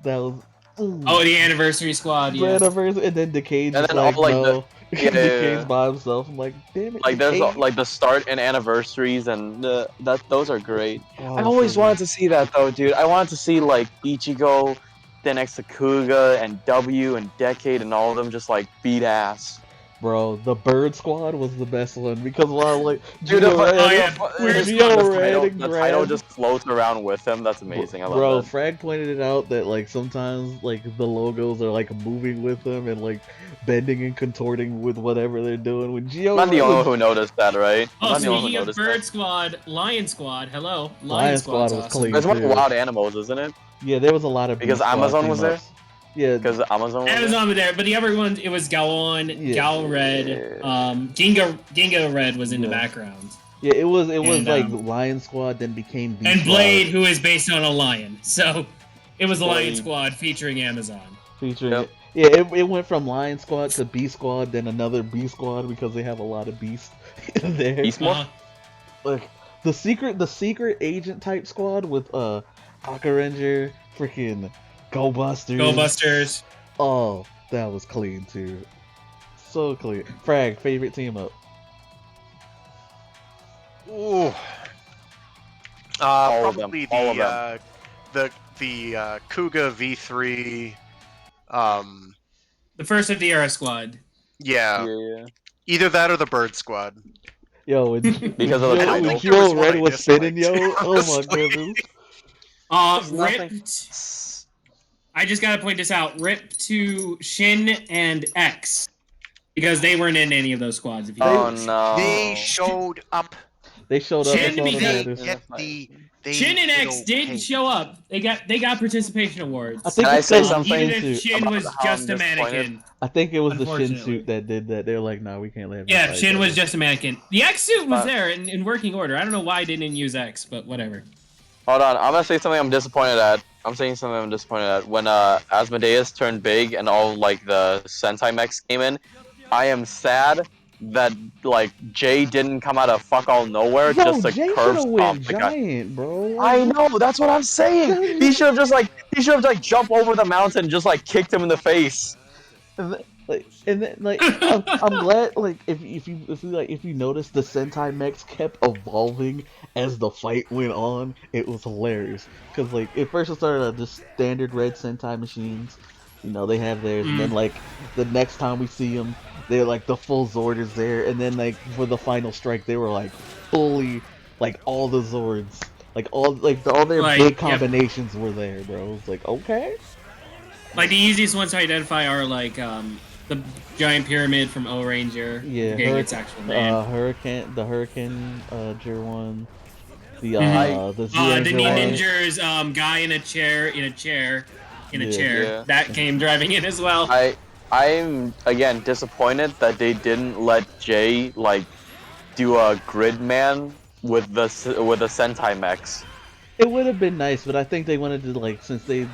That was. Oh, the anniversary squad, yeah. Anniversary, and then Decade just like, no. Decade's by himself. I'm like, damn it. Like there's like the start and anniversaries, and those are great. Oh, I always wanted to see that though, dude. I wanted to see like Ichigo, then next to Kuga and W and Decade and all of them just like beat ass. Bro, the Bird Squad was the best one because while like dude, the title just floats around with him. That's amazing. I love bro, that. Frag pointed it out that like sometimes like the logos are like moving with them and like bending and contorting with whatever they're doing. When Geo, I'm not the only one who noticed that, right? Oh, speaking of Bird Squad, Lion Squad, hello. Lion Squad was clean. There's one wild animals, isn't it? Yeah, there was a lot of because Amazon was there. Yeah, because Amazon was there, but the other ones, it was Galon, Gal Red, Ginga Red was in the background. Yeah, it was like Lion Squad, then became Beast and Blade, Squad. Who is based on a lion. So it was the Lion Squad featuring Amazon. Yeah, it went from Lion Squad to Beast Squad, then another Beast Squad because they have a lot of beasts in there. Beast Squad? Like the secret agent type squad with Haka Ranger, freaking Go Busters. Oh, that was clean too. So clean. Frag, favorite team up. Ooh. Probably the Kuga V3. The first of the Era Squad. Yeah. Either that or the Bird Squad. Yo, because of the Joe Red was spinning, yo. Oh my goodness. Ripped. I just gotta point this out. Rip to Shin and X. Because they weren't in any of those squads. Oh no. They showed up. Shin and X did show up. They got participation awards. I think Can I say something? Even if Shin was just a mannequin. I think it was the Shin suit that did that. They were like, "No, we can't let him." Yeah, Shin was just a mannequin. The X suit was there in working order. I don't know why I didn't use X, but whatever. Hold on, I'm gonna say something I'm disappointed at. I'm saying something I'm disappointed at. When Asmodeus turned big and all like the Sentai mechs came in, I am sad that like Jay didn't come out of fuck all nowhere Bro, just to Jay should curb have stomp went the guy. giant, bro. I know, that's what I'm saying. He should have just like jumped over the mountain and just like kicked him in the face. I'm glad if you notice the Sentai mechs kept evolving as the fight went on. It was hilarious because like at first it started at just standard red Sentai machines, they have theirs, and then like the next time we see them, they're like the full Zord is there, and then like for the final strike they were like fully like all the Zords, like all their big combinations were there, bro. It's like okay. Like the easiest ones to identify are like the giant pyramid from O Ranger. Yeah, its actual name. the Hurricane one, the the Z-Ranger Ninja's guy in a chair. Yeah. That came driving in as well. I'm again disappointed that they didn't let Jay like do a Gridman with the Sentai mechs. It would have been nice, but I think they wanted to like since they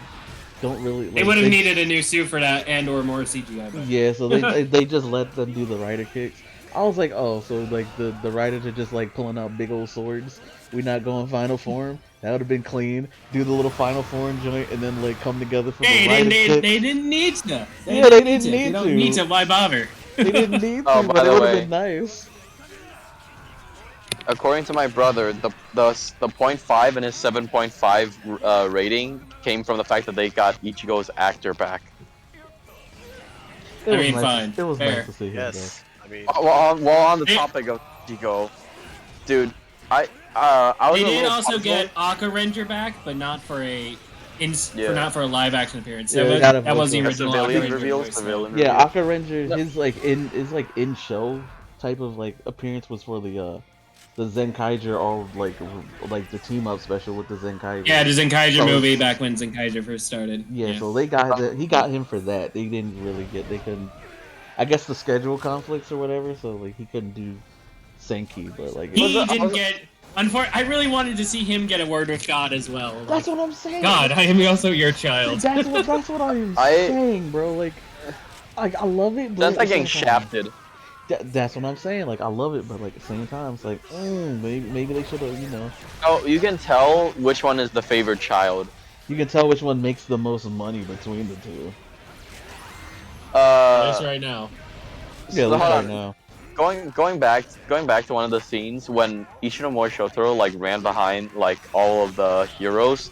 don't really. Like, they would have needed a new suit for that and or more CGI. But. Yeah, so they just let them do the rider kicks. I was like, oh, so like the riders are just like pulling out big old swords. We're not going final form. That would have been clean. Do the little final form joint and then like come together for the rider kick. They didn't need to. They didn't need to. They don't need to. Why bother? They didn't need to, but it would have been nice. According to my brother, the 0.5 and his 7.5 rating came from the fact that they got Ichigo's actor back. Fine. It was fair. nice to see him back. I mean, well, on the topic of Ichigo, dude, I was. They did also get Aka Ranger back, but not for not for a live action appearance. Yeah, that was the original Aka Ranger. Yeah, Aka Ranger, his in show type of like appearance was for the Zenkaiger all like the team up special with the Zenkaiger. Yeah, the Zenkaiger movie back when Zenkaiger first started. Yeah, so he got him for that. They didn't really they couldn't. I guess the schedule conflicts or whatever, so like he couldn't do Senki, but like he didn't get. I really wanted to see him get a word with God as well. That's what I'm saying. God, I am also your child. That's what I'm saying, bro. Like I love it. But that's like getting shafted. That's what I'm saying. Like I love it, but like at the same time, it's like maybe they should have, Oh, you can tell which one is the favorite child. You can tell which one makes the most money between the two. Just right now. Yeah, so right now. Going back to one of the scenes when Ishinomori Shotaro like ran behind like all of the heroes.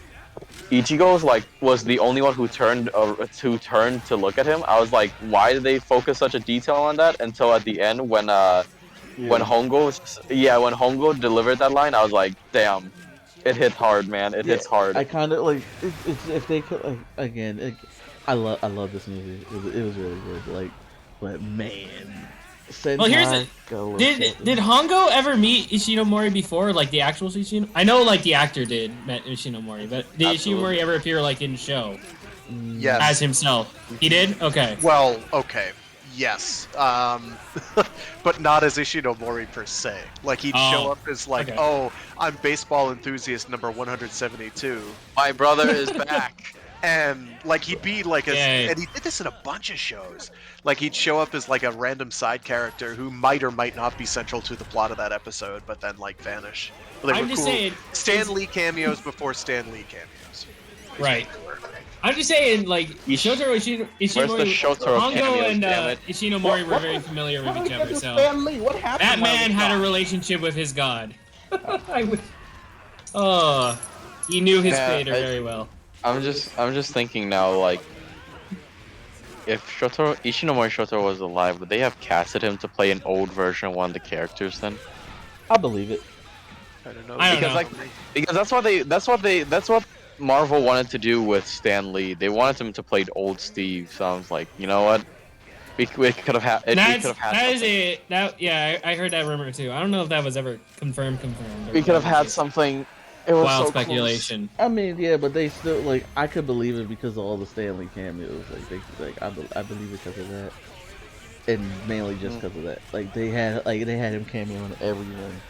Ichigo's was the only one who turned to look at him. I was like, why did they focus such a detail on that? Until at the end when Hongo delivered that line, I was like, damn, it hit hard, man. It hits hard. I kind of like if they could again. I love this movie. It was really good. But man. Well, here's it. Did Hongo ever meet Ishinomori before, like the actual Ishinomori? I know, like the actor met Ishinomori, but did Ishinomori ever appear like in show? Yes. As himself, he did. Okay. Well, okay, yes, but not as Ishinomori per se. Like he'd show up as oh, I'm baseball enthusiast number 172. My brother is back. And like he'd be like and he did this in a bunch of shows. Like he'd show up as like a random side character who might or might not be central to the plot of that episode, but then like vanish. But they were cool. Saying, Stan Lee cameos before Stan Lee cameos. Right. I'm just saying, like Shotaro Ishinomori, Hongo and Ishinomori were very familiar with each other. So what happened? That man had a relationship with his god. He knew his creator very well. I'm just thinking now, like, if Ishinomori Shotaro was alive, would they have casted him to play an old version of one of the characters then? I believe it. I don't know. Because that's what Marvel wanted to do with Stan Lee. They wanted him to play old Steve. So I was like, you know what? We could have had. I heard that rumor too. I don't know if that was ever confirmed. We could have had something. It was wild so speculation. Close. I mean, yeah, but they still I could believe it because of all the Stan Lee cameos. I believe it because of that, and mainly just because of that. They had him cameo in everyone.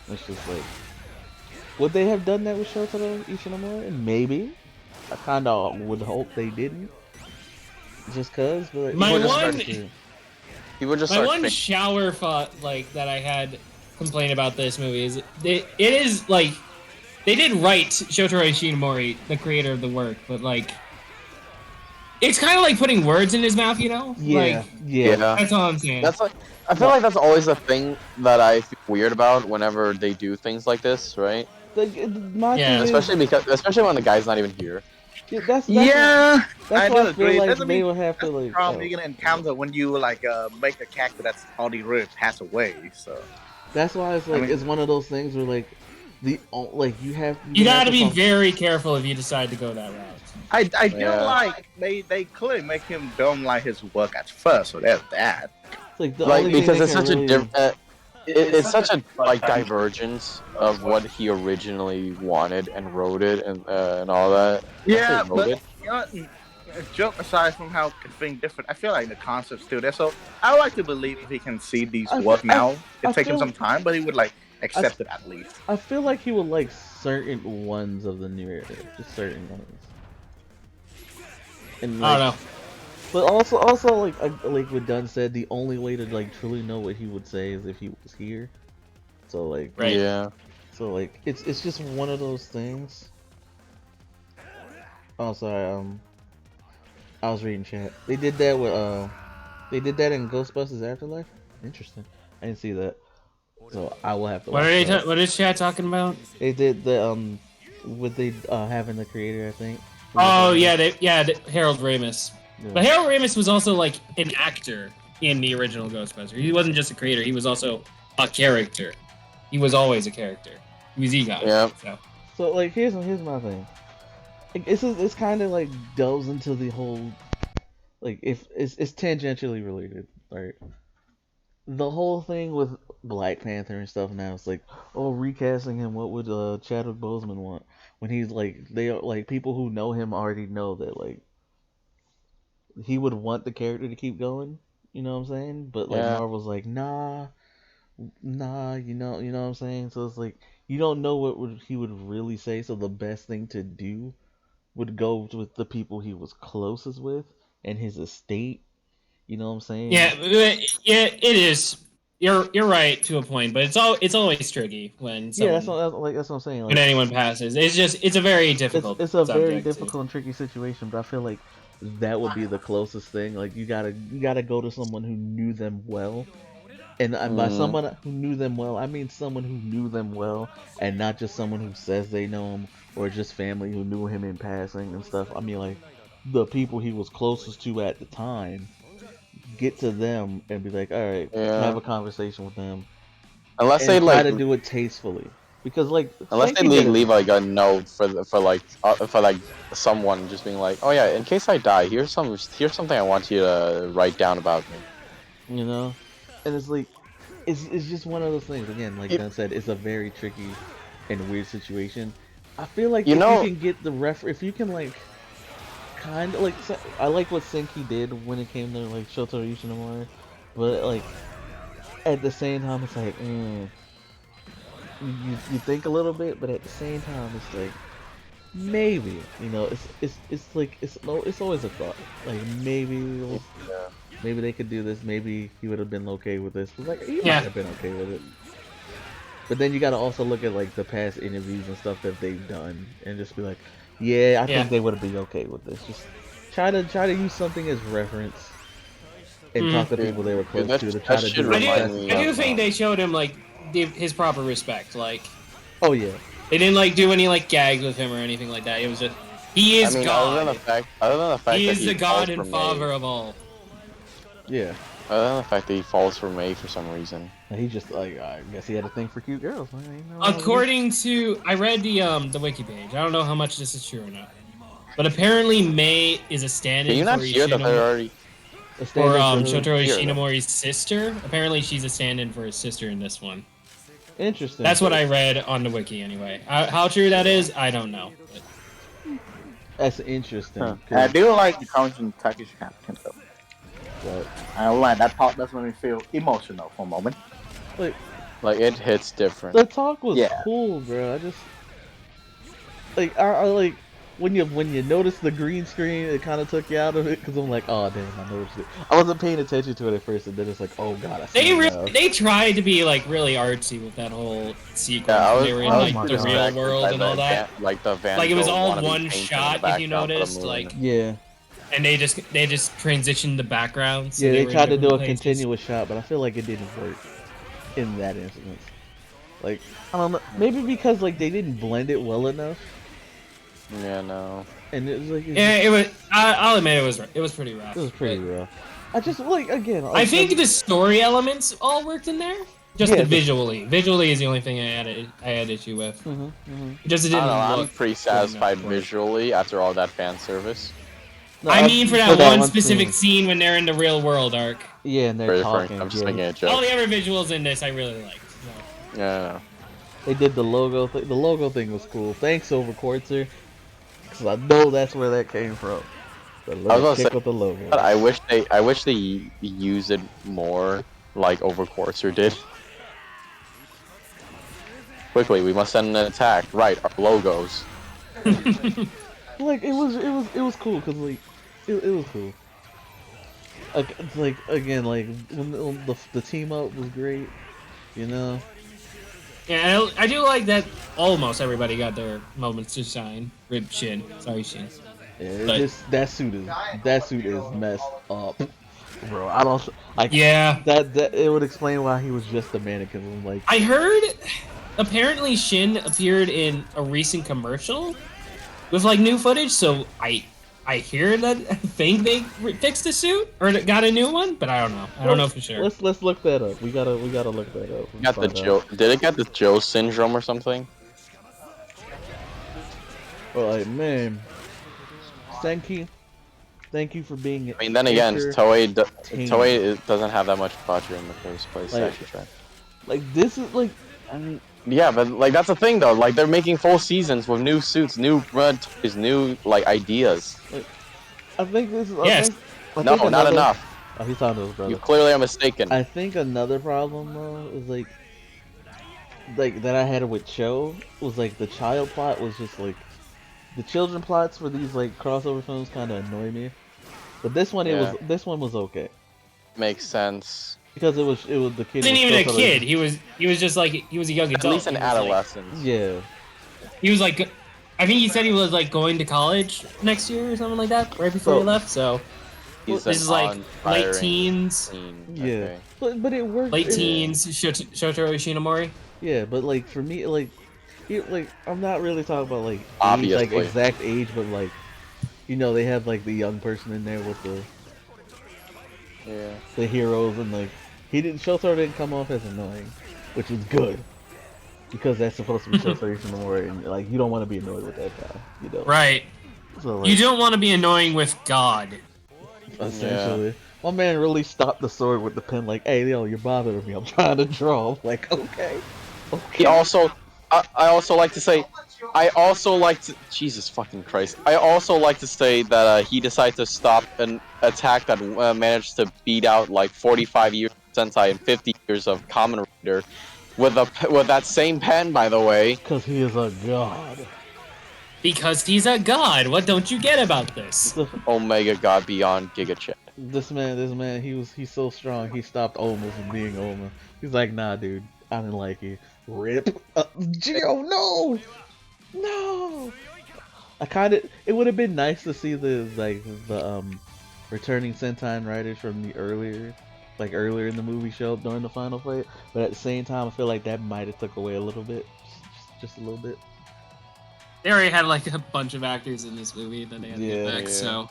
It's just would they have done that with Shotaro Ishinomori? Maybe. I kind of would hope they didn't, just cause. But My would just one, start- He would just my start one think- shower thought like that I had complained about this movie is it is like they did write Shotaro Ishinomori, the creator of the work, but like it's kind of like putting words in his mouth, you know? Yeah, Like, yeah. that's all I'm saying. That's like I feel like that's always a thing that I feel weird about whenever they do things like this, right? My Yeah. thing Especially when the guy's not even here. is, that's Yeah, that's I why do I feel agree. like Doesn't they mean would have to that's the like. problem you're gonna encounter when you like make a character that's already passed away. So That's why it's like I mean- it's one of those things where like you have You have gotta to be talk- very careful if you decide to go that route. I do Yeah. like they clearly make him don't like his work at first, so there's that. It's like the Like only thing because they it's can such really, a different. It's such a like divergence of what he originally wanted and wrote it and all that. Yeah, Wrote but it. you know, a joke aside from how being different, I feel like the concept's still there. So I would like to believe if he can see these work now, I it take him feel- some time, but he would like accept it at least. I feel like he would like certain ones of the new era, just certain ones. And I like, don't know. but also like what Dunn said, the only way to like truly know what he would say is if he was here. So like, Right. Yeah. so like it's just one of those things. Oh, sorry. I was reading chat. They did that with they did that in Ghostbusters Afterlife. Interesting. I didn't see that. So I will have to. What watch are they? that. What is chat talking about? They did the with the having the creator, I think. Oh yeah, Harold Ramis. Yeah. But Harold Ramis was also like an actor in the original Ghostbusters. He wasn't just a creator; he was also a character. He was always a character. He was EGOT. Yeah. So like here's my thing. Like, it's kind of like delves into the whole like if it's tangentially related, right? The whole thing with Black Panther and stuff now, it's like, oh, recasting him. What would Chadwick Boseman want? When he's like, they are like people who know him already know that like he would want the character to keep going. You know what I'm saying? But like Yeah. Marvel's like, nah, you know what I'm saying? So it's like you don't know what he would really say. So the best thing to do would go with the people he was closest with and his estate. You know what I'm saying? Yeah, it is. You're right to a point, but it's always tricky when Yeah, that's someone, what I'm saying. Like, when anyone passes. It's a very difficult. it's a very subject difficult and tricky situation, but I feel like that would be the closest thing. Like you gotta go to someone who knew them well, and by someone who knew them well, I mean someone who knew them well, and not just someone who says they know him or just family who knew him in passing and stuff. I mean like the people he was closest to at the time. Get to them and be like, all right, have a conversation with them. Unless and they try like to do it tastefully, because like unless they Senki did it. leave like a note for someone just being like, oh yeah, in case I die, here's something I want you to write down about me. You know, and it's like it's just one of those things. Again, like Dan said, it's a very tricky and weird situation. I feel like you can get the if you can like kind of like I like what Senki did when it came to like Shotaro Ishinomori, but like at the same time it's like you think a little bit, but at the same time it's like maybe it's like it's always a thought like maybe they could do this, maybe he would have been okay with this. Like he might have been okay with it. But then you gotta also look at like the past interviews and stuff that they've done and just be like, I think they would have been okay with this. Just try to use something as reference and talk to people they were close to try to do I do think they showed him like his proper respect. Like, oh yeah, they didn't like do any like gags with him or anything like that. It was just he is God. Other than the fact he that is the God and Father of all. Yeah. Other than the fact that he falls for May for some reason. He just like I guess he had a thing for cute girls. According to I read the wiki page. I don't know how much this is true or not, but apparently May is a stand-in. Can you not hear that they're already? For Shotaro Ishinomori's sister. Apparently she's a stand-in for his sister in this one. Interesting. That's what I read on the wiki anyway. How true that is, I don't know. But... That's interesting. Huh. I do like the Council Turkish captain though. But I don't like that part. Does make me feel emotional for a moment. Like it hits different. The talk was cool, bro. I just like I like when you notice the green screen, it kind of took you out of it because I'm like, oh damn, I noticed it. I wasn't paying attention to it at first, and then it's like, oh god, I see it now. They tried to be like really artsy with that whole sequence Yeah, when they were in like my the God. real world and all that. Like the Van Like it was Gogh all wannabe one painting in shot, the if you background for the noticed. moon. Like, Yeah. and they just transitioned the background. So Yeah, they were in tried to do different a places. continuous shot, but I feel like it didn't work in that instance. Like, I don't know, maybe because like they didn't blend it well enough. Yeah, no. And it was like, Yeah, it was. I'll admit it was pretty rough. It was pretty rough. I just like again. I think the story elements all worked in there. Just Yeah, the visually is the only thing I had issue with. Just it I didn't don't know, look. I'm pretty satisfied visually after all that fan service. No, I mean, for that one specific scene when they're in the real world arc. Yeah, and they're talking. I'm just yeah. making a joke. All the other visuals in this I really liked. So. Yeah. They did the logo thing. The logo thing was cool. Thanks, Overquartzer. Because I know that's where that came from. The little kick with the logo. I wish they use it more like Overquartzer did. Quickly, we must send an attack. Right, our logos. Like it was cool because like it was cool. Like again, like when the team up was great, you know. Yeah, I do like that almost everybody got their moments to shine. Rip Shin. Sorry, Shin. Yeah, but that suit is messed up, bro. I don't. Like, yeah. That it would explain why he was just a mannequin. I'm like, I heard apparently Shin appeared in a recent commercial with like new footage, so I hear that I think they fixed the suit or got a new one, but I don't know. I don't know for sure. Let's look that up. We gotta look that up. Got the Joe. Did it get the Joe syndrome or something? Well, like, man, Senki, thank you for being. I mean, then again, Toei doesn't have that much budget in the first place. Like, actually, like this is like, I mean. Yeah, but like that's the thing though. Like they're making full seasons with new suits, new toys, new like ideas. Like, I think this is. Yes. I no, think not enough. Oh, he's talking to his brother. You clearly are mistaken. I think another problem though is like that I had with Cho was like the child plot was just like the children plots for these like crossover films kind of annoy me, but this one this one was okay. Makes sense. Because it was the kid. He wasn't even a kid. He was just like he was a young adult. At least an adolescent. Like, yeah. He was like, I think he said he was like going to college next year or something like that, right before he left. So this is like late teens. Yeah, but it worked. Late teens. Shotaro Ishinomori. Yeah, but like for me, like I'm not really talking about like age, like exact age, but like you know they have like the young person in there with the heroes and like Shotaro didn't come off as annoying, which was good because that's supposed to be Shotaro Ishinomori, and like you don't want to be annoyed with that guy, you know. Right. So, like, you don't want to be annoying with God. Essentially, my man really stopped the sword with the pen, like, "Hey, yo, you're bothering me. I'm trying to draw." I'm like, okay. He also, I also like to say, Jesus fucking Christ. I also like to say that he decided to stop an attack that managed to beat out like 45 years of Sentai and 50 years of Kamen Rider with that same pen, by the way. Because he is a god. Because he's a god. What don't you get about this? Omega God beyond Giga Chat. This man, he's so strong. He stopped Oma from being Oma. He's like, nah, dude, I didn't like you. Rip. Gio, no. It would have been nice to see the returning Sentai writers from the earlier in the movie show up during the final fight, but at the same time, I feel like that might have took away a little bit, just a little bit. They already had like a bunch of actors in this movie that they had to get back, so.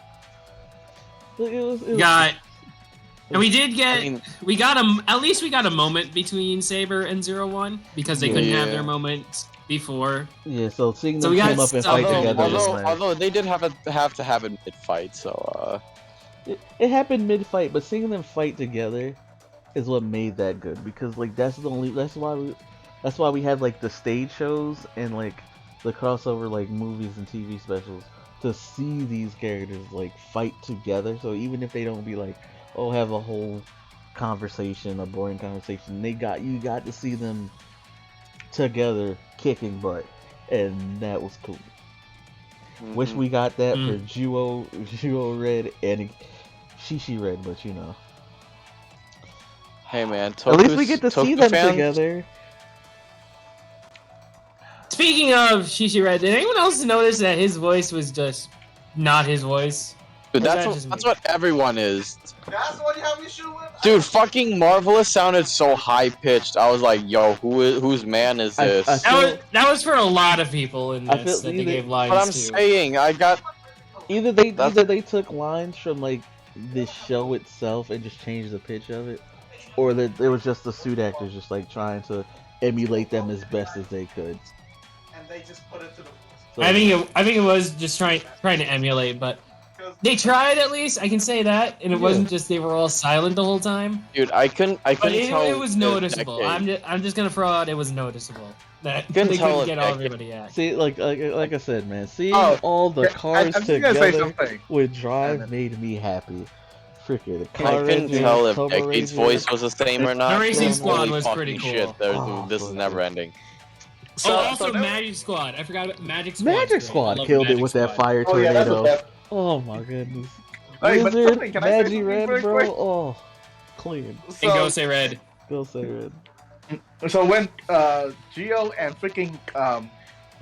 And we did get, at least we got a moment between Saber and 01 because they couldn't have their moment before. Yeah, so seeing them come up and fight together. Although they did have to have it mid-fight, so it happened mid-fight, but seeing them fight together is what made that good because like that's why we had like the stage shows and like the crossover like movies and TV specials to see these characters like fight together. So even if they don't be like, oh, have a whole conversation, a boring conversation, you got to see them together kicking butt, and that was cool. Wish we got that for Mm. Juo Red and Shishi Red, but you know. Hey man, At least we get to Toku see them fans, together. Speaking of Shishi Red, did anyone else notice that his voice was just not his voice? Dude, Or is that's that what, just that's me? what everyone is. That's what you have me shoot with. Dude, fucking Marvelous sounded so high pitched. I was like, yo, whose man is I this? feel That was for a lot of people in I this feel that they gave But lines I'm to. saying, I got either they took lines from like the show itself and just changed the pitch of it, or that it was just the suit actors just like trying to emulate them as best as they could. And they just put it to the. So, I think it was just trying to emulate, but they tried at least. I can say that, and it wasn't just they were all silent the whole time. dude, I couldn't But tell. it was the noticeable. decade. I'm just gonna throw out it was noticeable that Couldn't they tell couldn't if get that everybody at. see, like I said, man, seeing Oh, all the yeah, cars I'm just gonna say together something. with Drive made me happy. Freaking the I Car couldn't Ranger, tell if Cobra Decade's Ranger. voice was the same or not. The Racing Holy Squad was fucking pretty cool. shit, Oh, this is fuck never yeah. ending. Oh, also Magic Squad. I forgot about Magic Squad. Magic Squad killed it with that fire Oh yeah, that's tornado. what that. Oh my goodness. Hey, but Wizard, something, can I say Magi something Red, really bro. quick? Oh, clean. And Go Say Red. Go Say Red. So when Geo and freaking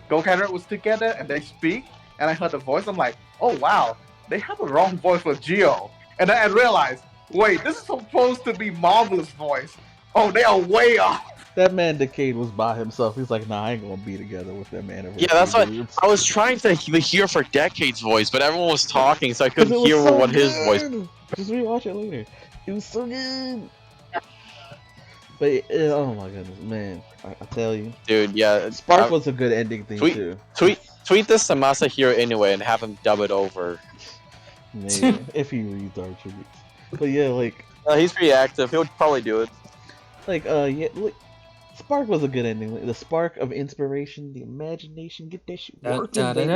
Go-Getter was together and they speak, and I heard the voice, I'm like, oh wow, they have a wrong voice for Geo. And then I realized, wait, this is supposed to be Marvel's voice. Oh, they are way off. That man Decade was by himself. He's like, nah, I ain't gonna be together with them anniversary. Yeah, that's what dudes. I was trying to hear for Decade's voice, but everyone was talking, so I couldn't 'Cause it was hear so what his voice. good. Just rewatch it later. It was so good. But oh my goodness, man! I tell you, Dude, yeah, Spark was a good ending thing tweet, too. tweet this to Masahiro anyway and have him dub it over. Man, if he reads our tweets. But yeah, like He's pretty active. He'll probably do it. yeah, like Spark was a good ending. Like, the spark of inspiration, the imagination, get that shit working, baby.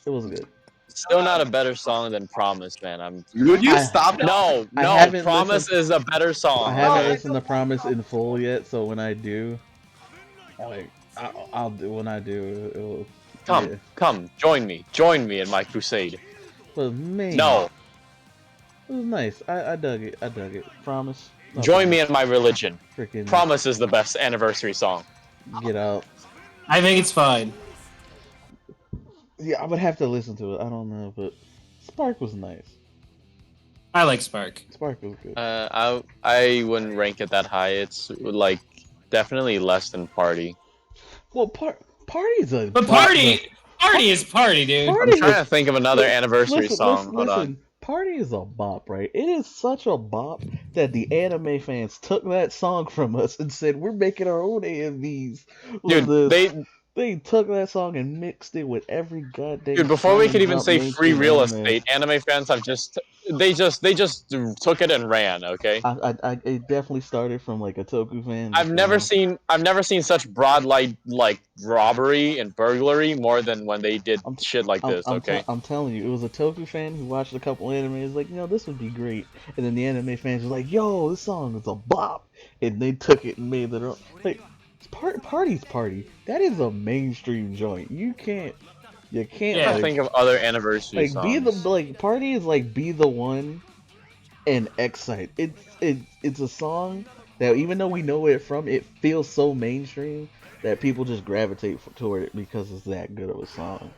It was good. Still not a better song than Promise, man. Would you stop? No, Promise is a better song. I haven't listened to Promise in full yet, so when I do, like, I'll do. When I do, it'll, Come, join me in my crusade. But man, No, it was nice. I dug it. Promise. No, join me in my religion. Freaking Promise is the best anniversary song. Get Out. I think it's fine. Yeah, I would have to listen to it. I don't know, but Spark was nice. I like Spark. Spark was good. I wouldn't rank it that high. It's like definitely less than Party. Well, Party's a. But Party is Party, dude. I'm trying to think of another anniversary song. Hold on. Party is a bop, right? It is such a bop that the anime fans took that song from us and said, we're making our own AMVs. Dude, they took that song and mixed it with every goddamn. Dude, before we could even say free real anime. estate, anime fans have just took it and ran. Okay. It definitely started from like a Toku fan. I've never seen such broad light like robbery and burglary more than when they did shit like this. Okay. I'm telling you, it was a Toku fan who watched a couple animes like, this would be great, and then the anime fans were like, yo, this song is a bop, and they took it and made their own. Like, Party's Party. That is a mainstream joint. You can't. Yeah, like, think of other anniversary songs. Party is like Be the One and Excite. It's a song that even though we know it from, it feels so mainstream that people just gravitate toward it because it's that good of a song.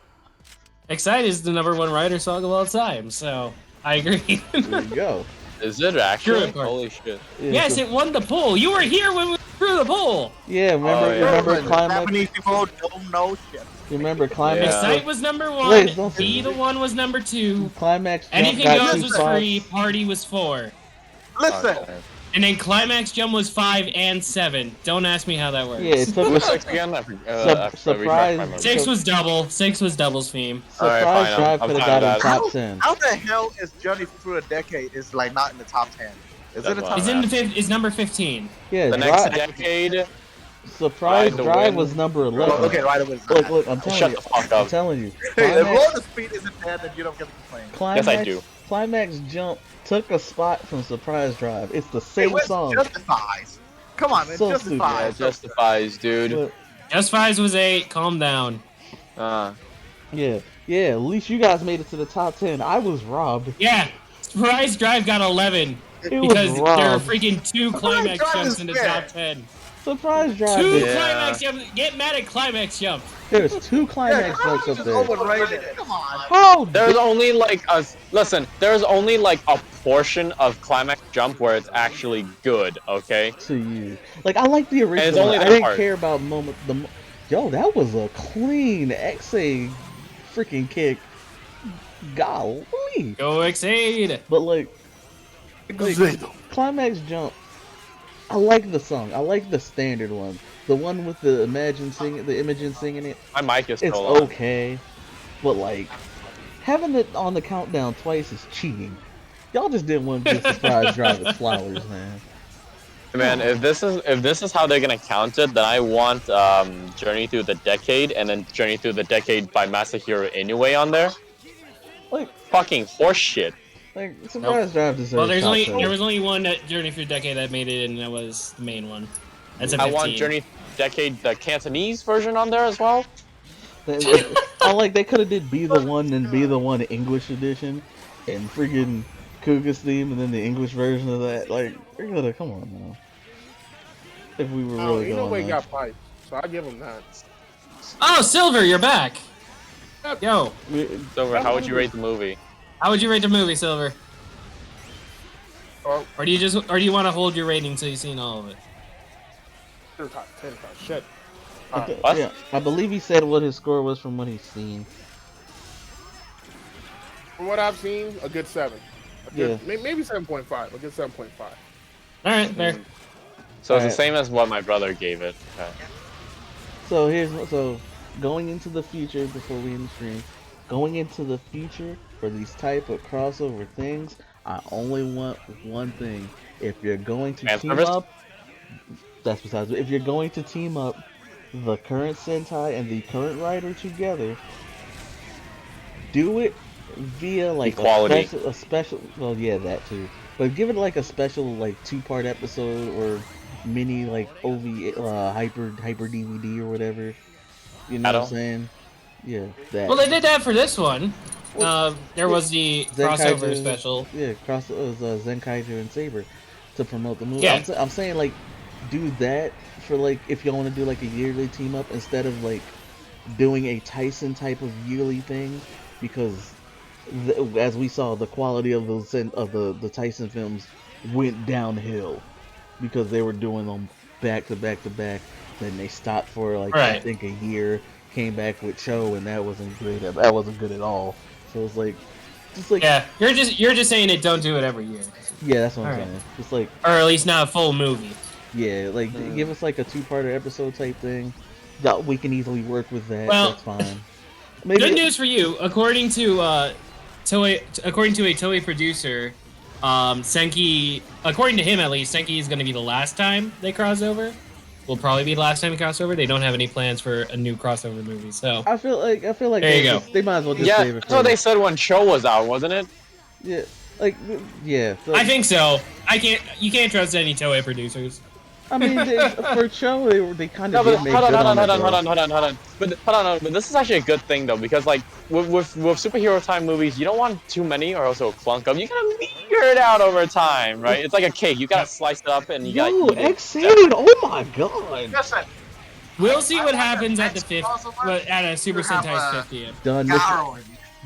Excite is the #1 writer song of all time, so I agree. There you go. Is it actually? Sure. Holy shit. Yeah, yes, it won the poll. You were here when we threw the poll. Yeah, remember Climax? Japanese people don't know shit. Remember Climax? Yeah. Excite was #1. Wait, Be the One was #2. Climax. Anything Goes was 3. Party was 4. Listen. And then Climax Jump was 5 and 7. Don't ask me how that works. Yeah, it took Who was 6 again? Surprise. 6 was double. 6 was Double's theme. Surprise Alright, fine, Drive I'm could have fine got in with top 10. How the hell is Journey Through a Decade is like not in the top 10? Is it a top It's 10? It's number 15. Yeah, The next decade. Surprise Ride to Drive Win. was number 11. Okay, right away. Look, I'm telling Shut you. the fuck up. I'm telling you. Hey, if Roll the Speed isn't there, then you don't get to complain. Climax, Yes, I do. Climax Jump took a spot from Surprise Drive. It's the same Hey, song. Justifies. Come on, man. So Yeah, Justifies. it justifies, dude. But Just Fives was 8. Calm down. Yeah, at least you guys made it to the top 10. I was robbed. Yeah, Surprise Drive got 11 It was because there are robbed. freaking 2 climax Drive jumps is in the fair. top 10. Surprise Drive. 2 is- climax jumps. Get mad at climax jump. There's 2 climax jumps up there. Overrated. Come on. How? There's only like a there's only like a portion of climax jump where it's actually good. Okay. To you? Like I like the original. it's only I that didn't part. care about Yo, that was a clean XA freaking kick. Golly. Go Exceed. But like climax jump. I like the song. I like the standard one. The one with the Imogen singing it. My mic is It's still on. okay. But like having it on the countdown twice is cheating. Y'all just didn't want to give Surprise Drive its flowers, man. Man, if this is how they're gonna count it, then I want Journey Through the Decade and then Journey Through the Decade by Masahiro Inoue on there. Like fucking horseshit. Like Surprise Drive deserves. Well, there top was only one Journey Through Decade that made it, and that was the main one. That's a 15. I want Journey Decade the Cantonese version on there as well. I like they could have did Be the One and Be the One English edition, and freaking Kuga's theme, and then the English version of that. Like, they're gonna come on now. If we were really Inoue going got pipes, so I give him that. Oh, Silver, you're back. Yo, Silver, how would you rate the movie? how would you rate the movie, Silver? Oh, Or do you want to hold your rating until you've seen all of it? top 10, shit. What? Yeah, I believe he said what his score was from what he's seen. From what I've seen, a good 7. Yeah. Maybe 7.5. A good 7.5. All right, there. So it's Alright. the same as what my brother gave it. Okay. So going into the future before we end the stream, going into the future for these type of crossover things, I only want one thing. If you're going to Fan team service? up, that's besides. If you're going to team up the current Sentai and the current writer together, do it via like Equality. a special. Well, yeah, that too. But give it like a special like 2-part episode or mini like OV hyper DVD or whatever. You know what I'm saying? Yeah, that. Well, they did that for this one. There was the crossover Zenkaiger- special. Yeah, it was Zenkaiger and Saber to promote the movie. Yeah. I'm saying like do that for like if you want to do like a yearly team up instead of like doing a Tyson type of yearly thing, because as we saw, the quality of the Tyson films went downhill because they were doing them back to back to back. Then they stopped for like I Right. think a year, came back with Cho, and that wasn't good. That wasn't good at all. So it's like, just like Yeah, you're just saying it. Don't do it every year, yeah, that's what I'm Alright. saying. Just like or at least not a full movie. yeah, like give us like a 2-parter episode type thing. That we can easily work with that. Well, That's fine. Good news for you. According to a Toei producer, Senki, according to him at least, Senki is going to be the last time they cross over. Will probably be the last time they cross over. They don't have any plans for a new crossover movie. So I feel like There you go. they might as well just Yeah, save it that's for what they said when Cho was out, wasn't it? yeah, like yeah. So, I think so. You can't trust any Toei producers. I mean, for Cho, they kind No, of but did make hold on, good hold on, on hold it, on, though. hold on. But this is actually a good thing though, because like with superhero time movies, you don't want too many or else it'll clunk up. You gotta figure it out over time, right? It's like a cake. You gotta slice it up and you Yo, gotta eat it. Exceed! Oh my god! Listen, We'll see I what want happens the at the next 50th, crossover at a Super to have Sentai a- 50th.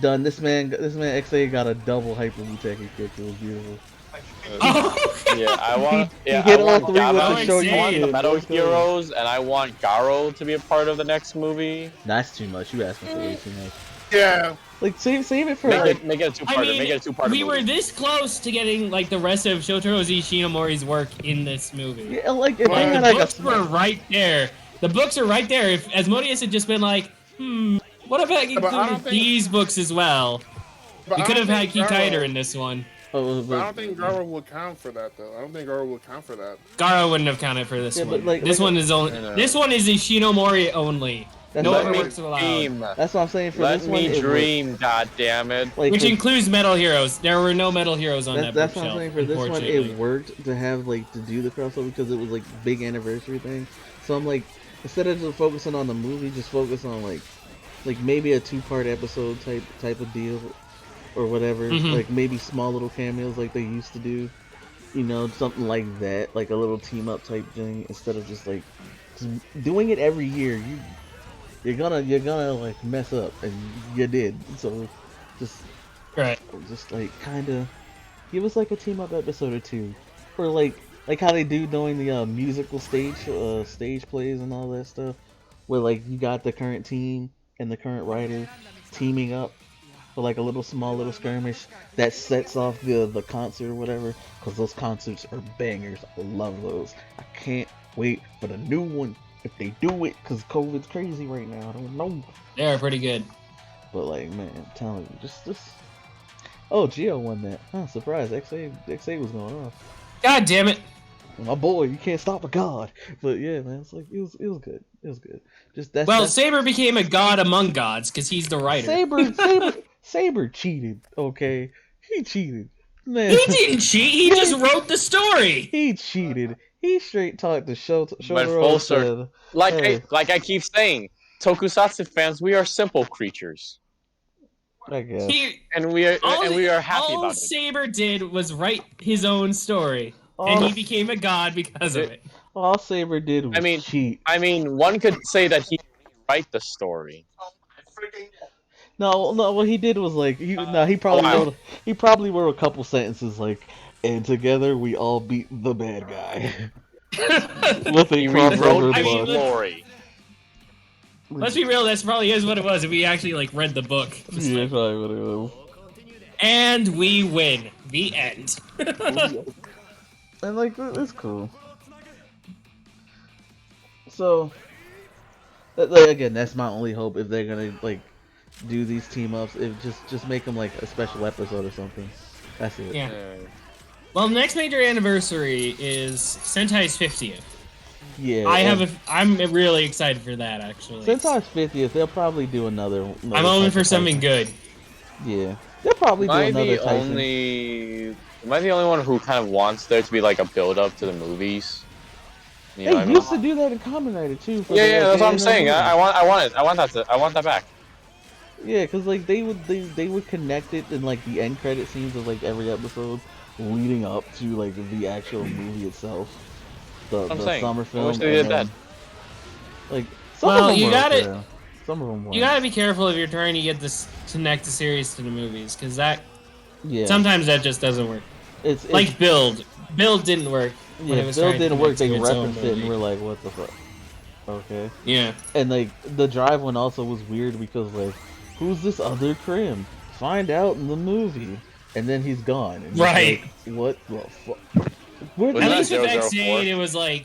Done. This man XA got a double hyper Muteki kick. It was beautiful. Yeah, I want. He Yeah, hit I all want three with Garo. the Show I want Shoryuken. the Metal Let's go. Heroes, and I want Garo to be a part of the next movie. That's too much. You asking for way too much. Yeah. Like save it for Make like. it a two-parter. I mean, make it a two-parter we movie. were this close to getting like the rest of Shotaro Shinomori's work in this movie. Yeah, like if they Like, had the like books were right there. The books are right there. If Asmodeus had just been like, what if I but I don't included think- these books as well? But You I could don't have had think Kitaiter Garo- in this one. Oh, But I don't think Garo would count for that though. I don't think Garo would count for that. Garo wouldn't have counted for this Yeah, but one. like- This like- one is only. I know. This one is a Shinomori only. That's No what- other Let me works are allowed. dream. That's what I'm saying. For Let this one, me it was- dream. God damn it. like, Which for- includes Metal Heroes. There were no Metal Heroes on that that's what I'm bookshelf, saying. For this one, unfortunately. it worked to have like to do the crossover because it was like big anniversary thing. So I'm like, instead of just focusing on the movie, just focus on like maybe a 2-part episode type of deal or whatever. Like maybe small little cameos like they used to do. You know, something like that, like a little team up type thing, instead of just like doing it every year. You're gonna like mess up, and you did. So just like kind of give us like a team up episode or two, or like how they do during the musical stage plays and all that stuff, where like you got the current team and the current writer teaming up for like a small little skirmish that sets off the concert or whatever, because those concerts are bangers. I love those. I can't wait for the new one if they do it, because COVID's crazy right now. I don't know. They're pretty good. But like, man, I'm telling you, just oh, Geo won that. Huh, surprise. XA was going off. God damn it. My boy, you can't stop a god. But yeah, man, it's like it was good. It was good. Just that's Saber became a god among gods because he's the writer. Saber cheated. Okay, he cheated. Man, he didn't cheat. He just wrote the story. He cheated. He straight talked to Shotaro. Like I keep saying, Tokusatsu fans, we are simple creatures. I guess. And we are happy about it. All Saber did was write his own story, and he became a god because of it. All Saber did was cheat. I mean, one could say that he write the story. No, what he did was like he probably wrote a couple sentences like, and together we all beat the bad guy. With a crossover glory. Let's be real, that's probably is what it was if we actually like read the book. Yeah, probably what it was. And we win. The end. And like it's cool. So again, that's my only hope if they're gonna like do these team ups. If just make them like a special episode or something. That's it. Yeah. Well, the next major anniversary is Sentai's 50th. Yeah. I'm really excited for that actually. Sentai's 50th, they'll probably do another I'm hoping for something good. Yeah. They'll probably do another Tyson. Am I the only one who kind of wants there to be like a build up to the movies? You know they used to do that in Kamen Rider too. Yeah, that's what I'm saying. I want that back. Yeah, cause like they would connect it in like the end credit scenes of like every episode, leading up to like the actual movie itself. The summer film. I wish they did that. Like some of them some of them. You gotta be careful if you're trying to get this connect the series to the movies, cause sometimes that just doesn't work. It's like Build. Build didn't work. Yeah, Build didn't work. They referenced it, and we're like, what the fuck? Okay. Yeah. And like the Drive one also was weird because like, who's this other Krim? Find out in the movie, and then he's gone. And right. Like, what the fuck? At least with X8, it was like.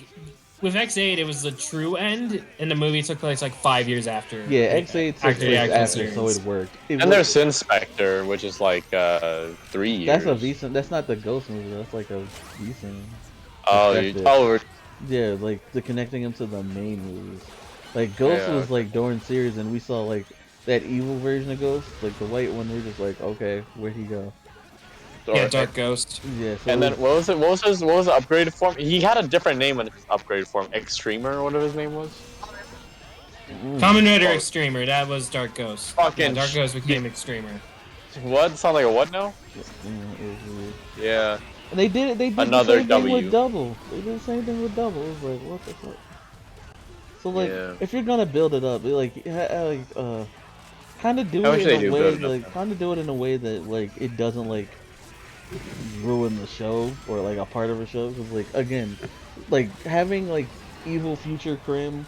With X8, it was the true end, and the movie took place like 5 years after. Yeah, X8 took place after, so it worked. There's Sin Spectre, which is like 3 years. That's a decent. That's not the Ghost movie. That's like a decent. Yeah, like the connecting him to the main movies. Like Ghost was like during series, and we saw like that evil version of Ghost, like the white one. We're just like, okay, where'd he go? Yeah, Dark Ghost. Yeah. So and then what was the upgraded form? He had a different name in his upgraded form, Extremer or whatever his name was. Kamen Rider Extremer. That was Dark Ghost. Fucking Dark Ghost became Extremer. What? Sound like a what now? Yeah. And they did Another the same thing with Double. They did the same thing with Double. It was like, what the fuck? So like, if you're gonna build it up, kind of do it in a way that like it doesn't like ruin the show or like a part of a show. Because like again, like having like evil future Krim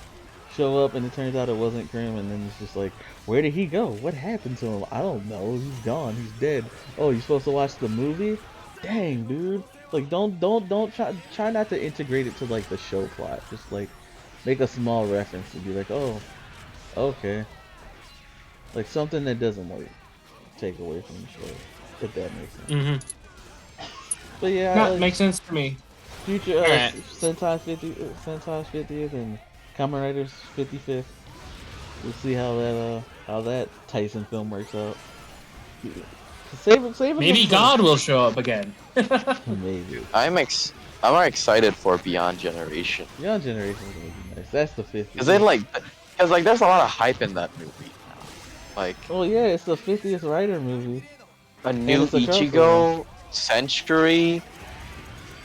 show up and it turns out it wasn't Krim, and then it's just like, where did he go? What happened to him? I don't know. He's gone. He's dead. Oh, you're supposed to watch the movie? Dang, dude. Like don't try not to integrate it to like the show plot. Just like make a small reference and be like, oh, okay. Like something that doesn't like take away from the show, if that makes sense. Mm-hmm. But yeah, that makes sense to me. Future Sentai's 50th and Kamen Rider's 55th. We'll see how that Tyson film works out. Maybe God will show up again. Maybe. I'm more excited for Beyond Generation. Beyond Generation is gonna be nice. That's the 50th. Cause there's a lot of hype in that movie now. Like, oh yeah, it's the 50th Rider movie. a new it's a crossover. Ichigo Century.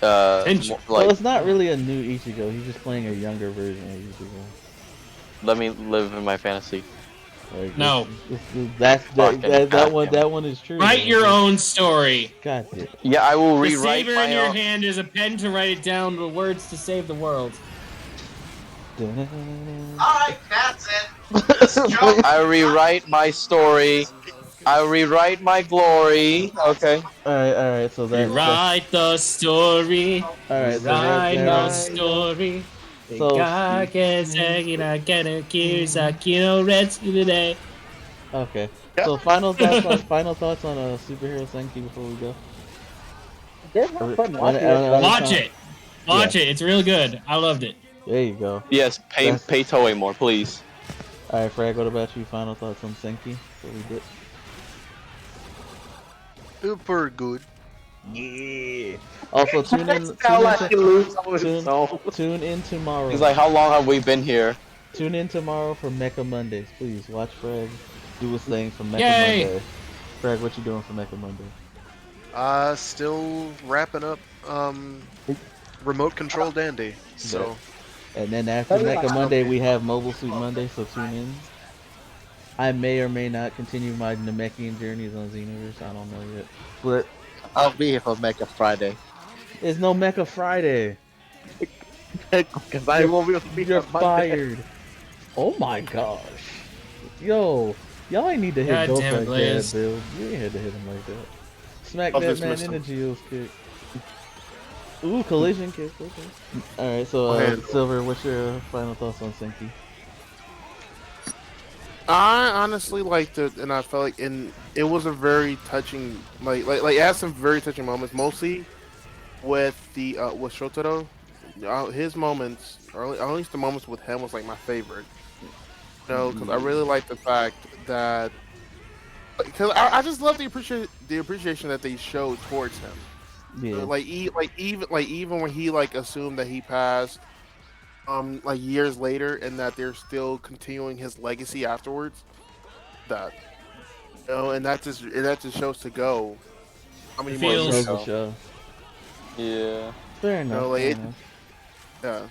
Century. Well, it's not really a new Ichigo. He's just playing a younger version of Ichigo. Let me live in my fantasy. Like, No. That one is true. Write your own story. God damn. Yeah, I will The rewrite saber my in your own. hand is a pen to write it down, the words to save the world. Alright, that's it. I rewrite my story. I rewrite my glory. Okay. Alright, so that's... Rewrite the story. Alright, so Write the that's... story. So... Okay. So final thoughts on Superhero Senki before we go. Watch it. Watch it. It's real good. I loved it. There you go. Yes, pay Toei more, please. Alright, Frag, what about you? Final thoughts on Senki before we get... Super good. Yeah. Also, tune in tomorrow. He's like, how long have we been here? Tune in tomorrow for Mecha Mondays. Please watch Frag do his thing for Mecha Yay! Monday. Frag, what you doing for Mecha Monday? Still wrapping up Remote Control Dandy. So. And then after Mecha Monday, we have Mobile Suit Monday, so tune in. I may or may not continue my Namekian journeys on Xenoverse. I don't know yet. But I'll be here for Mecha Friday. there's no Mecha Friday. Because I won't be able to be You're on Monday. fired. Oh my gosh. Yo, y'all ain't need to hit God Ghost damn it, like Blaze. that, Bill. You ain't had to hit him like that. Smack I'll that man dismiss in him. the Geos kick. Ooh, collision kick. Okay. Alright, so Okay. Silver, what's your final thoughts on Senki? I honestly liked it, and I felt like it was a very touching, like it had some very touching moments, mostly with the with Shotaro. His moments, or at least the moments with him, was like my favorite. You know, because I really like the fact that, because I just love the appreciation that they showed towards him. Yeah. Even when he like assumed that he passed, like years later, and that they're still continuing his legacy afterwards. That, you know, and that just shows to go how many more Feels- years Goes to ago. show. Yeah. Fair enough. No, like, fair it- enough. Yeah,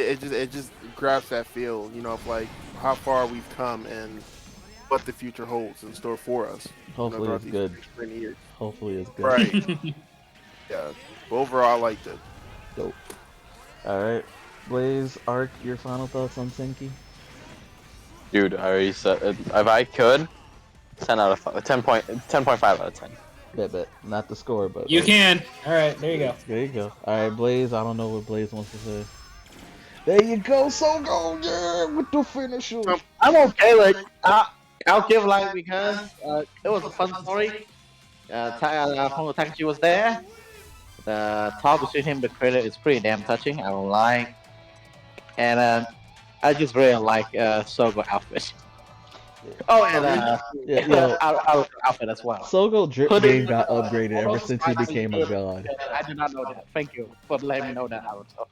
it just grabs that feel, you know, of like how far we've come and what the future holds in store for us. Hopefully throughout it's these good. next 20 years. Hopefully it's good. Right. Yeah. But overall, I liked it. Dope. Alright. Blaze, Arc, your final thoughts on Senki? Dude, I already said it. If I could, 10 out of 5, 10.5 out of 10. Bet. Not the score, but... You can. All right, there you go. There you go. Alright, Blaze, I don't know what Blaze wants to say. There you go, Sogo! Yeah, with the finisher! I'm okay. Like I'll give like because it was a fun story. Hongo Takashi was there. The talk between him and the creator is pretty damn touching. I don't lie. And I just really like Sogo outfit. Oh, and Yeah, yo, our outfit as well. Sogo drip Putting- game got upgraded ever since he became a god. I did not know that. Thank you for letting me know that, Naruto.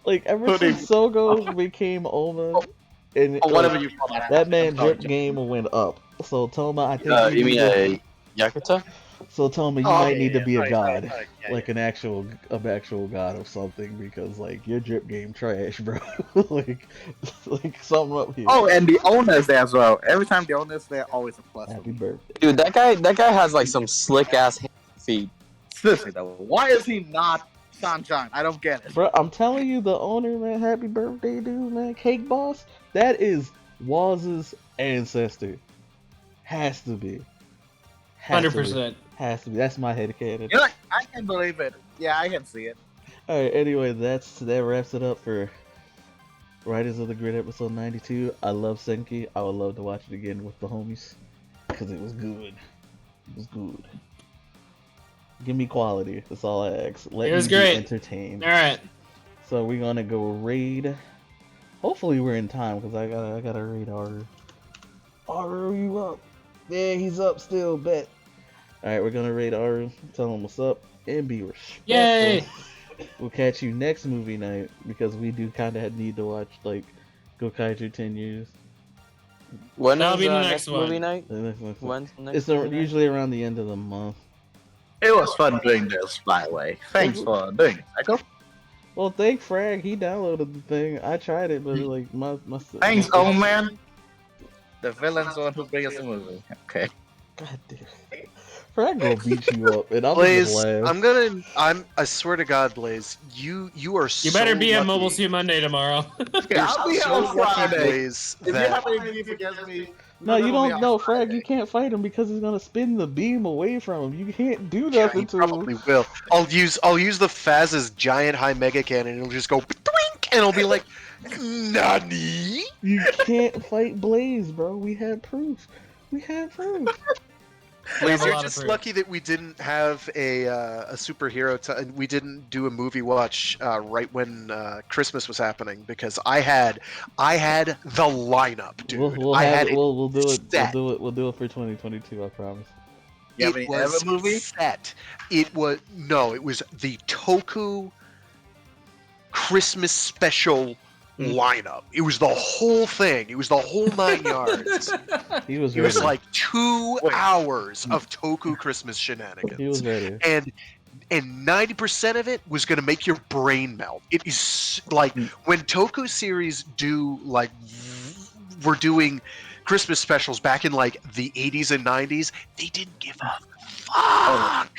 Like ever Putting- since Sogo became Oma, and Or whatever you call that man I'm sorry, drip game went up. So Toma, I think You mean need to- Yakuza? So Toma, you Oh, might yeah, need to yeah, be a sorry, god, sorry, yeah, like an actual god of something, because like your drip game trash, bro. like something up here. Oh, and the owner is there as well. Every time the owner is there, always a plus. Happy birthday. Dude, that guy has like some slick ass feet. Seriously though, why is he not Sunshine? I don't get it. Bro, I'm telling you, the owner, man, happy birthday, dude, man. Cake Boss, that is Waz's ancestor. Has to be. 100%. Has to be. That's my headcanon. You're like, I can believe it. Yeah, I can see it. Alright, anyway, that wraps it up for Riders of the Grid episode 92. I love Senki. I would love to watch it again with the homies. Because it was good. It was good. Give me quality. That's all I ask. Let It was me great. be entertained. All right. So we're gonna go raid. Hopefully we're in time because I gotta raid Aru. Aru, you up? Yeah, he's up still. Bet. All right, we're gonna raid Aru. Tell him what's up, and be respectful. Yay! We'll catch you next movie night because we do kind of need to watch like Gokaiger 10 years. When That'll is be the next next one. movie night? It's When's the next movie night? usually around the end of the month. It was fun doing this, by the way. Thanks for doing it, Psycho. Well, thank Frag. He downloaded the thing. I tried it, but like my Thanks, old man. The villain's the one who brings us the movie. Okay. God damn. Frag will beat you up, and I'll Blaze, just laugh. I swear to God, Blaze, you are so You better be lucky. at Mobile Suit Monday tomorrow. You're I'll be so on lucky, Friday. Blaze, If you that have any beef against me, No, you it'll be don't. on No, Frag, Friday. you can't fight him because he's gonna spin the beam away from him. You can't do yeah, nothing he to probably him. will. I'll use the Faz's giant high mega cannon, and it'll just go twink, and it'll be like, Nani? You can't fight Blaze, bro. We had proof. Blaze, a you're lot of just proof. lucky that we didn't have a superhero. We didn't do a movie watch right when Christmas was happening because I had the lineup, dude. We'll I have had it. We'll do it. set. We'll do it for 2022. I promise. You have It any was other movie? set. It was the Toku Christmas special lineup. It was the whole thing. It was the whole 9 yards. He was It ready. was like 2 hours of Toku Christmas shenanigans. He was ready. And 90% of it was going to make your brain melt. It is like when Toku series were doing Christmas specials back in like the 80s and 90s, they didn't give a fuck.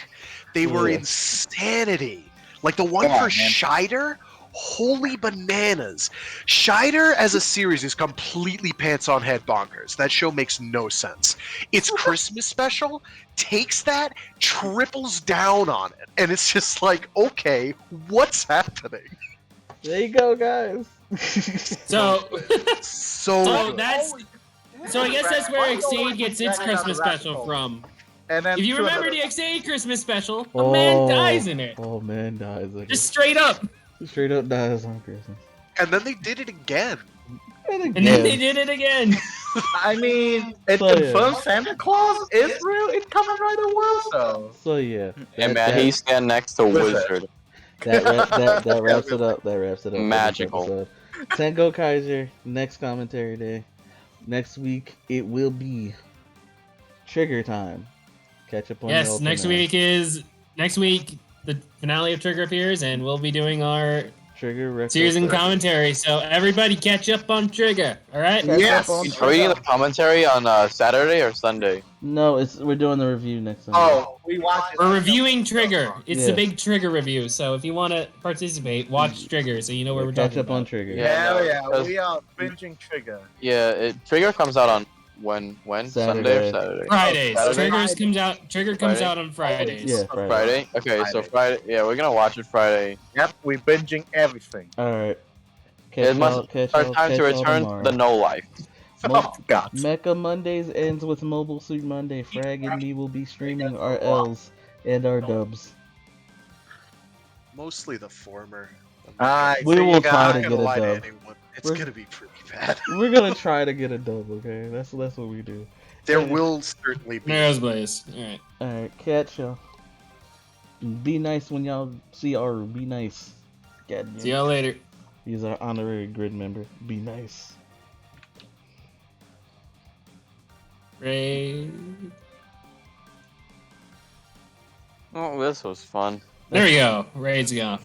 They were insanity. Like the one for Shider, holy bananas. Shider as a series is completely pants on head bonkers. That show makes no sense. Its Christmas special takes that, triples down on it, and it's just like, okay, what's happening? There you go, guys. So So that's so I guess that's where Exade gets its Christmas special from. And then If you two remember other- the Exade Christmas special, a man dies in it. Oh, man dies in Just it. straight up. Straight up dies on Christmas. and then they did it again. And then they did it again. I mean, it So, yeah. confirms Santa Claus is real. It's coming right away, so. So yeah. Hey man, he's standing next to Wizard. That wraps it up. That wraps it up. for this Magical. episode. Tengo Kaiser, next commentary day. Next week it will be Trigger time. Catch up on Yes, y'all next tonight. week the finale of Trigger appears, and we'll be doing our Trigger series and retro- commentary. So everybody catch up on Trigger. All right. Catch Yes! up on Are we doing the commentary on Saturday or Sunday? No, we're doing the review next Sunday. Oh, we watched it. We're reviewing Trigger. It's Yeah. the big Trigger review. So if you want to participate, watch Trigger so you know what we're catch talking up about. on Trigger. Yeah. Hell no, yeah, because- we are binging Trigger. Yeah, Trigger comes out on when? Sunday or Saturday. Saturday? Fridays. Saturday? Trigger comes Friday? out on Fridays. Yeah, Friday. Okay, so Friday. Yeah, we're gonna watch it Friday. Yep, we binging everything. Alright. It must our time to return to the no life. Oh, God. Mecha Mondays ends with Mobile Suit Monday. Frag and me will be streaming our L's and our dubs. Mostly the former. We see will you try guys. to I'm get not gonna a lie to dub. anyone. It's We're- gonna be pretty bad. We're gonna try to get a dub, okay? That's what we do. There will certainly be. There's Blaze. All right. Alright, catch y'all. Be nice when y'all see Aru. Be nice. God damn. See y'all later. He's our honorary grid member. Be nice. Ray. Oh, this was fun. There we go. Raid's gone.